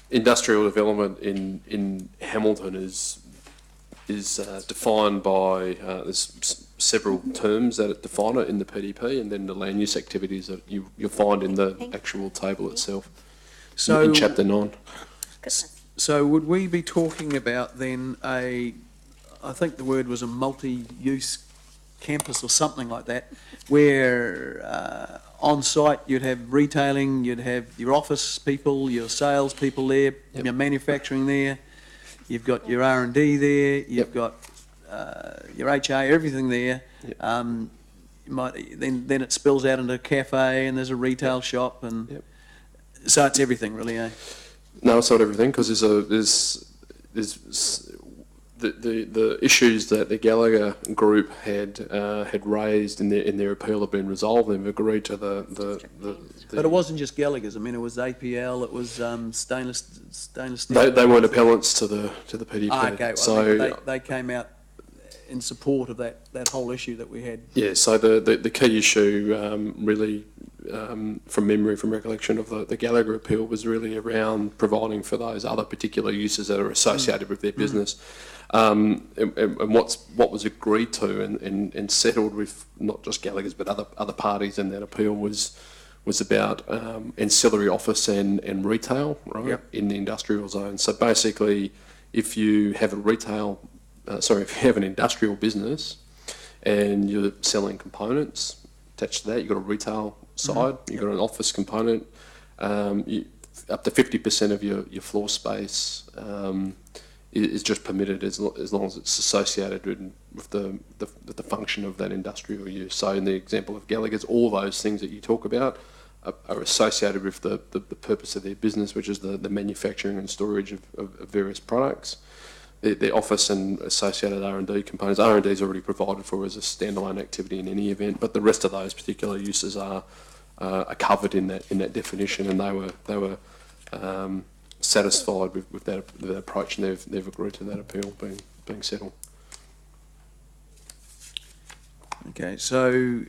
Industrial development in Hamilton is defined by, there's several terms that define it in the PDP, and then the land use activities that you'll find in the actual table itself, So, in chapter 9. So would we be talking about then I think the word was a multi-use campus or something like that, where on site you'd have retailing, you'd have your office people, your sales people there, your manufacturing there, you've got your R&D there, you've got your HA, everything there. You might, then it spills out into a cafe and there's a retail shop, and so it's everything really, eh? No, it's not everything, because there's the issues that the Gallagher group had raised in their appeal have been resolved. They've agreed to the But it wasn't just Gallagher's. I mean, it was APL. It was stainless steel. They weren't appellants to the PDP. Okay, well, so they came out in support of that whole issue that we had. yeah. So the key issue really, from memory, from recollection of the Gallagher appeal, was really around providing for those other particular uses that are associated with their business. And what was agreed to and settled with not just Gallagher's but other parties in that appeal was about ancillary office and retail, right, in the industrial zone. So basically, if you have if you have an industrial business and you're selling components attached to that, you've got a retail side, you've got an office component, up to 50% of your floor space is just permitted as long as it's associated with the function of that industrial use. So in the example of Gallagher's, all those things that you talk about are associated with the purpose of their business, which is the manufacturing and storage of various products. The office and associated R&D components. R&D is already provided for as a standalone activity in any event, but the rest of those particular uses are covered in that definition, and they were satisfied with that approach, and they've agreed to that appeal being settled. Okay, so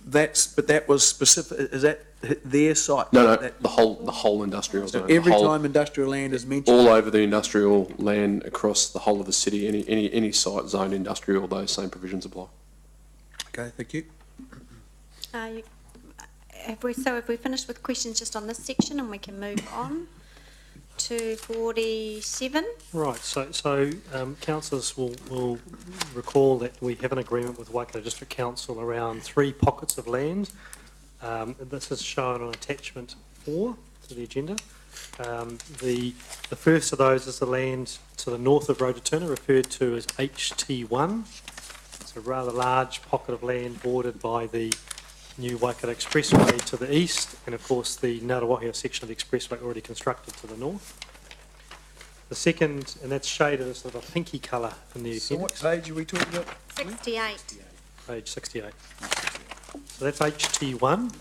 But that was specific, is that their site? No, That- the whole industrial So zone. every the whole, time industrial land is mentioned? all over the industrial land across the whole of the city, any site zone industrial, those same provisions apply. Okay, thank you. Have we finished with questions just on this section, and we can move on to 47? Right, so councillors will recall that we have an agreement with Waikato District Council around 3 pockets of land. This is shown on attachment 4 to the agenda. The first of those is the land to the north of Rotorua, referred to as HT1. It's a rather large pocket of land bordered by the new Waikato Expressway to the east, and of course the Ngaruawahia section of the expressway already constructed to the north. The second, and that's shaded as sort of a pinky colour in the So what page are we talking about? 68. Page 68. So that's HT1.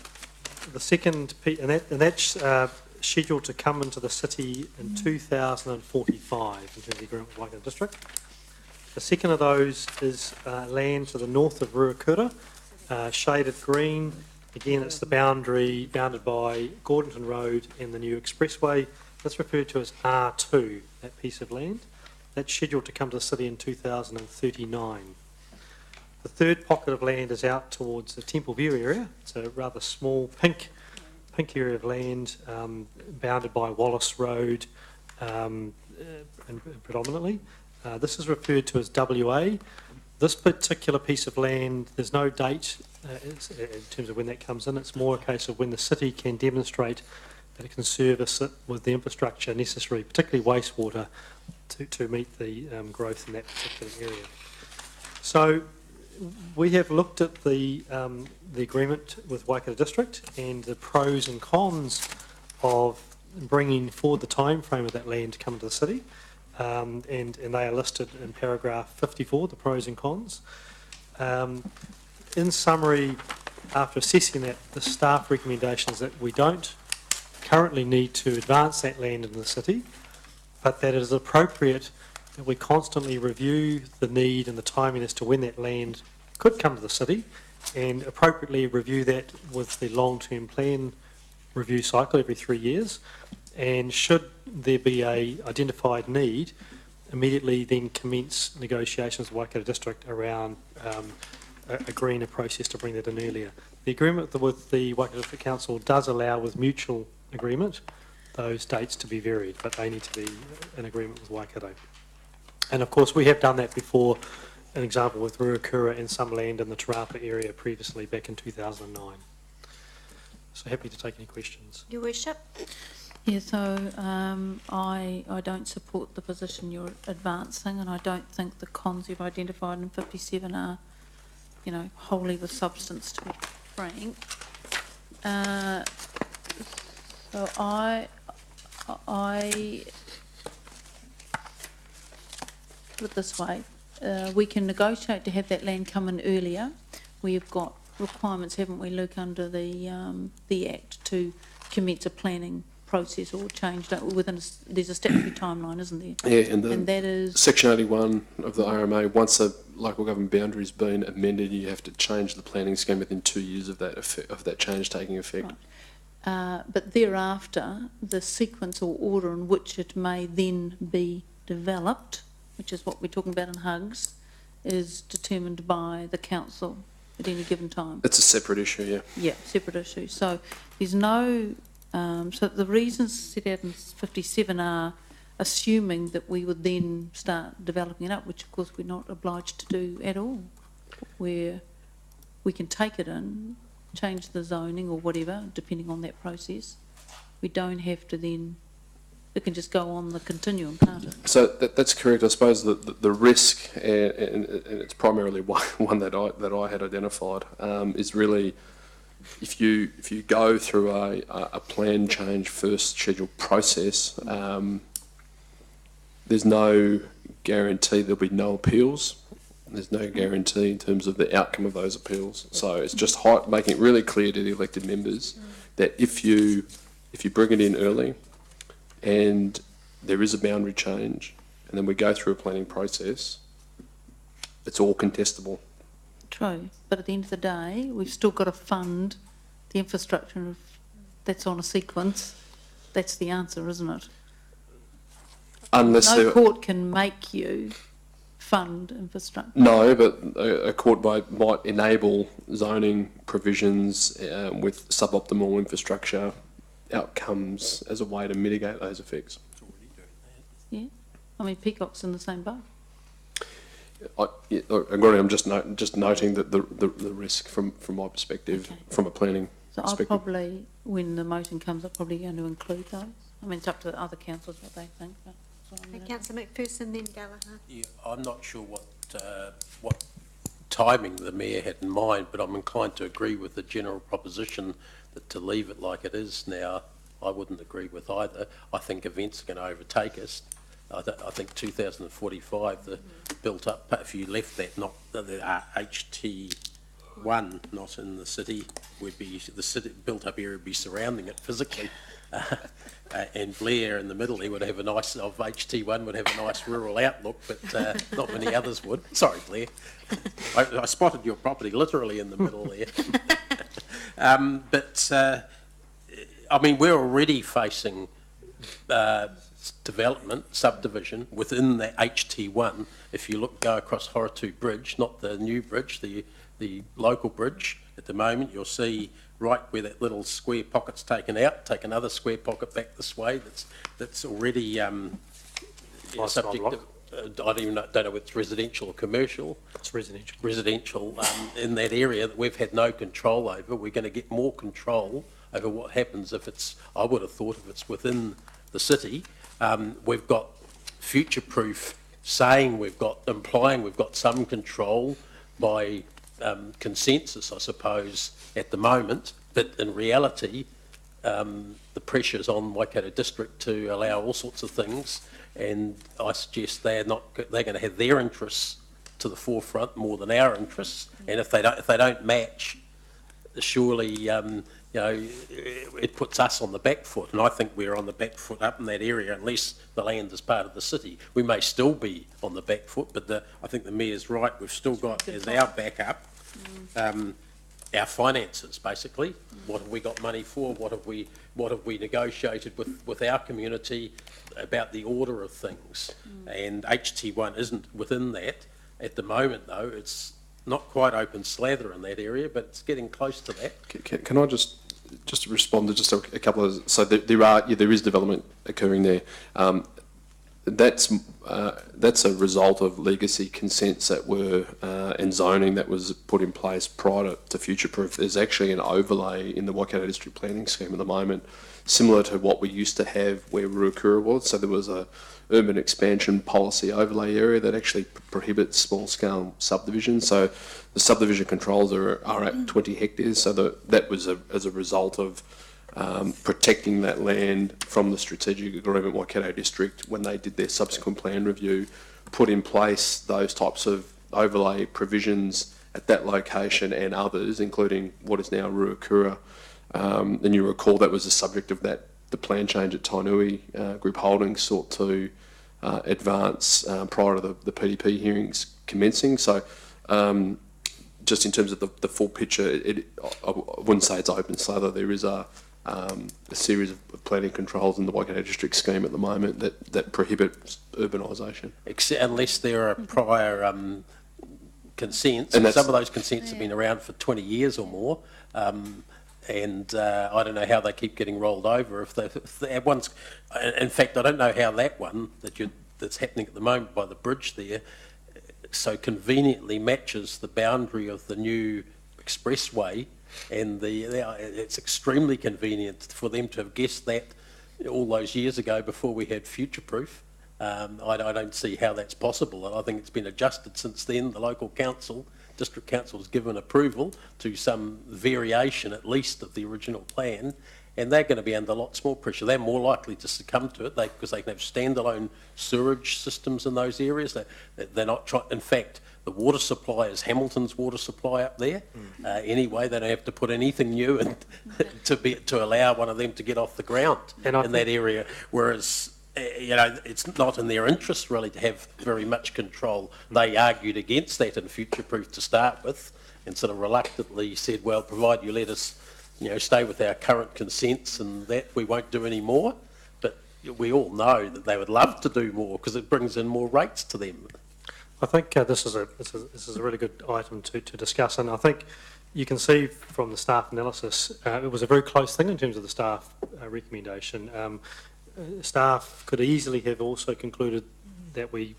The second, and that's scheduled to come into the city in 2045 in terms of the agreement with Waikato District. The second of those is land to the north of Ruakura, shaded green. Again, it's the boundary bounded by Gordonton Road and the new expressway. That's referred to as R2, that piece of land. That's scheduled to come to the city in 2039. The third pocket of land is out towards the Temple View area. It's a rather small pink area of land bounded by Wallace Road predominantly. This is referred to as WA. This particular piece of land, there's no date in terms of when that comes in. It's more a case of when the city can demonstrate that it can service it with the infrastructure necessary, particularly wastewater, to meet the growth in that particular area. So we have looked at the agreement with Waikato District and the pros and cons of bringing forward the time frame of that land to come into the city. And they are listed in paragraph 54, the pros and cons. In summary, after assessing that, the staff recommendation is that we don't currently need to advance that land into the city, but that it is appropriate that we constantly review the need and the timing as to when that land could come to the city, and appropriately review that with the long-term plan review cycle every 3 years. And should there be a identified need, immediately then commence negotiations with Waikato District around agreeing a process to bring that in earlier. The agreement with the Waikato District Council does allow, with mutual agreement, those dates to be varied, but they need to be in agreement with Waikato. And of course we have done that before, an example with Ruakura and some land in the Te Rapa area previously back in 2009. So happy to take any questions. Your Worship. Yeah, so I don't support the position you're advancing, and I don't think the cons you've identified in 57 are, wholly with substance, to be frank. So I put it this way, we can negotiate to have that land come in earlier. We've got requirements, haven't we, Luke, under the Act to commence a planning process or change that within there's a statutory timeline, isn't there? Yeah, and that is Section 81 of the RMA. Once a local government boundary's been amended, you have to change the planning scheme within 2 years of that change taking effect. Right. But thereafter, the sequence or order in which it may then be developed, which is what we're talking about in HUGs, is determined by the council at any given time. It's a separate issue, yeah. Yeah, separate issue. So there's no. So the reasons set out in 57 are assuming that we would then start developing it up, which of course we're not obliged to do at all. Where we can take it in, change the zoning or whatever, depending on that process. We don't have to then, it can just go on the continuum, can't it? So that's correct. I suppose the risk, and it's primarily one that I had identified, is really if you go through a plan change first scheduled process, there's no guarantee there'll be no appeals. There's no guarantee in terms of the outcome of those appeals. So it's just making it really clear to the elected members that if you bring it in early and there is a boundary change and then we go through a planning process, it's all contestable. True, but at the end of the day, we've still got to fund the infrastructure that's on a sequence. That's the answer, isn't it? Unless no court can make you fund infrastructure. No, but a court might enable zoning provisions with suboptimal infrastructure outcomes as a way to mitigate those effects. Yeah, I mean, Peacock's in the same boat. I agree. I'm just noting that the risk from my perspective, from a planning so perspective. I'll probably, when the motion comes, I'm probably going to include those. I mean, it's up to the other councils what they think. But Councillor McPherson, then Gallagher. Yeah, I'm not sure what timing the Mayor had in mind, but I'm inclined to agree with the general proposition that to leave it like it is now, I wouldn't agree with either. I think events are going to overtake us. I think 2045, the built up, if you left that, not the HT1, not in the city, would be the city built up area would be surrounding it physically. And Blair in the middle there would have a nice, of HT1 would have a nice rural outlook, but not many others would. Sorry, Blair. I spotted your property literally in the middle there. I mean, we're already facing development, subdivision within the HT1. If you go across Horatu Bridge, not the new bridge, the local bridge, at the moment you'll see right where that little square pocket's taken out, take another square pocket back this way that's already subject to, I don't know whether it's residential or commercial. It's residential. Residential in that area that we've had no control over. We're going to get more control over what happens if it's, I would have thought, if it's within the city. We've got future-proof saying implying we've got some control by consensus, I suppose, at the moment, but in reality, the pressure's on Waikato District to allow all sorts of things, and I suggest they're going to have their interests to the forefront more than our interests, and if they don't match, surely it puts us on the back foot, and I think we're on the back foot up in that area unless the land is part of the city. We may still be on the back foot, but I think the Mayor's right. We've still got as our backup our finances, basically. What have we got money for? What have we negotiated with our community about the order of things? And HT1 isn't within that at the moment, though. It's not quite open slather in that area, but it's getting close to that. Can I just respond to just a couple of, so there is development occurring there. That's a result of legacy consents that were and zoning that was put in place prior to Future Proof. There's actually an overlay in the Waikato District Planning Scheme at the moment, similar to what we used to have where Ruakura was. So there was a urban expansion policy overlay area that actually prohibits small-scale subdivisions. So the subdivision controls are at 20 hectares. So that was as a result of protecting that land from the strategic agreement. Waikato District, when they did their subsequent plan review, put in place those types of overlay provisions at that location and others, including what is now Ruakura. And you recall that was the subject of the plan change at Tainui. Group Holdings sought to advance prior to the PDP hearings commencing. So just in terms of the full picture, I wouldn't say it's open slather. There is a series of planning controls in the Waikato District scheme at the moment that prohibit urbanisation. Unless there are prior consents, and some of those consents have been around for 20 years or more, and I don't know how they keep getting rolled over. If they one's, in fact, I don't know how that one that's happening at the moment by the bridge there so conveniently matches the boundary of the new expressway. And it's extremely convenient for them to have guessed that all those years ago before we had Future Proof. I don't see how that's possible, and I think it's been adjusted since then. The local council, district council, has given approval to some variation at least of the original plan, and they're going to be under lots more pressure. They're more likely to succumb to it because they can have standalone sewerage systems in those areas. They're not trying. In fact, the water supply is Hamilton's water supply up there. Anyway, they don't have to put anything new in to allow one of them to get off the ground in that area. Whereas it's not in their interest really to have very much control. They argued against that in Future Proof to start with, and sort of reluctantly said, well, provide you let us, stay with our current consents and that, we won't do any more. But we all know that they would love to do more because it brings in more rates to them. I think this is a really good item to discuss, and I think you can see from the staff analysis, it was a very close thing in terms of the staff recommendation. Staff could easily have also concluded that we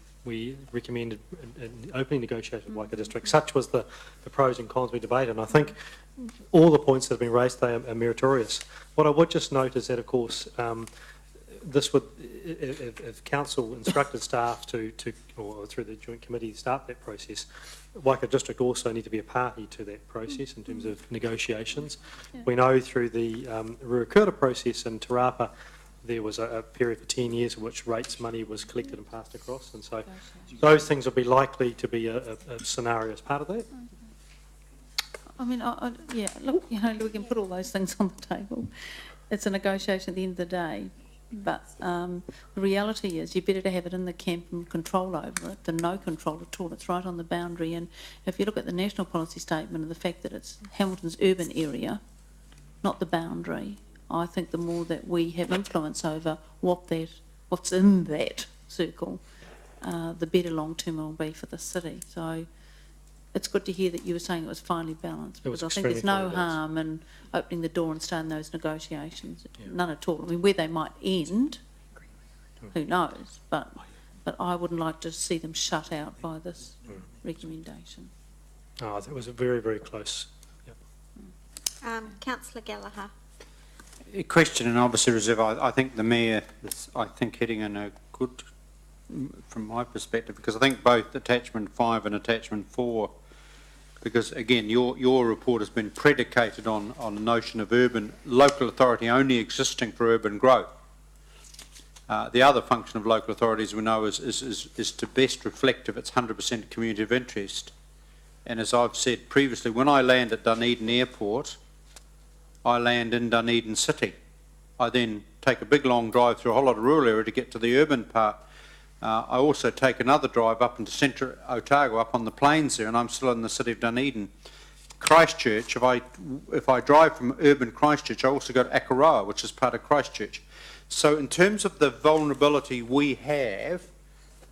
recommended an opening negotiation with Waikato District. Such was the pros and cons we debated, and I think all the points that have been raised today are meritorious. What I would just note is that, of course, this would, if council instructed staff or through the joint committee, start that process, Waikato District also need to be a party to that process in terms of negotiations. Yeah. We know through the Ruakura process in Te Rapa, there was a period for 10 years in which rates money was collected and passed across, and so those things would be likely to be a scenario as part of that. I mean, yeah, look, we can put all those things on the table. It's a negotiation at the end of the day. But the reality is, you're better to have it in the camp and control over it than no control at all. It's right on the boundary. And if you look at the national policy statement and the fact that it's Hamilton's urban area, not the boundary, I think the more that we have influence over what's in that circle, the better long term it will be for the city. So it's good to hear that you were saying it was finely balanced, because I think there's no harm in opening the door and starting those negotiations. Yeah. None at all. I mean, where they might end, who knows? But I wouldn't like to see them shut out by this recommendation. Oh, that was a very, very close. Yep. Councillor Gallagher. A question, and obviously reserve. I think the Mayor is, heading in a good, from my perspective, because I think both Attachment 5 and Attachment 4, because again, your report has been predicated on the notion of local authority only existing for urban growth. The other function of local authorities, we know, is to best reflect if it's 100% community of interest. And as I've said previously, when I land at Dunedin Airport, I land in Dunedin City. I then take a big long drive through a whole lot of rural area to get to the urban part. I also take another drive up into central Otago, up on the plains there, and I'm still in the city of Dunedin. Christchurch, if I drive from urban Christchurch, I also go to Akaroa, which is part of Christchurch. So in terms of the vulnerability we have,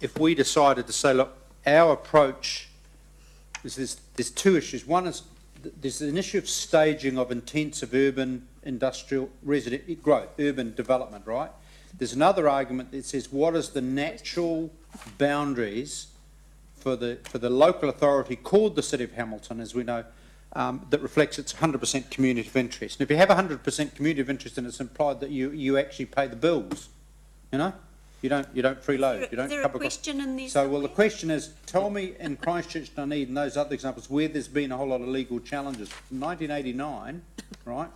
if we decided to say, look, our approach is there's two issues. One is there's an issue of staging of intensive urban industrial resident growth, urban development, right? There's another argument that says what is the natural boundaries for the local authority called the City of Hamilton, as we know, that reflects its 100% community of interest. And if you have 100% community of interest, then it's implied that you actually pay the bills. You know, you don't freeload. You don't cover costs. So, well, the question is, tell me in Christchurch, Dunedin, and those other examples where there's been a whole lot of legal challenges. From 1989, right,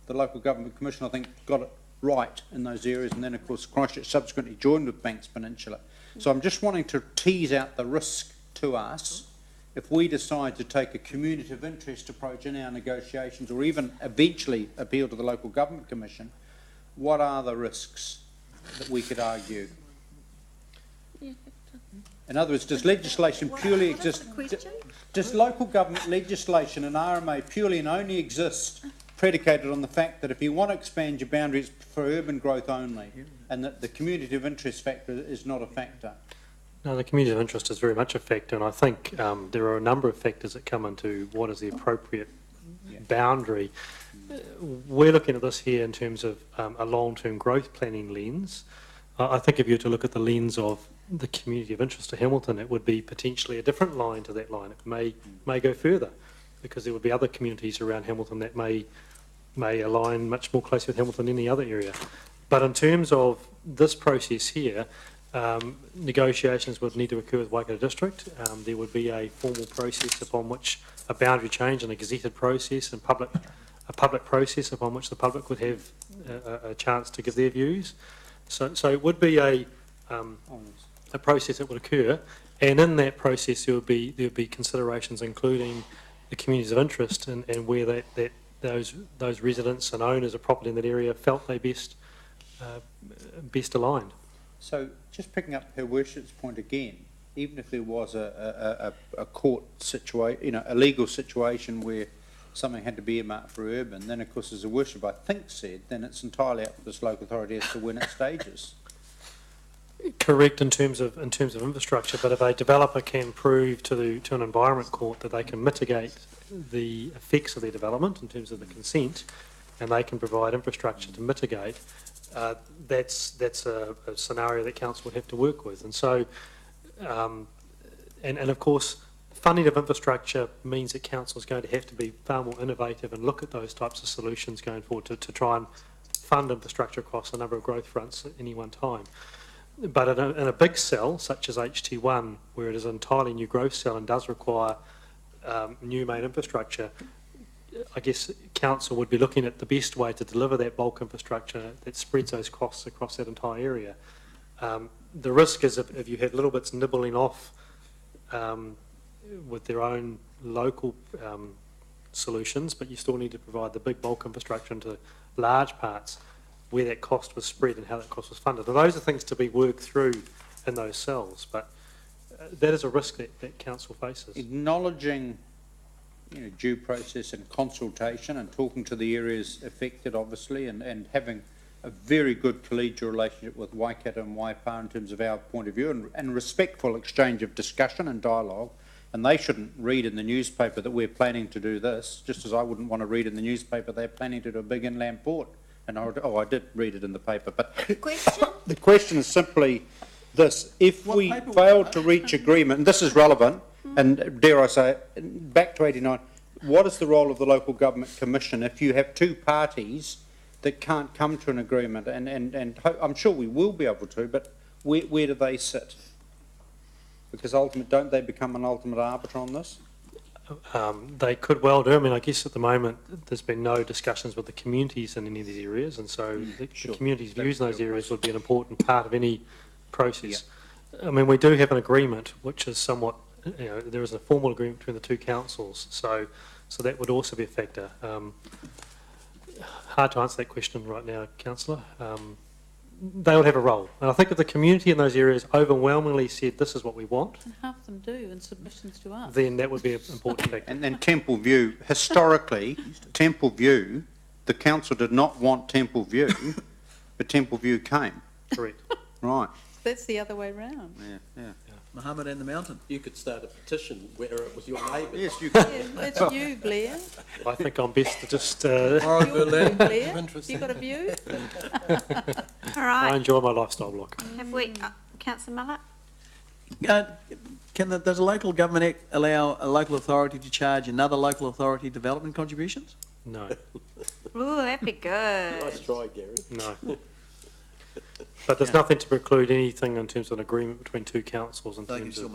the local government commission, I think, got it right in those areas, and then of course Christchurch subsequently joined with Banks Peninsula. So I'm just wanting to tease out the risk to us if we decide to take a community of interest approach in our negotiations, or even eventually appeal to the local government commission. What are the risks that we could argue? In other words, does legislation purely exist? Does local government legislation and RMA purely and only exist predicated on the fact that if you want to expand your boundaries for urban growth only, and that the community of interest factor is not a factor? No, the community of interest is very much a factor, and I think there are a number of factors that come into what is the appropriate boundary. We're looking at this here in terms of a long-term growth planning lens. I think if you were to look at the lens of the community of interest to Hamilton, it would be potentially a different line to that line. It may go further, because there would be other communities around Hamilton that may align much more closely with Hamilton than any other area. But in terms of this process here, negotiations would need to occur with Waikato District. There would be a formal process upon which a boundary change and a gazetted process and a public process upon which the public would have a chance to give their views. So it would be a process that would occur, and in that process there would be considerations including the communities of interest and where those residents and owners of property in that area felt they best aligned. So just picking up Her Worship's point again, even if there was a court situation, a legal situation where something had to be earmarked for urban, then of course as Her Worship I think said, then it's entirely up to this local authority as to when it stages. Correct in terms of infrastructure, but if a developer can prove to an environment court that they can mitigate the effects of their development in terms of the consent, and they can provide infrastructure to mitigate, that's a scenario that council would have to work with. And so, and of course, funding of infrastructure means that council is going to have to be far more innovative and look at those types of solutions going forward to try and fund infrastructure across a number of growth fronts at any one time. But in a big cell, such as HT1, where it is an entirely new growth cell and does require new main infrastructure, I guess council would be looking at the best way to deliver that bulk infrastructure that spreads those costs across that entire area. The risk is if you had little bits nibbling off with their own local solutions, but you still need to provide the big bulk infrastructure into large parts, where that cost was spread and how that cost was funded. And those are things to be worked through in those cells, but that is a risk that council faces. Acknowledging due process and consultation and talking to the areas affected, obviously, and having a very good collegial relationship with Waikato and Waipa in terms of our point of view, and respectful exchange of discussion and dialogue. And they shouldn't read in the newspaper that we're planning to do this, just as I wouldn't want to read in the newspaper they're planning to do a big inland port. And I did read it in the paper, but the question is simply this: if we failed to reach agreement, and this is relevant, and dare I say it, back to 89, what is the role of the local government commission if you have two parties that can't come to an agreement? And I'm sure we will be able to, but where do they sit? Because don't they become an ultimate arbiter on this? They could well do. I mean, I guess at the moment there's been no discussions with the communities in any of these areas, and so the communities' views in those areas would be an important part of any process. I mean, we do have an agreement which is somewhat, there is a formal agreement between the two councils, so that would also be a factor. Hard to answer that question right now, Councillor. They would have a role, and I think if the community in those areas overwhelmingly said this is what we want, and half of them do in submissions to us, then that would be an important factor. And then Temple View, historically, Temple View, the council did not want Temple View, but Temple View came. Correct. Right. That's the other way round. Yeah. Mohammed and the mountain. You could start a petition where it was your neighbours. Yes, you could. Yeah, that's you, Blair. I think I'm best to just... Blair, you got a view? All right. I enjoy my lifestyle block. Have we, Councillor Miller? Does a local government act allow a local authority to charge another local authority development contributions? No. Ooh, that'd be good. Nice try, Gary. No. But there's nothing to preclude anything in terms of an agreement between two councils in terms of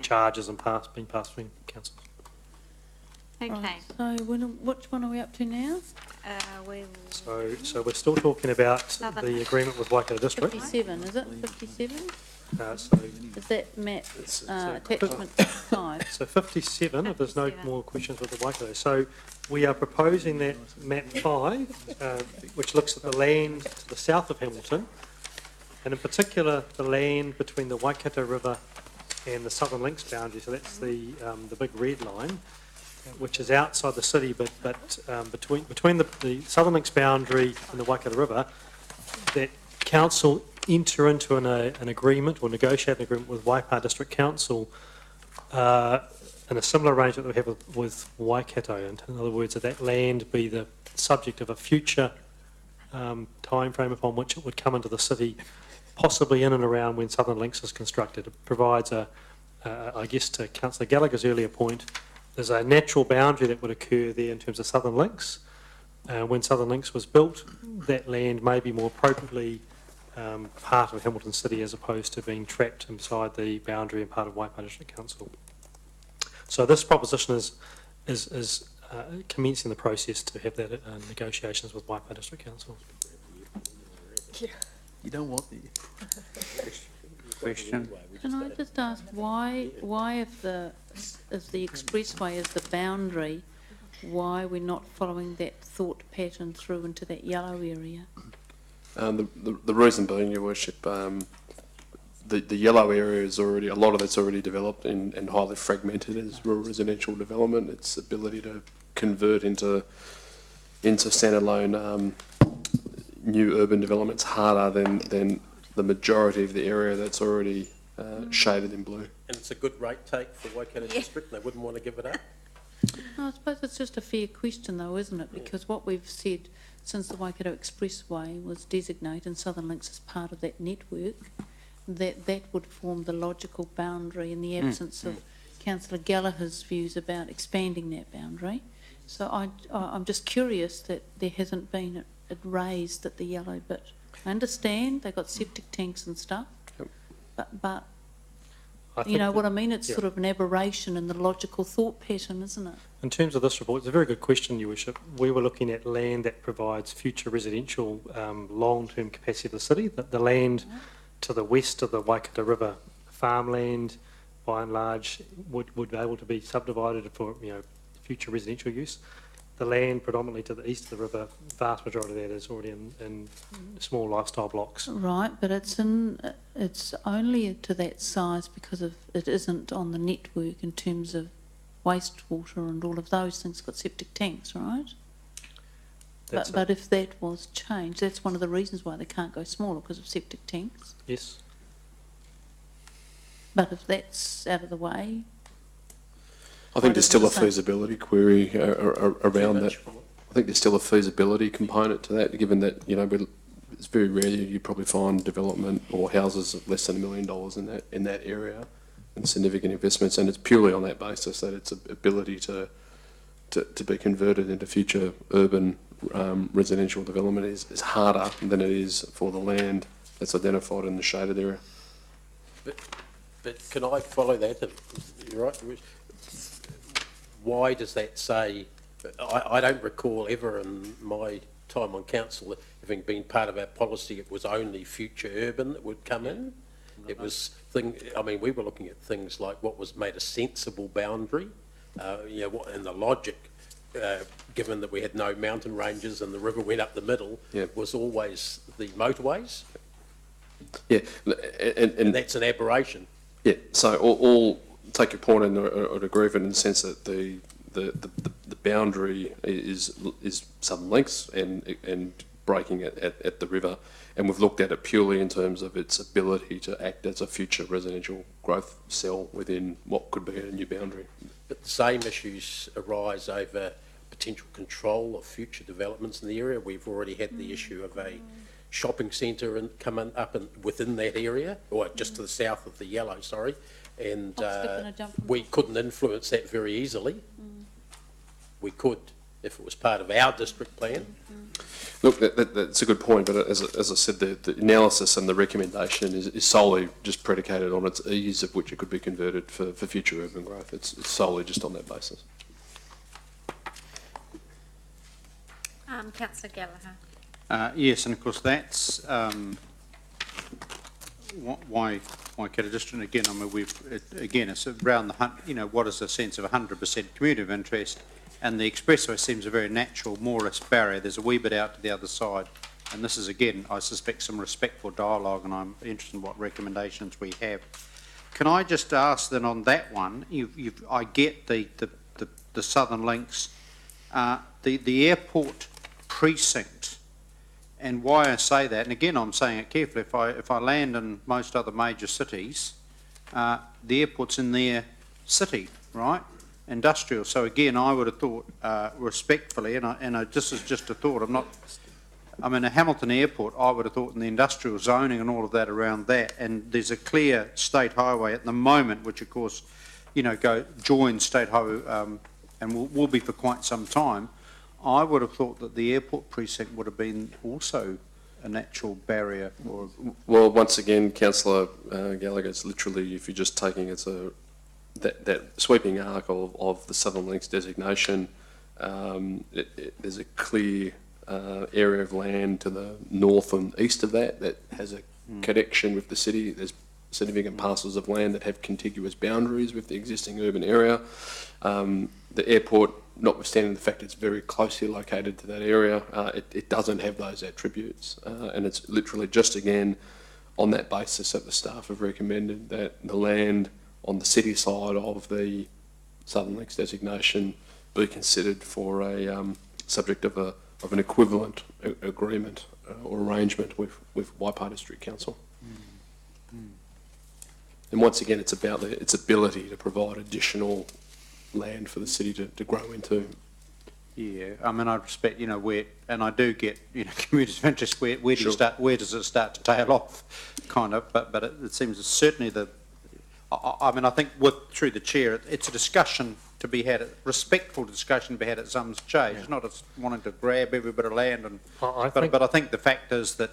charges and being passed between councils. Okay. Right, so which one are we up to now? So we're still talking about the agreement with Waikato District. 57, is it? 57? So is that map attachment 5? So 57, if there's no more questions with the Waikato. So we are proposing that map 5, which looks at the land to the south of Hamilton, and in particular the land between the Waikato River and the Southern Links boundary. So that's the big red line, which is outside the city, but between the Southern Links boundary and the Waikato River, that council enter into an agreement or negotiate an agreement with Waipa District Council in a similar arrangement that we have with Waikato. And in other words, that land be the subject of a future time frame upon which it would come into the city, possibly in and around when Southern Links is constructed. It provides I guess to Councillor Gallagher's earlier point, there's a natural boundary that would occur there in terms of Southern Links. When Southern Links was built, that land may be more appropriately part of Hamilton City as opposed to being trapped inside the boundary and part of Waipa District Council. So this proposition is commencing the process to have that negotiations with Waipa District Council. You don't want the question. Can I just ask why if the expressway is the boundary, why we're not following that thought pattern through into that yellow area? The reason being, Your Worship, the yellow area is already, a lot of it's already developed and highly fragmented as rural residential development. Its ability to convert into standalone new urban developments harder than the majority of the area that's already shaded in blue. And it's a good rate take for Waikato District, they wouldn't want to give it up? I suppose it's just a fair question though, isn't it? Because what we've said since the Waikato Expressway was designated Southern Links as part of that network, that would form the logical boundary in the absence of Councillor Gallagher's views about expanding that boundary. So I'm just curious that there hasn't been it raised at the yellow bit. I understand they've got septic tanks and stuff, but you know what I mean? It's sort of an aberration in the logical thought pattern, isn't it? In terms of this report, it's a very good question, Your Worship. We were looking at land that provides future residential long-term capacity of the city. The land to the west of the Waikato River farmland, by and large, would be able to be subdivided for future residential use. The land predominantly to the east of the river, vast majority of that is already in small lifestyle blocks. Right, but it's only to that size because it isn't on the network in terms of wastewater and all of those things. Got septic tanks, right? But if that was changed, that's one of the reasons why they can't go smaller, because of septic tanks. Yes. But if that's out of the way, I think there's still a feasibility query around that. I think there's still a feasibility component to that, given that it's very rare you probably find development or houses of less than $1 million in that area, and significant investments, and it's purely on that basis that its ability to be converted into future urban residential development is harder than it is for the land that's identified in the shaded area. But can I follow that? You're right. Why does that say? I don't recall ever in my time on council having been part of our policy it was only future urban that would come in. It was we were looking at things like what was made a sensible boundary, and the logic, given that we had no mountain ranges and the river went up the middle, was always the motorways. Yeah, and that's an aberration. Yeah, so all take your point and I'd agree with it in the sense that the boundary is Southern Links and breaking it at the river, and we've looked at it purely in terms of its ability to act as a future residential growth cell within what could be a new boundary. But the same issues arise over potential control of future developments in the area. We've already had the issue of a shopping centre coming up within that area, or just to the south of the yellow, and we couldn't influence that very easily. We could if it was part of our district plan. Look, that's a good point, but as I said, the analysis and the recommendation is solely just predicated on its ease of which it could be converted for future urban growth. It's solely just on that basis. Councillor Gallagher. Yes, and of course that's why Waikato District. Again, it's around the what is the sense of 100% community of interest, and the expressway seems a very natural, more or less barrier. There's a wee bit out to the other side, and this is again, I suspect, some respectful dialogue, and I'm interested in what recommendations we have. Can I just ask then on that one? I get the Southern Links, the airport precinct. And why I say that, and again I'm saying it carefully, if I land in most other major cities, the airport's in their city, right? Industrial. So again, I would have thought respectfully, this is just a thought, a Hamilton Airport, I would have thought in the industrial zoning and all of that around that, and there's a clear state highway at the moment, which of course, joins state highway and will be for quite some time. I would have thought that the airport precinct would have been also a natural barrier. Well, once again, Councillor Gallagher, it's literally, if you're just taking that sweeping arc of the Southern Links designation, there's a clear area of land to the north and east of that has a connection with the city. There's significant parcels of land that have contiguous boundaries with the existing urban area. The airport notwithstanding the fact it's very closely located to that area, it doesn't have those attributes. And it's literally just, again, on that basis that the staff have recommended that the land on the city side of the Southern Links designation be considered for a subject of an equivalent agreement or arrangement with Waipa District Council. And once again, it's about its ability to provide additional land for the city to grow into. Yeah, I mean, I respect, where, and I do get, communities of interest, where do you start, where does it start to tail off, kind of, but it seems certainly I mean, I think through the chair, it's a discussion to be had, respectful discussion to be had at some stage. It's not us wanting to grab every bit of land, but I think the fact is that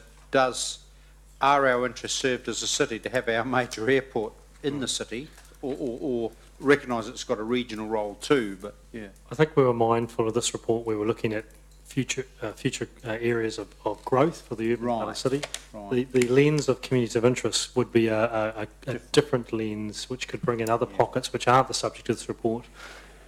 are our interests served as a city to have our major airport in the city, or recognise it's got a regional role too? But yeah, I think we were mindful of this report. We were looking at future areas of growth for the urban part of the city. Right. The lens of communities of interest would be a different lens, which could bring in other pockets which aren't the subject of this report.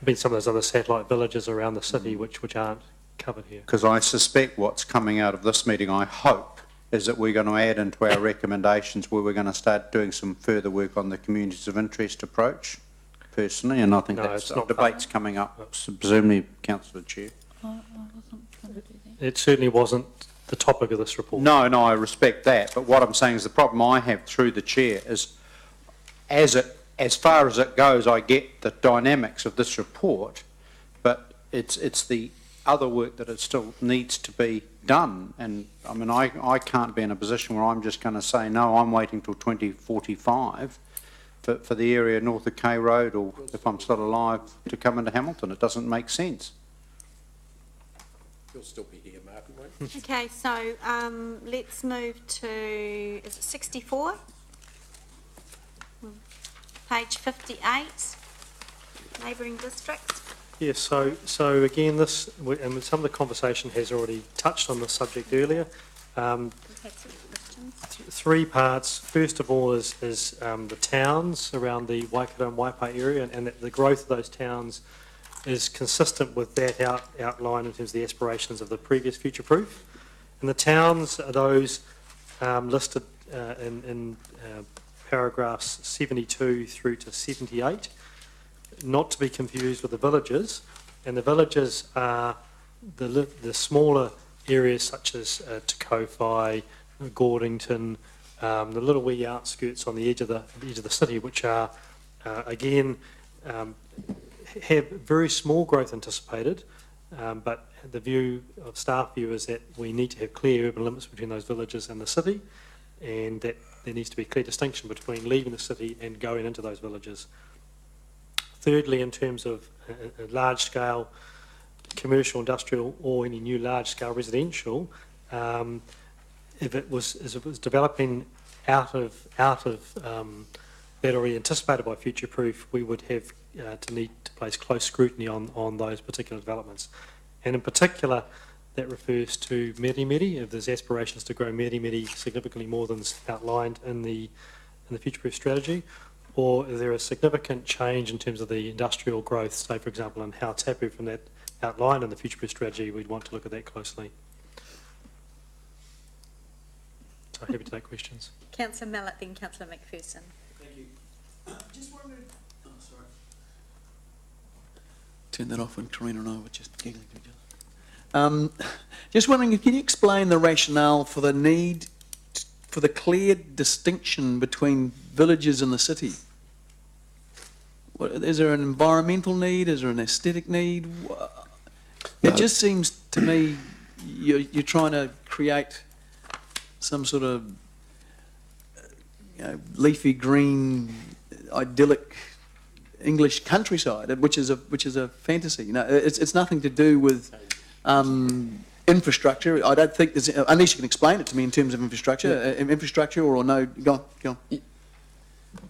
Been some of those other satellite villages around the city which aren't covered here. Because I suspect what's coming out of this meeting, I hope, is that we're going to add into our recommendations where we're going to start doing some further work on the communities of interest approach, personally, and I think that's debate's coming up, presumably, Councillor Chair. It certainly wasn't the topic of this report. No, I respect that, but what I'm saying is the problem I have through the chair is, as far as it goes, I get the dynamics of this report, but it's the other work that it still needs to be done. And I mean, I can't be in a position where I'm just going to say, no, I'm waiting till 2045 for the area north of K Road, or if I'm still alive, to come into Hamilton. It doesn't make sense. You'll still be here, Mark, won't you? Okay, so let's move to, is it 64? Page 58, neighbouring districts. Yes, so again, this, and some of the conversation has already touched on this subject earlier. Three parts. First of all is the towns around the Waikato and Waipa area, and that the growth of those towns is consistent with that outline in terms of the aspirations of the previous future proof. And the towns are those listed in paragraphs 72 through to 78, not to be confused with the villages. And the villages are the smaller areas such as Te Kowhai, Gordington, the little wee outskirts on the edge of the city, which are again have very small growth anticipated, but the staff view is that we need to have clear urban limits between those villages and the city, and that there needs to be a clear distinction between leaving the city and going into those villages. Thirdly, in terms of a large-scale commercial, industrial, or any new large-scale residential, if it was developing out of that already anticipated by future proof, we would have to need to place close scrutiny on those particular developments. And in particular, that refers to Meri Meri, if there's aspirations to grow Meri Meri significantly more than outlined in the future proof strategy, or if there is significant change in terms of the industrial growth, say for example in Hautapu from that outlined in the future proof strategy, we'd want to look at that closely. So happy to take questions. Councillor Mallett, then Councillor McPherson. Thank you. Just wondered, sorry. Turn that off when Karina and I were just giggling to each other. Just wondering, can you explain the rationale for the need for the clear distinction between villages and the city? Is there an environmental need? Is there an aesthetic need? It just seems to me you're trying to create some sort of leafy green, idyllic English countryside, which is a fantasy. It's nothing to do with infrastructure. I don't think there's, unless you can explain it to me in terms of infrastructure, or no. Go on.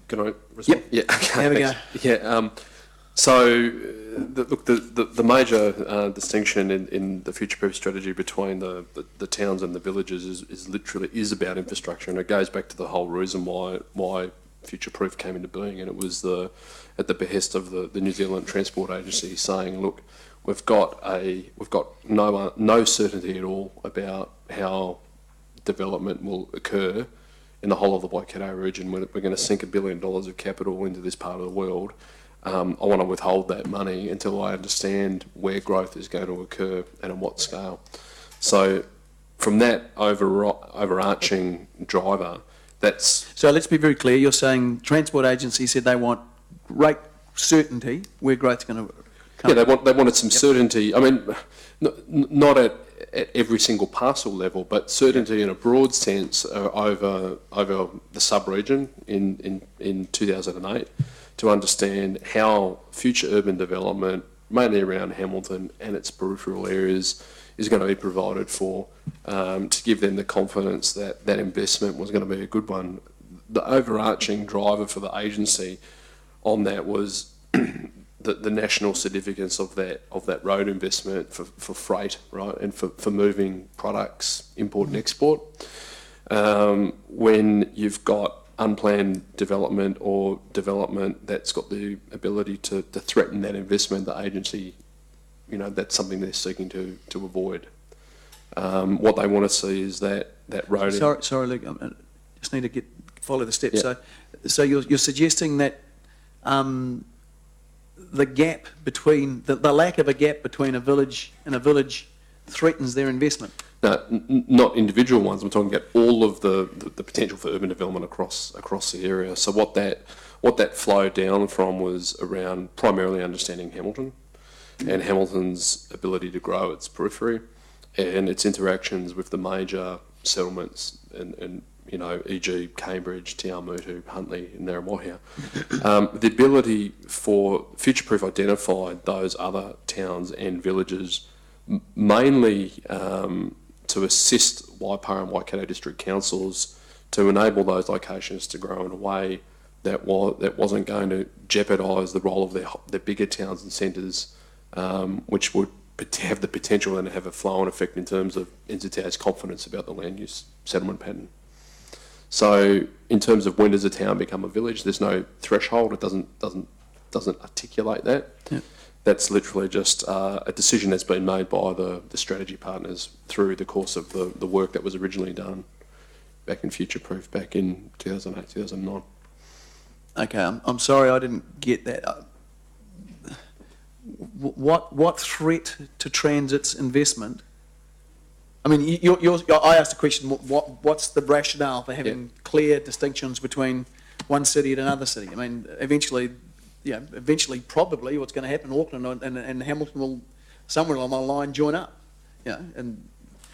Can I respond? Yep. Yeah. Okay. There we go. Yeah. So, the major distinction in the future-proof strategy between the towns and the villages is literally about infrastructure, and it goes back to the whole reason why future-proof came into being, and it was at the behest of the New Zealand Transport Agency saying, look, we've got no certainty at all about how development will occur in the whole of the Waikato region. We're going to sink $1 billion of capital into this part of the world. I want to withhold that money until I understand where growth is going to occur and on what scale. So from that overarching driver, that's... So let's be very clear. You're saying Transport Agency said they want great certainty where growth's going to come. Yeah, they wanted some certainty. I mean, not at every single parcel level, but certainty in a broad sense over the sub-region in 2008 to understand how future urban development, mainly around Hamilton and its peripheral areas, is going to be provided for, to give them the confidence that that investment was going to be a good one. The overarching driver for the agency on that was the national significance of that road investment for freight, right, and for moving products, import and export. When you've got unplanned development or development that's got the ability to threaten that investment, the agency, that's something they're seeking to avoid. What they want to see is that road... Sorry, Luke, I just need to follow the steps. Yeah. So you're suggesting that the gap between, the lack of a gap between a village and a village threatens their investment? No, not individual ones. I'm talking about all of the potential for urban development across the area. So what that flowed down from was around primarily understanding Hamilton and Hamilton's ability to grow its periphery and its interactions with the major settlements and e.g. Cambridge, Te Awamutu, Huntly and Narramohia. The ability for Future-Proof identified those other towns and villages mainly to assist Waipara and Waikato district councils to enable those locations to grow in a way that wasn't going to jeopardise the role of their bigger towns and centres, which would have the potential and have a flow-on effect in terms of NZTA's confidence about the land use settlement pattern. So in terms of when does a town become a village, there's no threshold. It doesn't articulate that. Yeah. That's literally just a decision that's been made by the strategy partners through the course of the work that was originally done back in Future-Proof, back in 2008, 2009. Okay, I'm sorry I didn't get that. What threat to transit's investment? I mean, I asked the question, what's the rationale for having clear distinctions between one city and another city? I mean, eventually probably what's going to happen, Auckland and Hamilton will, somewhere along the line, join up. And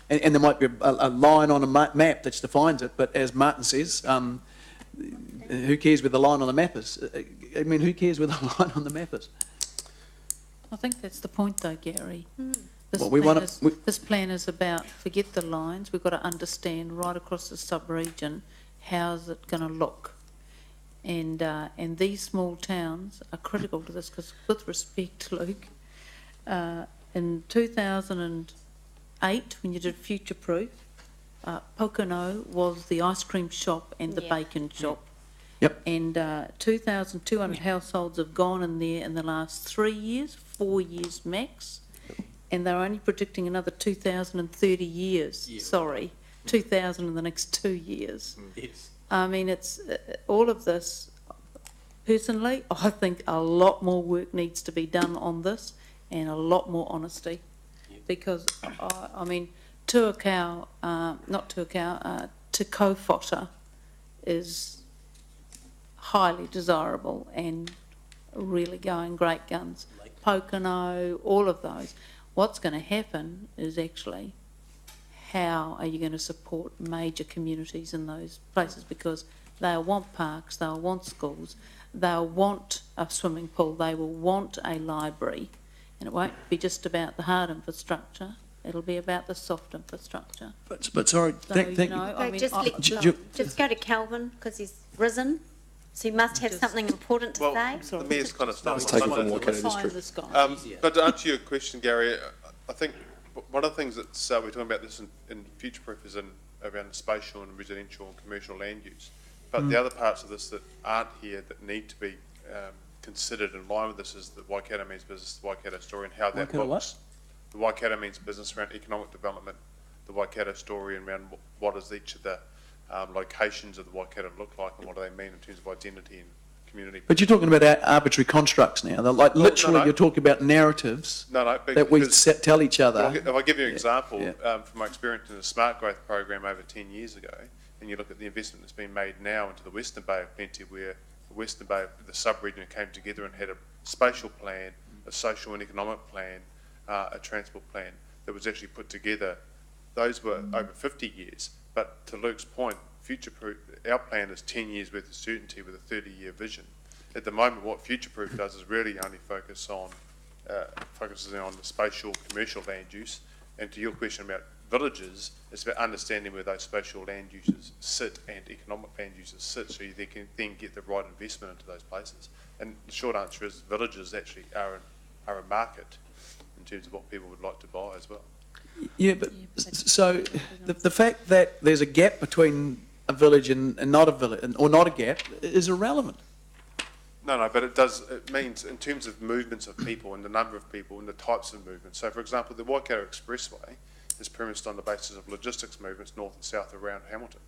there might be a line on a map that defines it, but as Martin says, who cares where the line on the map is? I mean, who cares where the line on the map is? I think that's the point though, Gary. This plan is about, forget the lines, we've got to understand right across the sub-region, how's it going to look? And these small towns are critical to this because, with respect, Luke, in 2008, when you did Future-Proof, Pocono was the ice cream shop and the bacon shop. Yep. And 2,200 households have gone in there in the last 3 years, 4 years max, and they're only predicting another 2,030 years. Yeah. Sorry, 2,000 in the next 2 years. Yes. I mean, it's all of this. Personally, I think a lot more work needs to be done on this and a lot more honesty. Because, I mean, Te Kōwhata is highly desirable and really going great guns. Pocono, all of those. What's going to happen is actually how are you going to support major communities in those places, because they'll want parks, they'll want schools, they'll want a swimming pool, they will want a library, and it won't be just about the hard infrastructure, it'll be about the soft infrastructure. But sorry, thank you. I mean, just go to Calvin because he's risen. So you must have something important to say. The Mayor's kind of stuff. But to answer your question, Gary, I think one of the things that's we're talking about this in Future-Proof is around spatial and residential and commercial land use. But the other parts of this that aren't here that need to be considered in line with this is the Waikato means business, the Waikato story, and how that Waikato what? looks. The Waikato means business around economic development, the Waikato story, and around what does each of the locations of the Waikato look like, and what do they mean in terms of identity and community. But you're talking about arbitrary constructs now. They're like literally, no. you're talking about narratives that we tell each other. If I give you an example, from my experience in the Smart Growth program over 10 years ago, and you look at the investment that's been made now into the Western Bay of Plenty, where the Western Bay, the sub-region came together and had a spatial plan, a social and economic plan, a transport plan that was actually put together. Those were over 50 years. But to Luke's point, future-proof, our plan is 10 years worth of certainty with a 30-year vision. At the moment, what future-proof does is really only focuses on the spatial commercial land use. And to your question about villages, it's about understanding where those spatial land uses sit and economic land uses sit, so you can then get the right investment into those places. And the short answer is villages actually are a market in terms of what people would like to buy as well. Yeah, but so the fact that there's a gap between a village and not a village, or not a gap, is irrelevant. No, but it means in terms of movements of people and the number of people and the types of movements. So, for example, the Waikato Expressway is premised on the basis of logistics movements north and south around Hamilton,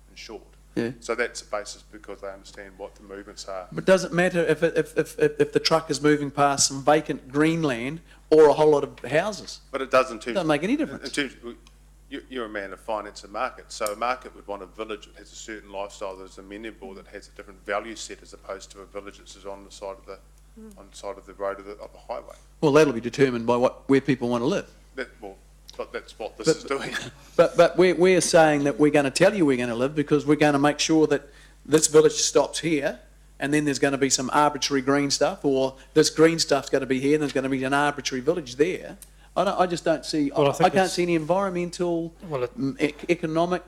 in short. Yeah. So that's the basis because they understand what the movements are. But does it matter if the truck is moving past some vacant green land or a whole lot of houses? But it does in terms. It doesn't make any difference. You're a man of finance and market, so a market would want a village that has a certain lifestyle that is amenable, that has a different value set as opposed to a village that's on the side of the road of the highway. Well, that'll be determined by where people want to live. But that's what this is doing. But we're saying that we're going to tell you we're going to live because we're going to make sure that this village stops here, and then there's going to be some arbitrary green stuff, or this green stuff's going to be here, and there's going to be an arbitrary village there. I just don't see. Well, I can't see any environmental, economic.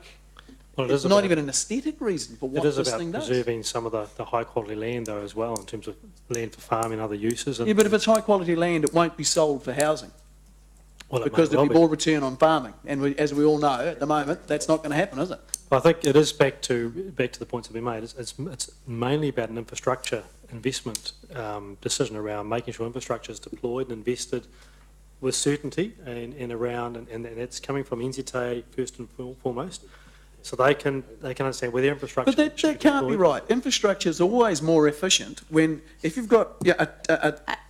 Well, it's not even an aesthetic reason for what this thing does. It is about preserving some of the high quality land though as well, in terms of land for farming and other uses. Yeah, but if it's high quality land, it won't be sold for housing. Well, because there'll be more return on farming, and as we all know, at the moment, that's not going to happen, is it? I think it is back to the points that we made. It's mainly about an infrastructure investment decision around making sure infrastructure is deployed and invested with certainty and around, and it's coming from NZTA first and foremost, so they can understand where their infrastructure. But that can't be right. Infrastructure is always more efficient if you've got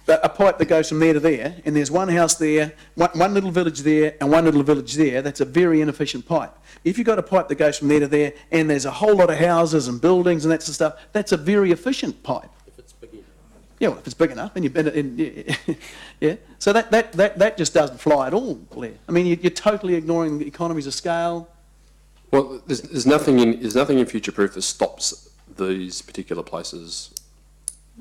a pipe that goes from there to there, and there's one house there, one little village there, and one little village there. That's a very inefficient pipe. If you've got a pipe that goes from there to there, and there's a whole lot of houses and buildings and that sort of stuff, that's a very efficient pipe. If it's big enough. Yeah, well, if it's big enough, and you've been yeah. So that just doesn't fly at all, Blair. I mean, you're totally ignoring the economies of scale. Well, there's nothing in future proof that stops these particular places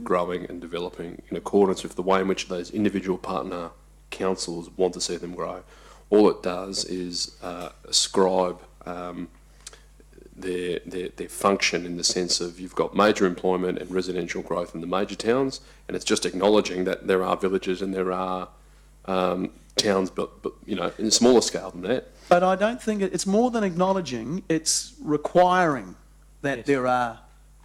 growing and developing in accordance with the way in which those individual partner councils want to see them grow. All it does is ascribe their function in the sense of you've got major employment and residential growth in the major towns, and it's just acknowledging that there are villages and there are towns, but in a smaller scale than that. But I don't think it's more than acknowledging, it's requiring that there are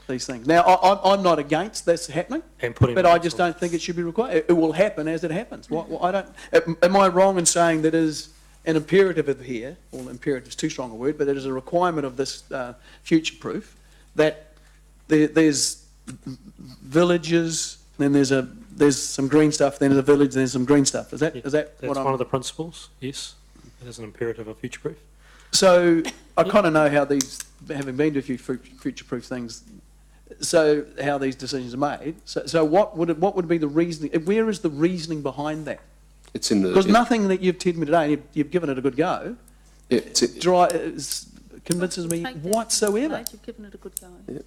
these things. Now, I'm not against this happening, but I just don't think it should be required. It will happen as it happens. Am I wrong in saying that is an imperative here, well, imperative is too strong a word, but it is a requirement of this future proof that there's villages, then there's some green stuff, then there's a village, then there's some green stuff. Is that That's what I'm... one of the principles, yes. It is an imperative of future proof. So I kind of know how these, having been to a few future proof things, so how these decisions are made. So what would be the reasoning? Where is the reasoning behind that? It's in the because nothing that you've told me today, and you've given it a good go, convinces me whatsoever. You've given it a good go. Yeah.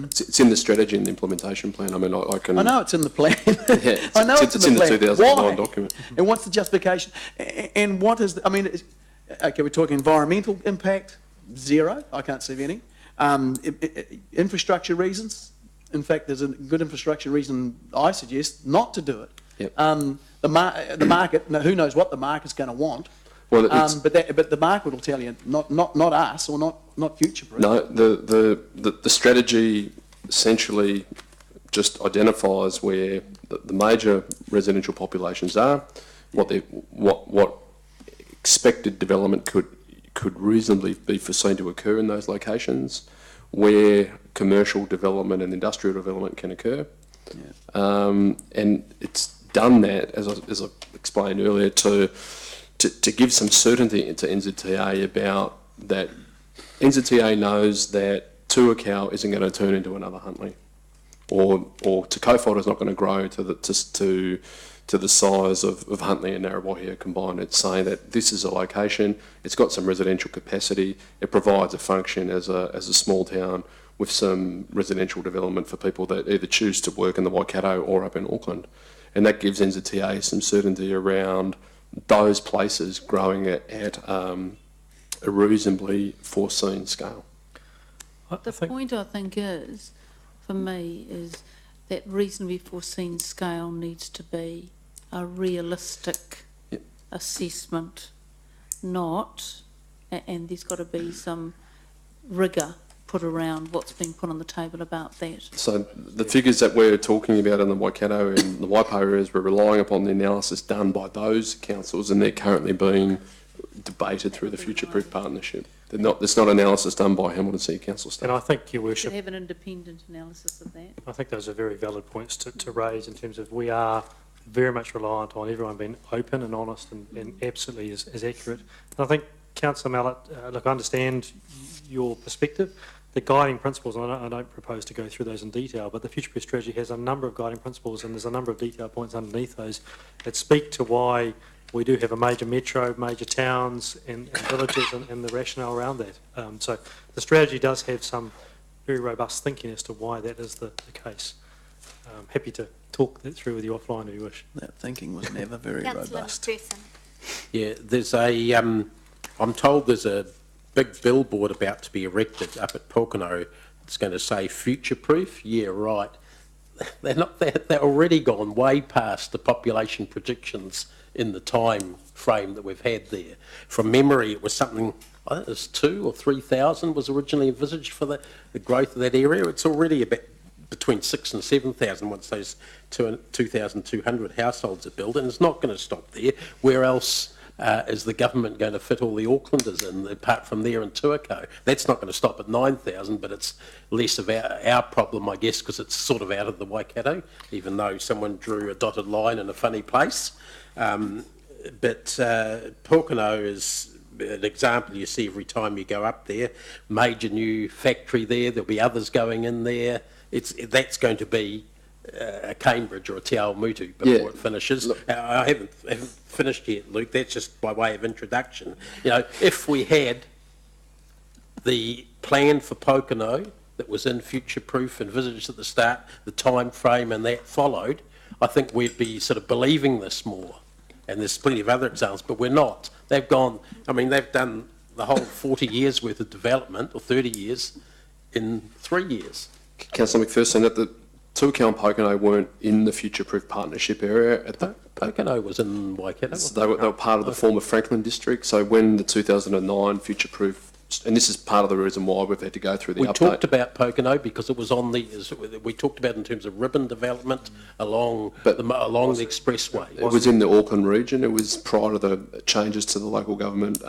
It's in the strategy and the implementation plan. I mean, I can. I know it's in the plan. Yeah, I know it's in the plan. 2009 document. And what's the justification? And what is? Okay, we're talking environmental impact, zero. I can't see any. Infrastructure reasons. In fact, there's a good infrastructure reason I suggest not to do it. Yep. The market. Who knows what the market's going to want? Well, but the market will tell you, not us or not future proof. No, the strategy essentially just identifies where the major residential populations are, what expected development could reasonably be foreseen to occur in those locations, where commercial development and industrial development can occur. And it's done that, as I explained earlier, to give some certainty to NZTA about that. NZTA knows that Tuakau isn't going to turn into another Huntly, or Te Kaupapa is not going to grow to the size of Huntly and Narrabahia combined. It's saying that this is a location, it's got some residential capacity, it provides a function as a small town with some residential development for people that either choose to work in the Waikato or up in Auckland. And that gives NZTA some certainty around those places growing at a reasonably foreseen scale. The point I think is, for me, is that reasonably foreseen scale needs to be a realistic assessment, not, and there's got to be some rigour put around what's being put on the table about that. So the figures that we're talking about in the Waikato and the Waipa areas, we're relying upon the analysis done by those councils, and they're currently being debated through the Future Proof Partnership. There's not analysis done by Hamilton City Council staff. And I think, Your Worship, should have an independent analysis of that. I think those are very valid points to raise in terms of we are very much reliant on everyone being open and honest and absolutely is accurate. And I think, Councillor Mallett, look, I understand your perspective. The guiding principles, and I don't propose to go through those in detail, but the Future Proof strategy has a number of guiding principles, and there's a number of detail points underneath those that speak to why we do have a major metro, major towns and villages and the rationale around that. So the strategy does have some very robust thinking as to why that is the case. I'm happy to talk that through with you offline if you wish. That thinking was never very robust. Yeah, there's a, I'm told there's a big billboard about to be erected up at Pōkeno. It's going to say future proof. Yeah, right. They're already gone way past the population predictions in the time frame that we've had there. From memory, it was something, I think it was 2,000 or 3,000 was originally envisaged for the growth of that area. It's already about between 6,000 and 7,000 once those 2,200 households are built, and it's not going to stop there. Where else is the government going to fit all the Aucklanders in, apart from there in Tuakau? That's not going to stop at 9,000, but it's less of our problem, I guess, because it's sort of out of the Waikato, even though someone drew a dotted line in a funny place. But Pōkeno is an example you see every time you go up there. Major new factory there, there'll be others going in there. That's going to be a Cambridge or a Te Awamutu before it finishes. I haven't finished yet, Luke. That's just by way of introduction. You know, if we had the plan for Pōkeno that was in Future Proof envisaged at the start, the time frame and that followed, I think we'd be sort of believing this more. And there's plenty of other examples, but we're not. They've gone, I mean, they've done the whole 40 years worth of development, or 30 years, in 3 years. Councillor McPherson, that the Tuakau and Pōkeno weren't in the Future Proof Partnership area. Pōkeno was in Waikato. So they were part of the former Franklin district. So when the 2009 Future Proof, and this is part of the reason why we've had to go through the update. We talked about Pōkeno because it was on we talked about in terms of ribbon development along the expressway. It was in the Auckland region. It was prior to the changes to the local government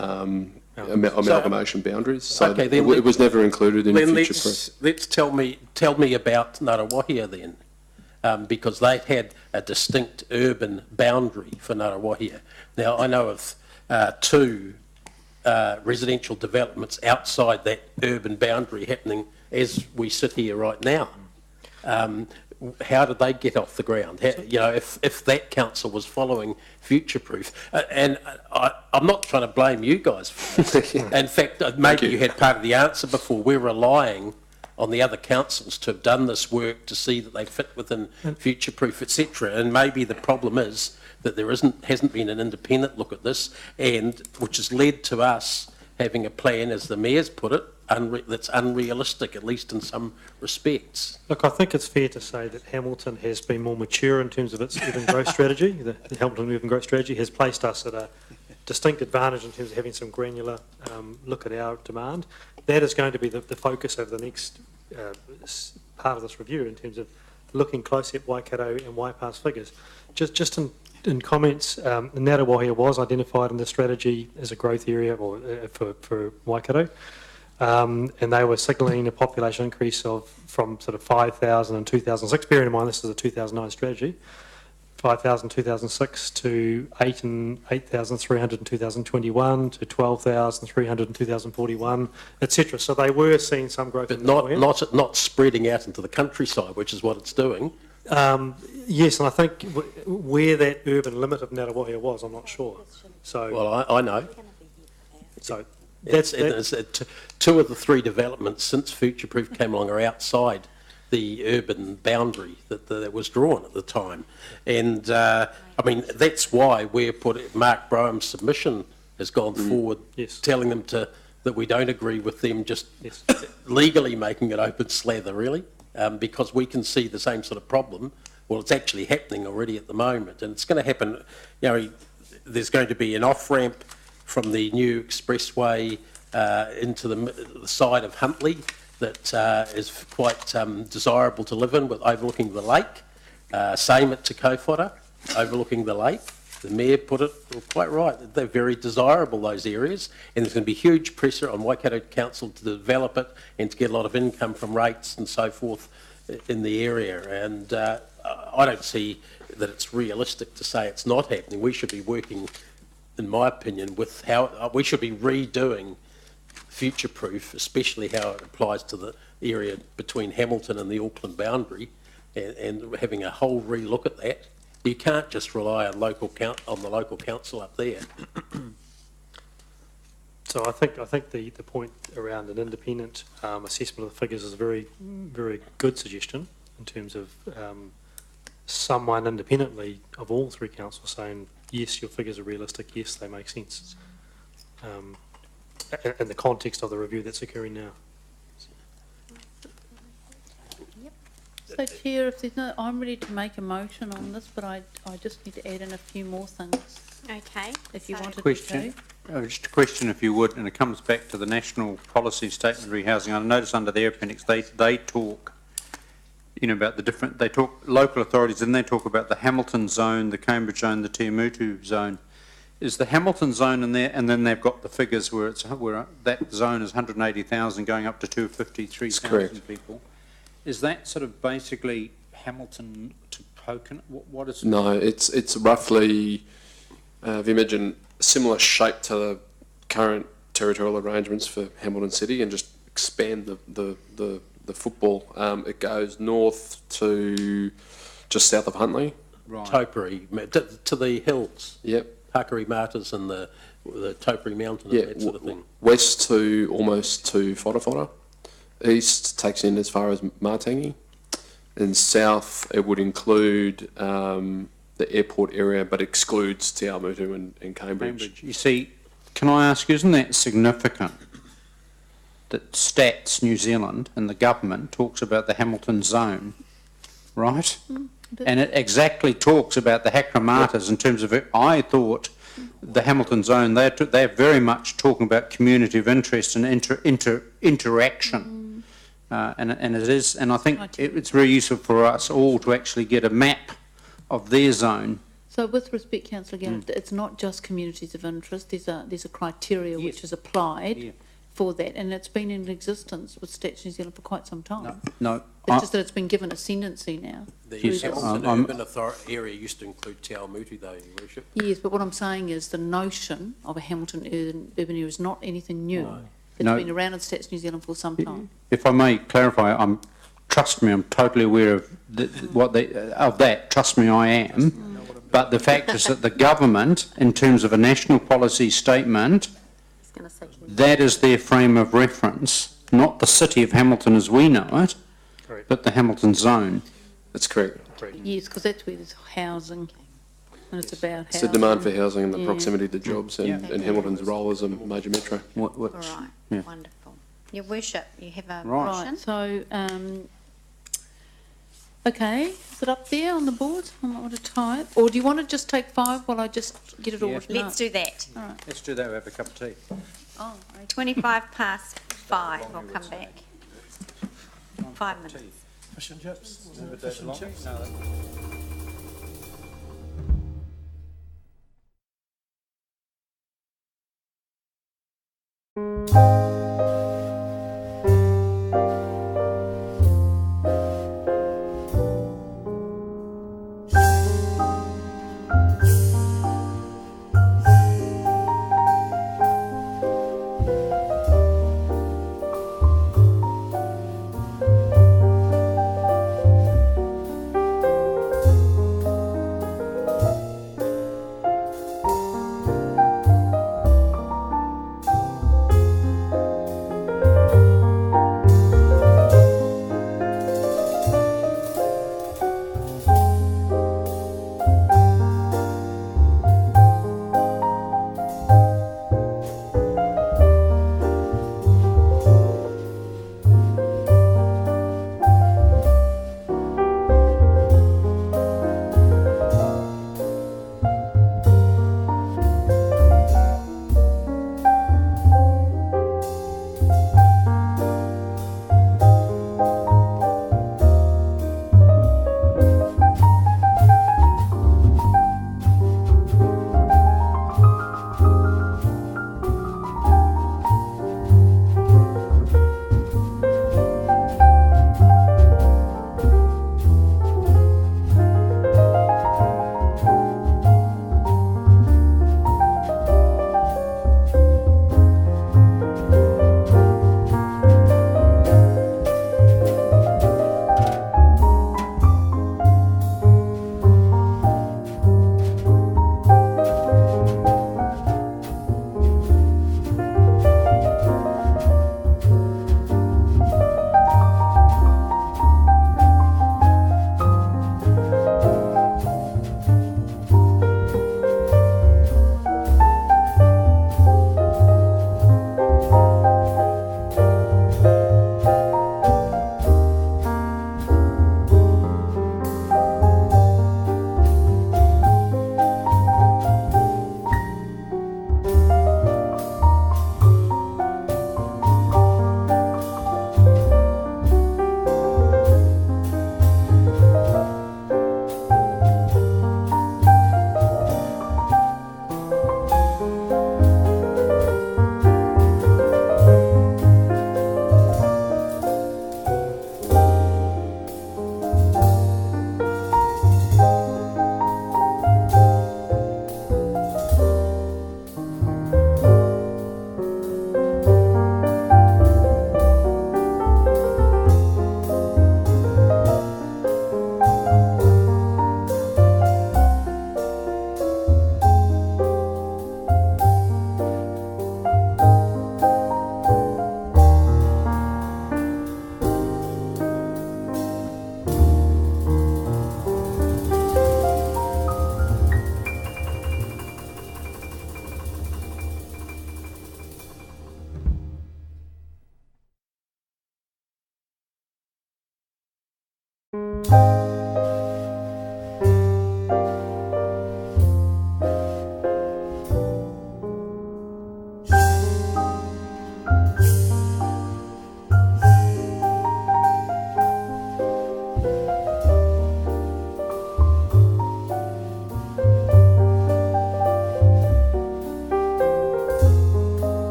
amalgamation boundaries. So okay, then it was never included in Future Proof. Let's tell me about Ngarawahia then, because they had a distinct urban boundary for Ngarawahia. Now I know of two residential developments outside that urban boundary happening as we sit here right now. How did they get off the ground? You know, if that council was following Future Proof, and I'm not trying to blame you guys for it. In fact, maybe you had part of the answer before. We're relying on the other councils to have done this work to see that they fit within Future Proof, etc. And maybe the problem is that there hasn't been an independent look at this, and which has led to us having a plan, as the Mayor's put it, that's unrealistic, at least in some respects. Look, I think it's fair to say that Hamilton has been more mature in terms of its urban growth strategy. The Hamilton urban growth strategy has placed us at a distinct advantage in terms of having some granular look at our demand. That is going to be the focus over the next part of this review in terms of looking closely at Waikato and Waipa's figures. Just in comments, Ngātawahi was identified in the strategy as a growth area or for Waikato, and they were signalling a population increase from sort of 5,000 in 2006. Bearing in mind this is a 2009 strategy. 5,000 in 2006 to 8,300 in 2021 to 12,300 in 2041, etc. So they were seeing some growth, but not spreading out into the countryside, which is what it's doing. Yes, and I think where that urban limit of Ngātawahi was, I'm not sure. So well, I know. So it's two of the three developments since Future Proof came along are outside the urban boundary that was drawn at the time. And I mean, that's why Mark Broham's submission has gone forward, telling them that we don't agree with them just legally making it open slather, really, because we can see the same sort of problem. Well, it's actually happening already at the moment, and it's going to happen. You know, there's going to be an off-ramp from the new expressway into the side of Huntley that is quite desirable to live in, with overlooking the lake. Same at Te Kaupara, overlooking the lake. The Mayor put it quite right. They're very desirable, those areas, and there's going to be huge pressure on Waikato Council to develop it and to get a lot of income from rates and so forth in the area. And I don't see that it's realistic to say it's not happening. We should be working, in my opinion, with how we should be redoing Future Proof, especially how it applies to the area between Hamilton and the Auckland boundary, and having a whole re-look at that. You can't just rely on the local council up there. So I think the point around an independent assessment of the figures is a very, very good suggestion in terms of someone independently of all three councils saying, yes, your figures are realistic, yes, they make sense. In the context of the review that's occurring now. So, Chair, if there's no, I'm ready to make a motion on this, but I just need to add in a few more things. Okay. If you wanted Question. to. Just a question, if you would, and it comes back to the National Policy Statement Rehousing. I notice under their appendix they talk, about the different. They talk local authorities, and they talk about the Hamilton zone, the Cambridge zone, the Tiamutu zone. Is the Hamilton zone in there, and then they've got the figures where that zone is 180,000 going up to 253,000 people. Is that sort of basically Hamilton to Pokeno? What is? No, it's roughly, if you imagine, a similar shape to the current territorial arrangements for Hamilton City, and just expand the football. It goes north to just south of Huntley. Right. Topiary, to the hills. Yep. Pakari Matas and the Topiary Mountain and that sort of thing. West to almost to Whorowhora. East takes in as far as Matangi. And south it would include the airport area, but excludes Te Awamutu and Cambridge. You see, can I ask, isn't that significant that Stats New Zealand and the government talks about the Hamilton zone, right? And it exactly talks about the Hakramatas in terms of it. I thought the Hamilton zone, they're very much talking about community of interest and interaction. And it is, and I think it's very useful for us all to actually get a map of their zone. So with respect, Councillor Garrett, it's not just communities of interest, there's a criteria which is applied for that, and it's been in existence with Stats New Zealand for quite some time. No. It's just that it's been given ascendancy now. The Hamilton urban area used to include Te Awamutu, though, Your Worship. Yes, but what I'm saying is the notion of a Hamilton urban area is not anything new. No. It's been around in Stats New Zealand for some time. If I may clarify, trust me, I'm totally aware of that. Trust me, I am. But the fact is that the government, in terms of a national policy statement, that is their frame of reference, not the city of Hamilton as we know it, but the Hamilton zone. That's correct. Yes, because that's where there's housing, and it's about housing. It's the demand for housing and the proximity to jobs and Hamilton's role as a major metro. All right, wonderful. Your Worship, you have a motion? Right, so, okay, is it up there on the board? I might want to type. Or do you want to just take 5 while I just get it all written up? Let's do that. All right. Let's do that, we'll have a cup of tea. Oh, 25 past 5, I'll come back. 5 minutes. Fish and chips. Fish and chips.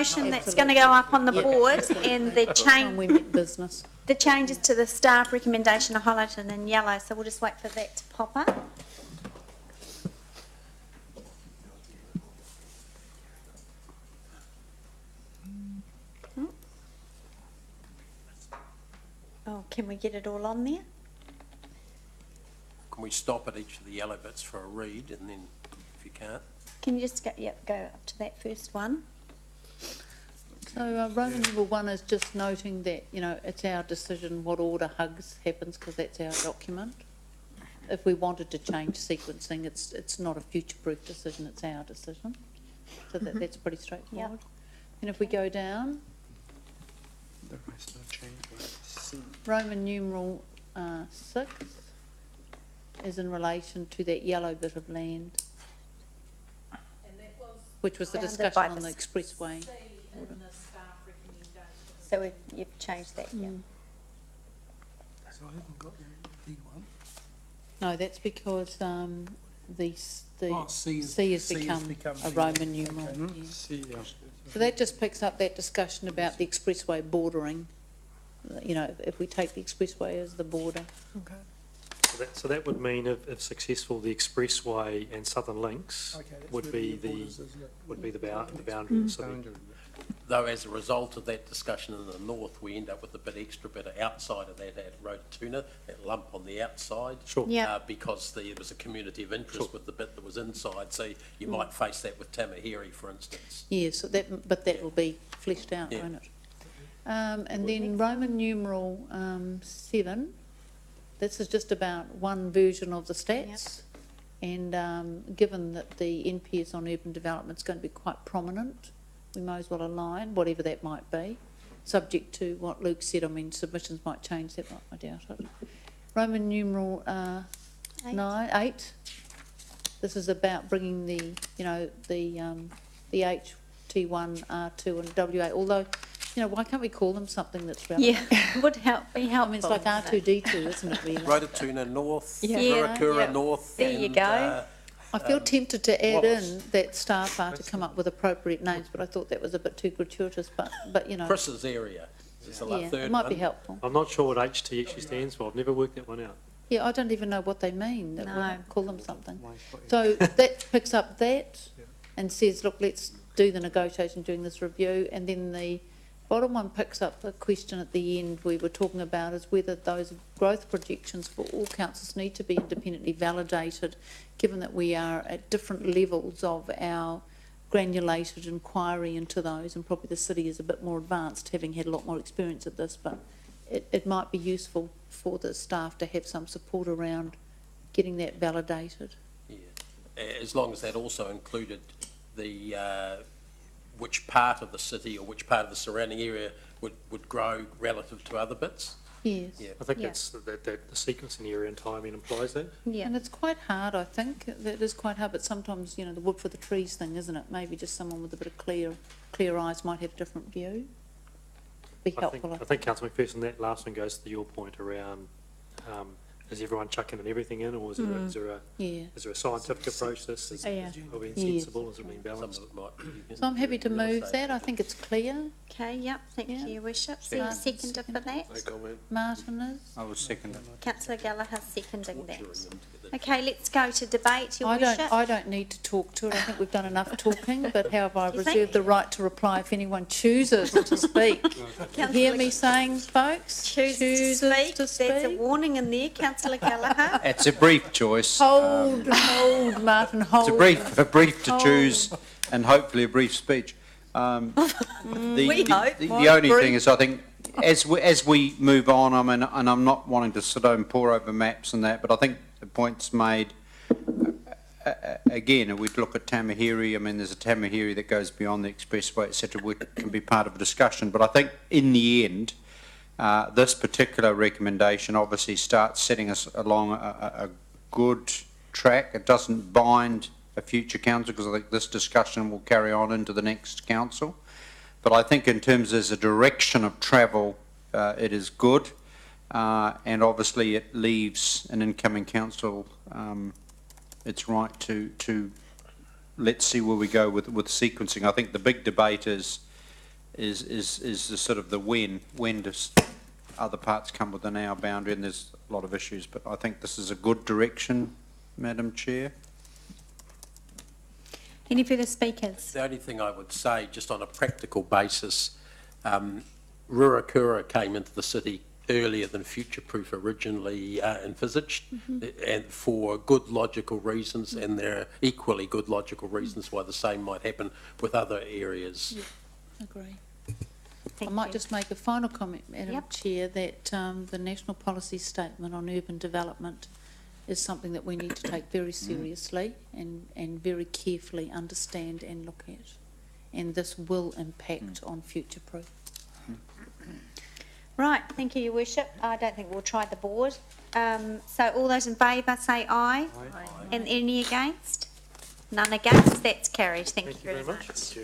motion that's going to go up on the board, and business. the changes to the staff recommendation are highlighted in yellow, so we'll just wait for that to pop up. Oh, can we get it all on there? Can we stop at each of the yellow bits for a read, and then if you can't? Can you just go, go up to that first one? So Roman number 1 is just noting that, you know, it's our decision what order hugs happens because that's our document. If we wanted to change sequencing, it's not a future-proof decision, it's our decision. So that's pretty straightforward. Yep. And if we go down, Roman numeral 6 is in relation to that yellow bit of land, which was the discussion on the expressway. So you've changed that, yeah. So I haven't got the big one. No, that's because the C has become a Roman numeral. Yeah. So that just picks up that discussion about the expressway bordering. You know, if we take the expressway as the border. Okay. So that would mean, if successful, the expressway and Southern Links would be the boundary of the city. Though as a result of that discussion in the north, we end up with a bit extra bit outside of that at Rototuna, that lump on the outside. Sure. Because there was a community of interest with the bit that was inside, so you might face that with Tamaheri, for instance. Yes, but that will be fleshed out, won't it? And then Roman numeral 7, this is just about one version of the stats. And given that the NPS on urban development is going to be quite prominent, we may as well align, whatever that might be, subject to what Luke said. I mean, submissions might change that, I doubt it. Roman numeral 8. This is about bringing the, you know, the HT1, R2 and WA, although, you know, why can't we call them something that's relevant? Yeah, would be helpful. I mean, it's like R2D2, isn't it, really? Rototuna North, Ruakura North. There you go. I feel tempted to add in that staff are to come up with appropriate names, but I thought that was a bit too gratuitous, but you know. Chris's area. Is the third it might one? be helpful. I'm not sure what HT actually stands for. I've never worked that one out. Yeah, I don't even know what they mean. We'll call them something. So that picks up that and says, look, let's do the negotiation during this review. And then the bottom one picks up the question at the end we were talking about is whether those growth projections for all councils need to be independently validated, given that we are at different levels of our granulated inquiry into those, and probably the city is a bit more advanced, having had a lot more experience at this, but it might be useful for the staff to have some support around getting that validated. Yeah, as long as that also included the which part of the city or which part of the surrounding area would grow relative to other bits. Yes. Yeah. I think that's that the sequencing area and timing implies that. Yeah, and it's quite hard, I think. That is quite hard, but sometimes, you know, the wood for the trees thing, isn't it? Maybe just someone with a bit of clear eyes might have a different view. Be helpful. I think Councillor McPherson, that last one goes to your point around is everyone chucking and everything in, or is there a scientific approach to this? Are we sensible? Is it being balanced? So I'm happy to move that. I think it's clear. Okay, yep, thank you, Your Worship. So you seconded for that? Martin is? I was second. Councillor Gallagher seconding that. Okay, let's go to debate, Your Worship. I don't need to talk to it. I think we've done enough talking, but however, I reserve the right to reply if anyone chooses to speak. You hear me saying, folks? Chooses to speak. There's a warning in there, Councillor Gallagher. It's a brief choice. Hold, Martin, hold. It's a brief to choose, and hopefully a brief speech. The only thing is, I think, as we move on, I mean, and I'm not wanting to sit and pore over maps and that, but I think the point's made. Again, if we look at Tamaheri, I mean, there's a Tamaheri that goes beyond the expressway, etc., which can be part of a discussion. But I think in the end, this particular recommendation obviously starts setting us along a good track. It doesn't bind a future council, because I think this discussion will carry on into the next council. But I think in terms as a direction of travel, it is good. And obviously it leaves an incoming council its right to let's see where we go with sequencing. I think the big debate is is the sort of the when does other parts come within our boundary, and there's a lot of issues, but I think this is a good direction, Madam Chair. Any further speakers? The only thing I would say, just on a practical basis, Ruakura came into the city earlier than Future Proof originally envisaged, and for good logical reasons, and there are equally good logical reasons why the same might happen with other areas. Yeah, agree. I might just make a final comment, Madam Chair, that the National Policy Statement on Urban Development is something that we need to take very seriously and very carefully understand and look at. And this will impact on Future Proof. Right, thank you, Your Worship. I don't think we'll try the board. So all those in favour say aye. Aye. And any against? None against. That's carried. Thank you very much.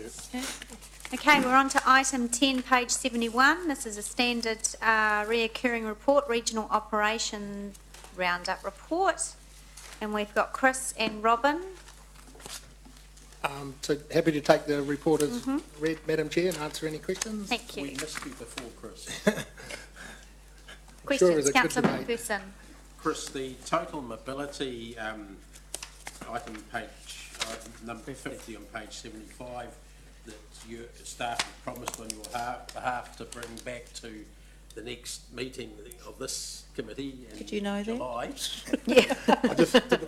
Okay, we're on to item 10, page 71. This is a standard reoccurring report, Regional Operation Roundup Report. And we've got Chris and Robin. So happy to take the report as read, Madam Chair, and answer any questions. Thank you. We missed you before, Chris. Questions, Councillor McPherson. Chris, the total mobility item number 50 on page 75 that your staff have promised on your behalf to bring back to the next meeting of this committee in Did you know July. That? Yeah. I just didn't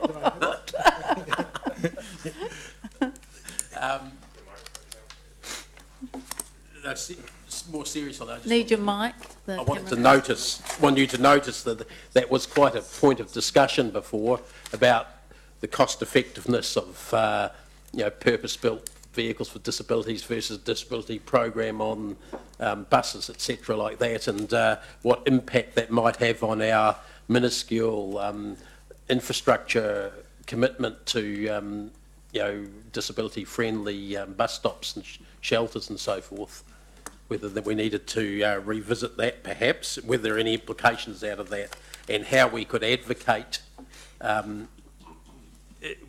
no, more serious on that. Need your mic. I want you to notice that that was quite a point of discussion before about the cost effectiveness of purpose-built vehicles for disabilities versus disability program on buses, etc., like that, and what impact that might have on our minuscule infrastructure commitment to disability-friendly bus stops and shelters and so forth. Whether that we needed to revisit that, perhaps, whether there are any implications out of that, and how we could advocate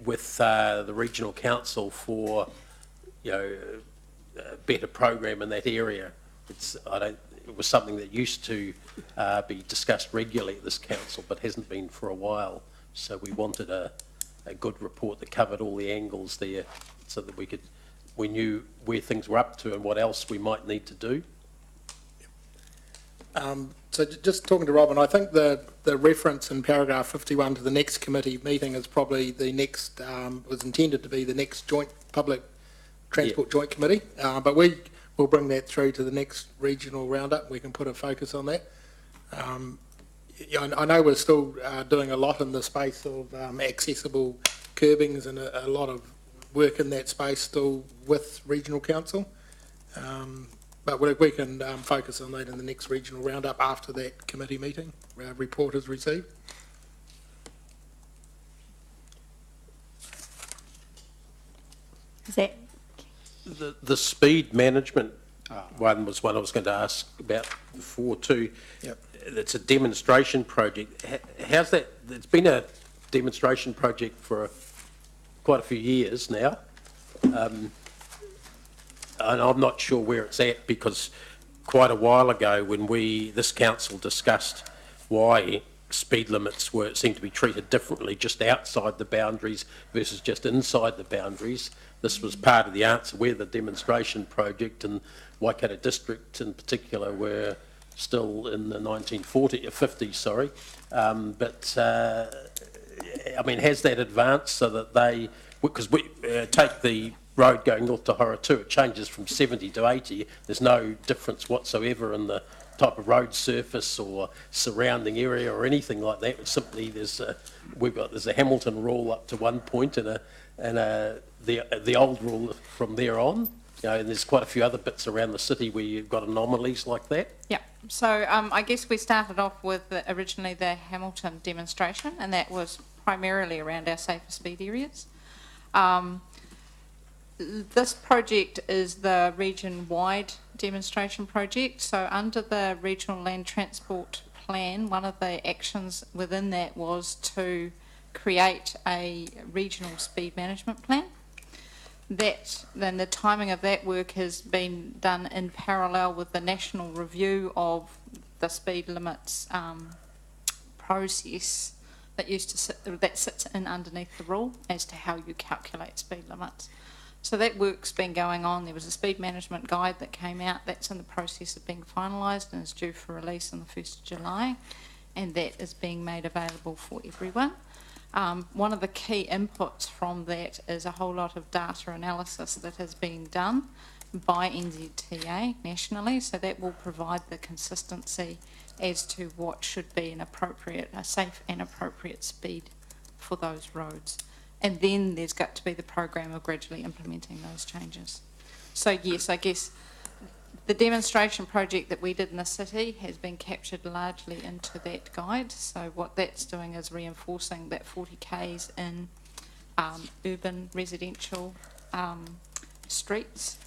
with the regional council for a better program in that area. It was something that used to be discussed regularly at this council, but hasn't been for a while. So we wanted a good report that covered all the angles there, so that we knew where things were up to and what else we might need to do. So just talking to Robin, I think the reference in paragraph 51 to the next committee meeting is probably the next, was intended to be the next joint public transport joint committee, but we will bring that through to the next regional roundup. We can put a focus on that. I know we're still doing a lot in the space of accessible curbings and a lot of work in that space still with regional council, but we can focus on that in the next regional roundup after that committee meeting report is received. Is that the speed management one was one I was going to ask about before too. Yep. It's a demonstration project. How's that? It's been a demonstration project for quite a few years now, and I'm not sure where it's at, because quite a while ago when this council discussed why speed limits seemed to be treated differently just outside the boundaries versus just inside the boundaries, this was part of the answer where the demonstration project, and Waikato District in particular were still in the 50s, sorry. I mean, has that advanced so that because we take the road going north to Horotū, it changes from 70 to 80. There's no difference whatsoever in the type of road surface or surrounding area or anything like that. It's simply there's a Hamilton rule up to one point and the old rule from there on. And there's quite a few other bits around the city where you've got anomalies like that. Yeah, so I guess we started off with originally the Hamilton demonstration, and that was primarily around our safer speed areas. This project is the region-wide demonstration project. So under the Regional Land Transport Plan, one of the actions within that was to create a regional speed management plan. then the timing of that work has been done in parallel with the national review of the speed limits process that sits in underneath the rule as to how you calculate speed limits. So that work's been going on. There was a speed management guide that came out. That's in the process of being finalised and is due for release on the 1st of July, and that is being made available for everyone. One of the key inputs from that is a whole lot of data analysis that has been done by NZTA nationally, so that will provide the consistency as to what should be a safe and appropriate speed for those roads. And then there's got to be the program of gradually implementing those changes. So yes, I guess the demonstration project that we did in the city has been captured largely into that guide. So what that's doing is reinforcing that 40 k's in urban residential streets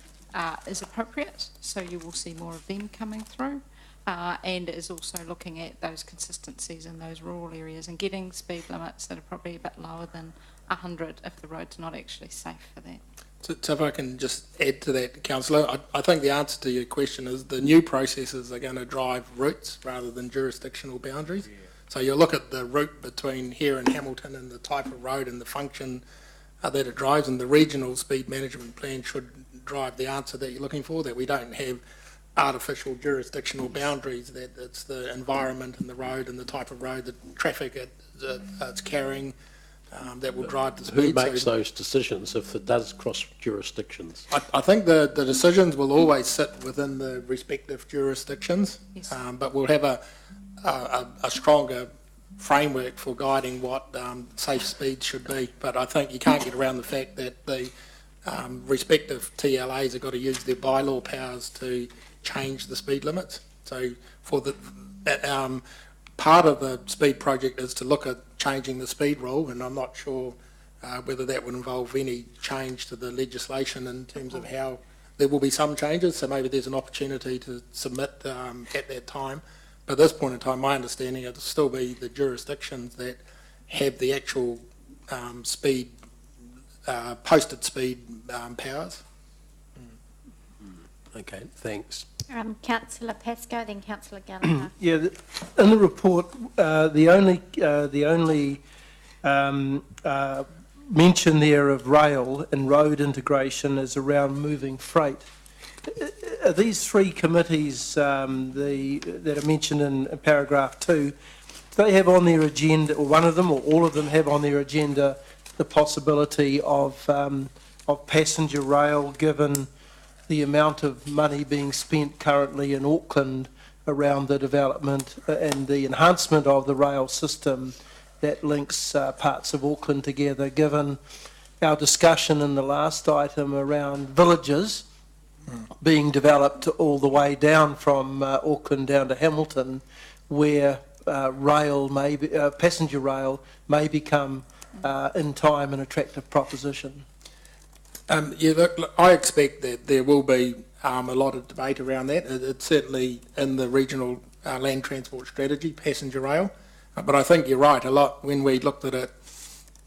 is appropriate. So you will see more of them coming through. And is also looking at those consistencies in those rural areas and getting speed limits that are probably a bit lower than 100 if the road's not actually safe for that. So if I can just add to that, Councillor, I think the answer to your question is the new processes are going to drive routes rather than jurisdictional boundaries. Yeah. So you'll look at the route between here and Hamilton and the type of road and the function that it drives, and the regional speed management plan should drive the answer that you're looking for, that we don't have artificial jurisdictional boundaries, that it's the environment and the road and the type of road, the traffic it's carrying, that will drive the speed. Who makes those decisions if it does cross jurisdictions? I think the decisions will always sit within the respective jurisdictions, yes. But we'll have a stronger framework for guiding what safe speed should be. But I think you can't get around the fact that the respective TLAs have got to use their bylaw powers to change the speed limits. So for part of the speed project is to look at changing the speed rule, and I'm not sure whether that would involve any change to the legislation in terms of how there will be some changes, so maybe there's an opportunity to submit at that time. But at this point in time, my understanding it'll still be the jurisdictions that have the actual speed, posted speed powers. Okay, thanks. Councillor Pascoe, then Councillor Gallagher. Yeah, in the report, the only mention there of rail and road integration is around moving freight. Are these three committees that are mentioned in paragraph 2, do they have on their agenda, or one of them or all of them have on their agenda, the possibility of passenger rail, given the amount of money being spent currently in Auckland around the development and the enhancement of the rail system that links parts of Auckland together, given our discussion in the last item around villages being developed all the way down from Auckland down to Hamilton, where passenger rail may become in time an attractive proposition. Yeah, look, I expect that there will be a lot of debate around that. It's certainly in the regional land transport strategy, passenger rail. But I think you're right, a lot, when we looked at it,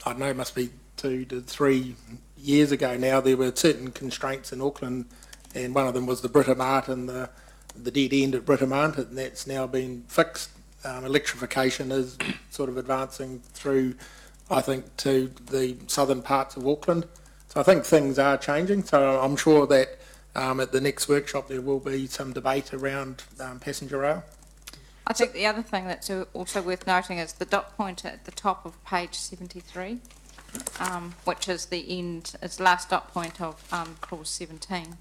I don't know, it must be 2 to 3 years ago now, there were certain constraints in Auckland, and one of them was the Britomart and the dead end at Britomart, and that's now been fixed. Electrification is sort of advancing through, I think, to the southern parts of Auckland. So I think things are changing. So I'm sure that at the next workshop there will be some debate around passenger rail. I think the other thing that's also worth noting is the dot point at the top of page 73, which is the end, it's the last dot point of clause 17.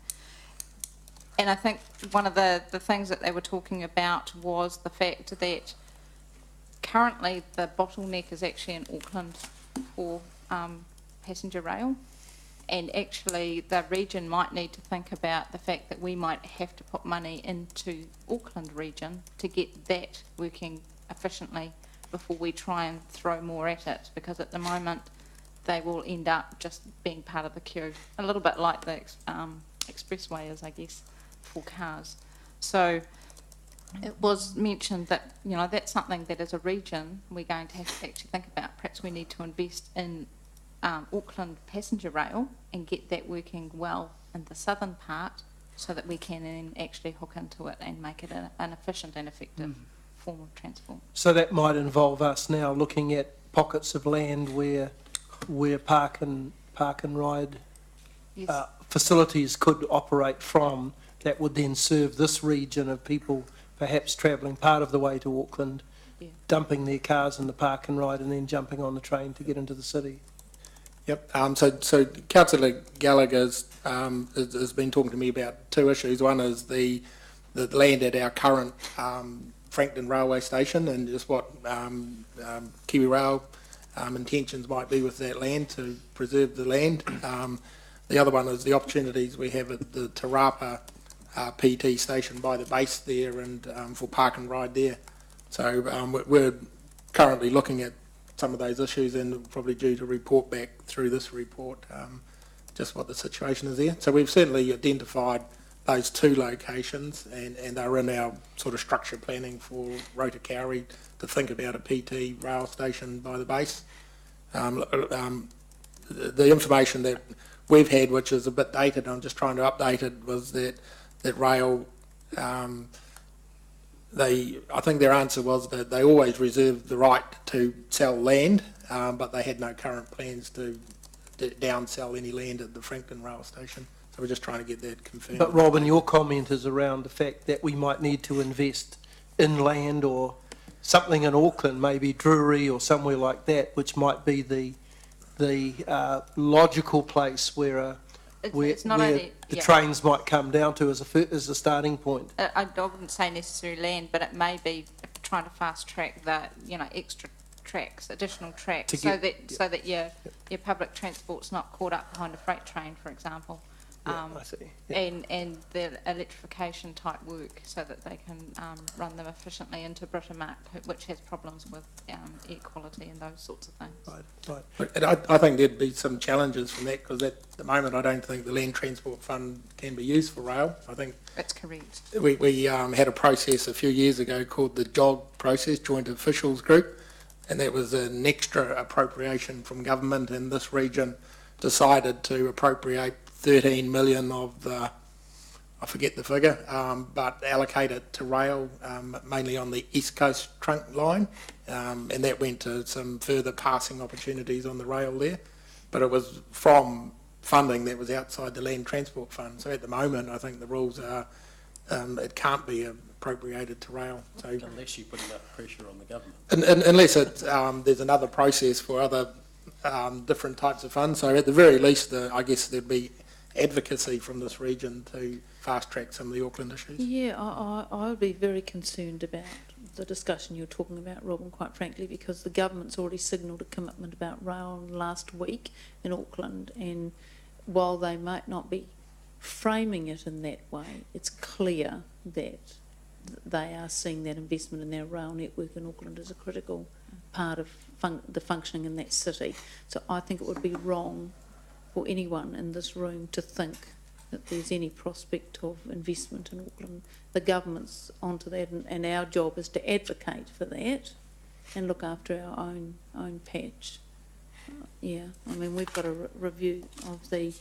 And I think one of the things that they were talking about was the fact that currently the bottleneck is actually in Auckland for passenger rail. And actually the region might need to think about the fact that we might have to put money into Auckland region to get that working efficiently before we try and throw more at it, because at the moment they will end up just being part of the queue, a little bit like the expressway is, I guess, for cars. So it was mentioned that, you know, that's something that as a region we're going to have to actually think about. Perhaps we need to invest in Auckland passenger rail and get that working well in the southern part so that we can then actually hook into it and make it an efficient and effective form of transport. So that might involve us now looking at pockets of land where park and ride Yes. facilities could operate from, that would then serve this region of people perhaps travelling part of the way to Auckland, dumping their cars in the park and ride and then jumping on the train to get into the city. Yep. So Councillor Gallagher's has been talking to me about two issues. One is the land at our current Frankton railway station and just what Kiwi Rail intentions might be with that land to preserve the land. The other one is the opportunities we have at the Te Rapa PT station by the base there and for park and ride there. So we're currently looking at some of those issues and probably due to report back through this report just what the situation is there. So we've certainly identified those two locations and they're in our sort of structure planning for Rotokauri to think about a PT rail station by the base. The information that we've had, which is a bit dated, I'm just trying to update it, was that rail, I think their answer was that they always reserved the right to sell land, but they had no current plans to downsell any land at the Frankton rail station. So we're just trying to get that confirmed. But Robin, your comment is around the fact that we might need to invest in land or something in Auckland, maybe Drury or somewhere like that, which might be the logical place where the trains might come down to as a starting point. I wouldn't say necessarily land, but it may be trying to fast track the extra tracks, additional tracks, so that your public transport's not caught up behind a freight train, for example. I see. Yeah. And the electrification type work so that they can run them efficiently into Britomart, which has problems with air quality and those sorts of things. Right. And I think there'd be some challenges from that because at the moment I don't think the Land Transport Fund can be used for rail. I think that's correct. We had a process a few years ago called the JOG process, Joint Officials Group, and that was an extra appropriation from government, and this region decided to appropriate 13 million of the, I forget the figure, but allocate it to rail, mainly on the East Coast trunk line, and that went to some further passing opportunities on the rail there. But it was from funding that was outside the Land Transport Fund. So at the moment, I think the rules are it can't be appropriated to rail. So unless you put enough pressure on the government. Unless there's another process for other different types of funds. So at the very least, I guess there'd be advocacy from this region to fast track some of the Auckland issues. Yeah, I would be very concerned about the discussion you're talking about, Robin, quite frankly, because the government's already signalled a commitment about rail last week in Auckland, and while they might not be framing it in that way, it's clear that they are seeing that investment in their rail network in Auckland as a critical part of the functioning in that city. So I think it would be wrong for anyone in this room to think that there's any prospect of investment in Auckland. The government's onto that, and our job is to advocate for that and look after our own patch. Yeah, I mean, we've got a review of the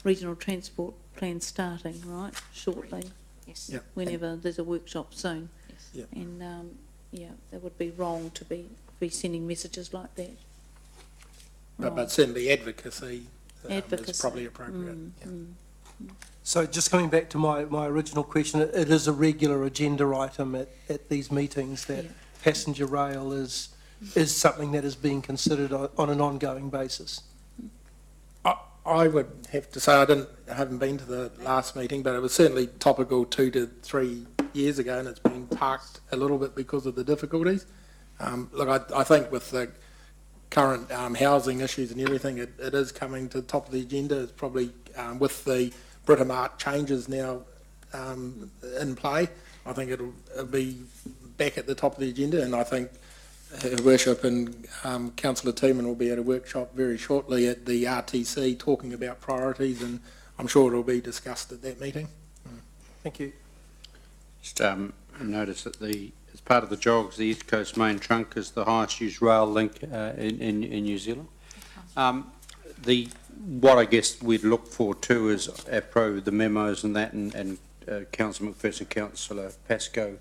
regional transport plan starting, right, shortly. Yes. Yep. Whenever there's a workshop soon. Yes. Yep. And that would be wrong to be sending messages like that. But certainly advocacy is probably appropriate. So just coming back to my original question, it is a regular agenda item at these meetings that passenger rail is something that is being considered on an ongoing basis. I would have to say I haven't been to the last meeting, but it was certainly topical 2 to 3 years ago, and it's been parked a little bit because of the difficulties. Look, I think with the current housing issues and everything, it is coming to the top of the agenda. It's probably with the Britomart changes now in play, I think it'll be back at the top of the agenda, and I think Her Worship and Councillor Tooman will be at a workshop very shortly at the RTC talking about priorities, and I'm sure it'll be discussed at that meeting. Thank you. Just notice that as part of the jogs, the East Coast main trunk is the highest used rail link in New Zealand. what I guess we'd look for too is APRO, the memos and that, and Councillor McPherson, Councillor Pascoe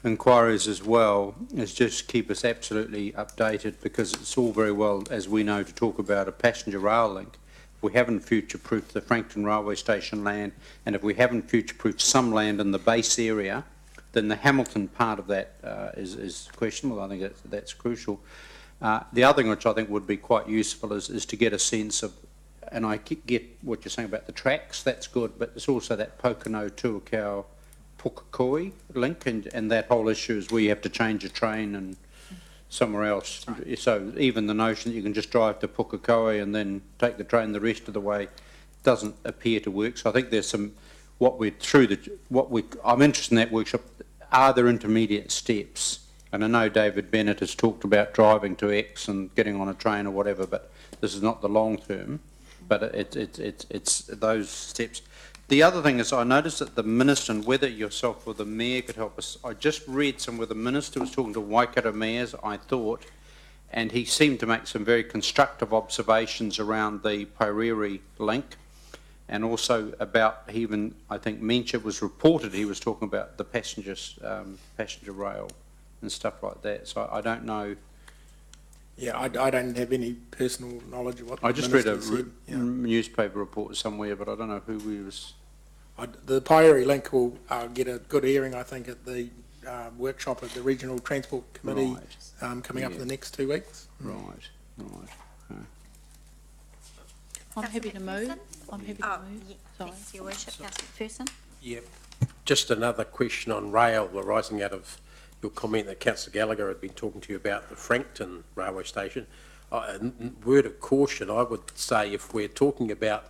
inquiries as well, is just keep us absolutely updated, because it's all very well, as we know, to talk about a passenger rail link. If we haven't future-proofed the Frankton railway station land, and if we haven't future-proofed some land in the base area, then the Hamilton part of that is questionable. I think that's crucial. The other thing which I think would be quite useful is to get a sense of, and I get what you're saying about the tracks, that's good, but there's also that Pocono Tuakau Pukakoi link, and that whole issue is where you have to change a train and somewhere else. Right. So even the notion that you can just drive to Pukakoi and then take the train the rest of the way doesn't appear to work. So I think there's some, I'm interested in that workshop. Are there intermediate steps? And I know David Bennett has talked about driving to X and getting on a train or whatever, but this is not the long term. But it's those steps. The other thing is, I noticed that the minister, and whether yourself or the mayor could help us, I just read somewhere the minister was talking to Waikato mayors, I thought, and he seemed to make some very constructive observations around the Pairiri link, and also about, even, I think Mencha was reported, he was talking about the passenger rail and stuff like that. So I don't know. Yeah, I don't have any personal knowledge of what I just read a newspaper report somewhere, but I don't know who we was. The Pairiri link will get a good hearing, I think, at the workshop at the Regional Transport Committee coming up in the next 2 weeks. Right. Okay. I'm happy to move. I'm happy to move. Yeah. Sorry. Thanks, Your Worship. Councillor McPherson. Yep. Just another question on rail arising out of your comment that Councillor Gallagher had been talking to you about the Frankton railway station. Word of caution, I would say, if we're talking about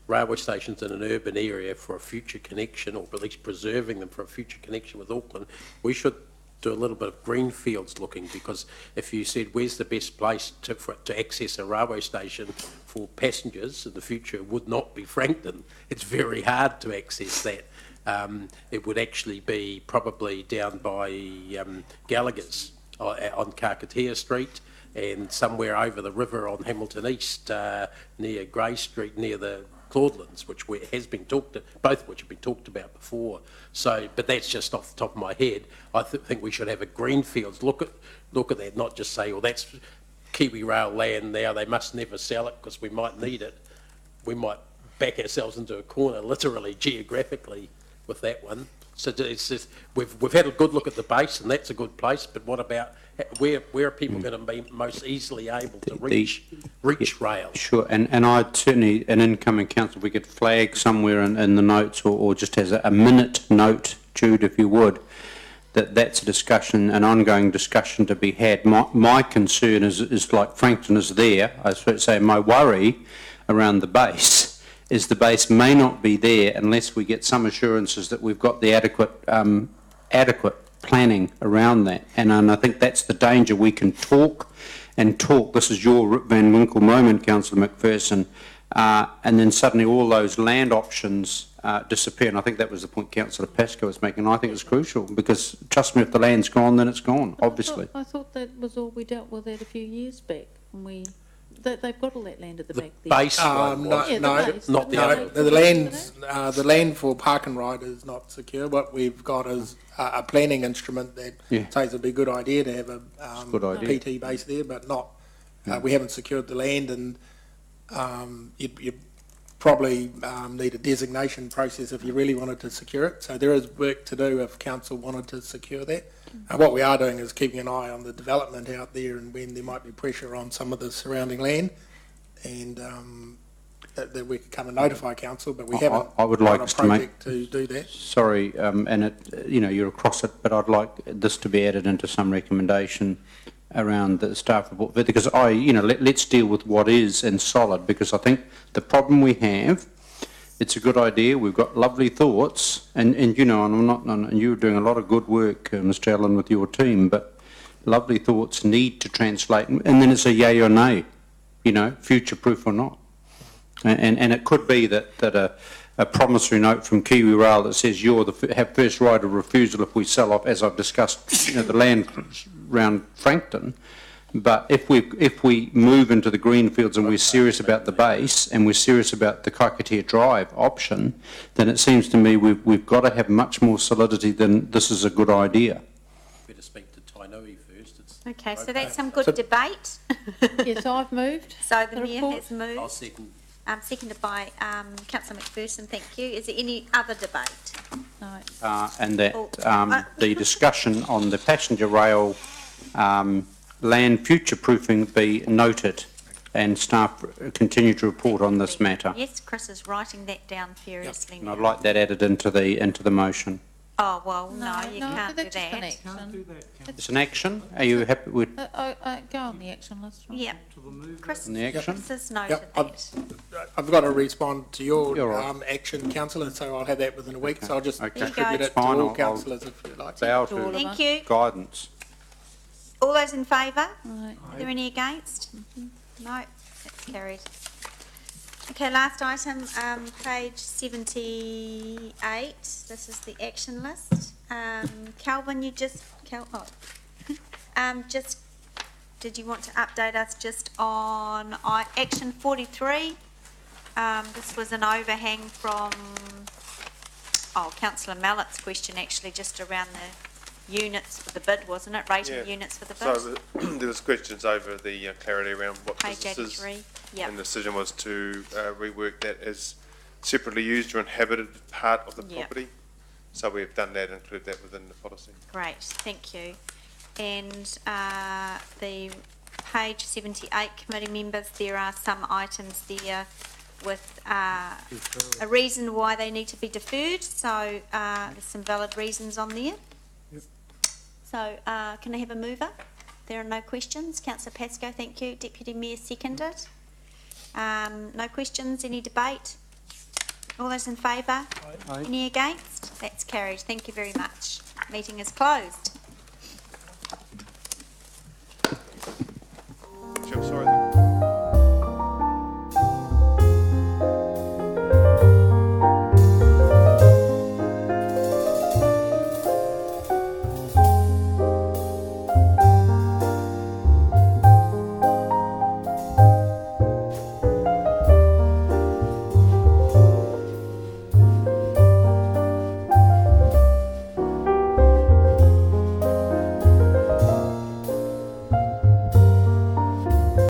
railway stations in an urban area for a future connection, or at least preserving them for a future connection with Auckland, we should do a little bit of greenfields looking, because if you said where's the best place to access a railway station for passengers in the future, it would not be Frankton. It's very hard to access that. It would actually be probably down by Gallagher's on Carcatea Street, and somewhere over the river on Hamilton East near Grey Street, near the Claudelands, which has been both of which have been talked about before. So, but that's just off the top of my head. I think we should have a greenfields look at that, not just say, well, that's Kiwi Rail land now, they must never sell it because we might need it. We might back ourselves into a corner, literally, geographically, with that one. So it's just, we've had a good look at the base, and that's a good place, but what about where are people going to be most easily able to reach rail? Sure, and I'd certainly, an incoming council, we could flag somewhere in the notes, or just as a minute note, Jude, if you would, that's a discussion, an ongoing discussion to be had. My concern is like Frankton is there, I should say, my worry around the base is the base may not be there unless we get some assurances that we've got the adequate planning around that. And I think that's the danger. We can talk and talk. This is your Rip Van Winkle moment, Councillor McPherson. And then suddenly all those land options disappear. And I think that was the point Councillor Pascoe was making. And I think it's crucial, because trust me, if the land's gone, then it's gone, obviously. I thought that was all we dealt with that a few years back. And they've got all that land at the back there. Base one was. Not the other. The land for park and ride is not secure. What we've got is a planning instrument that says it'd be a good idea to have a PT base there, but not. We haven't secured the land, and you probably need a designation process if you really wanted to secure it. So there is work to do if council wanted to secure that. What we are doing is keeping an eye on the development out there, and when there might be pressure on some of the surrounding land, and that we could come and notify council, but we haven't. I would like us to do that. Sorry, and you're across it, but I'd like this to be added into some recommendation around the staff report, because let's deal with what is and solid, because I think the problem we have, it's a good idea, we've got lovely thoughts, and and you're doing a lot of good work, Mr. Allen, with your team, but lovely thoughts need to translate, and then it's a yay or nay, future-proof or not. And it could be that a promissory note from Kiwi Rail that says have first right of refusal if we sell off, as I've discussed, the land around Frankton, But if we move into the greenfields and we're serious about the base and we're serious about the Kaikatea Drive option, then it seems to me we've got to have much more solidity than this is a good idea. Better speak to Tainui first. Okay, so that's some good debate. Yes, I've moved. So the Mayor report. has moved. I'll second. Seconded by Councillor McPherson, thank you. Is there any other debate? No. And that the discussion on the passenger rail land future-proofing be noted and staff continue to report on this matter. Yes, Chris is writing that down furiously And now. I'd like that added into the motion. Oh, well, no, you can't do that's just an that. action. It's an action. Are you happy with Go on the action list. Right? Yeah. Chris, on the action? Chris has noted Yep, that. I've got to respond to You're your right. action, councillor, so I'll have that within a week. So I'll just Okay. distribute it to Fine, all I'll councillors if you like. bow To all of to Thank you. guidance. All those in favour? Right. Are there any against? No, that's carried. Okay, last item, page 78. This is the action list. Calvin, you just, did you want to update us just on action 43? This was an overhang from, Councillor Mallett's question actually, just around the units for the bid, wasn't it? Rating units for the bid? So there was questions over the clarity around what Page businesses. 83, yep. And the decision was to rework that as separately used or inhabited part of the Yep. property. So we've done that, included that within the policy. Great, thank you. And the page 78, committee members, there are some items there with a reason why they need to be deferred, so there's some valid reasons on there. So can I have a mover? There are no questions. Councillor Pascoe, thank you. Deputy Mayor seconded. No questions, any debate? All those in favour? Any against? That's carried. Thank you very much. Meeting is closed.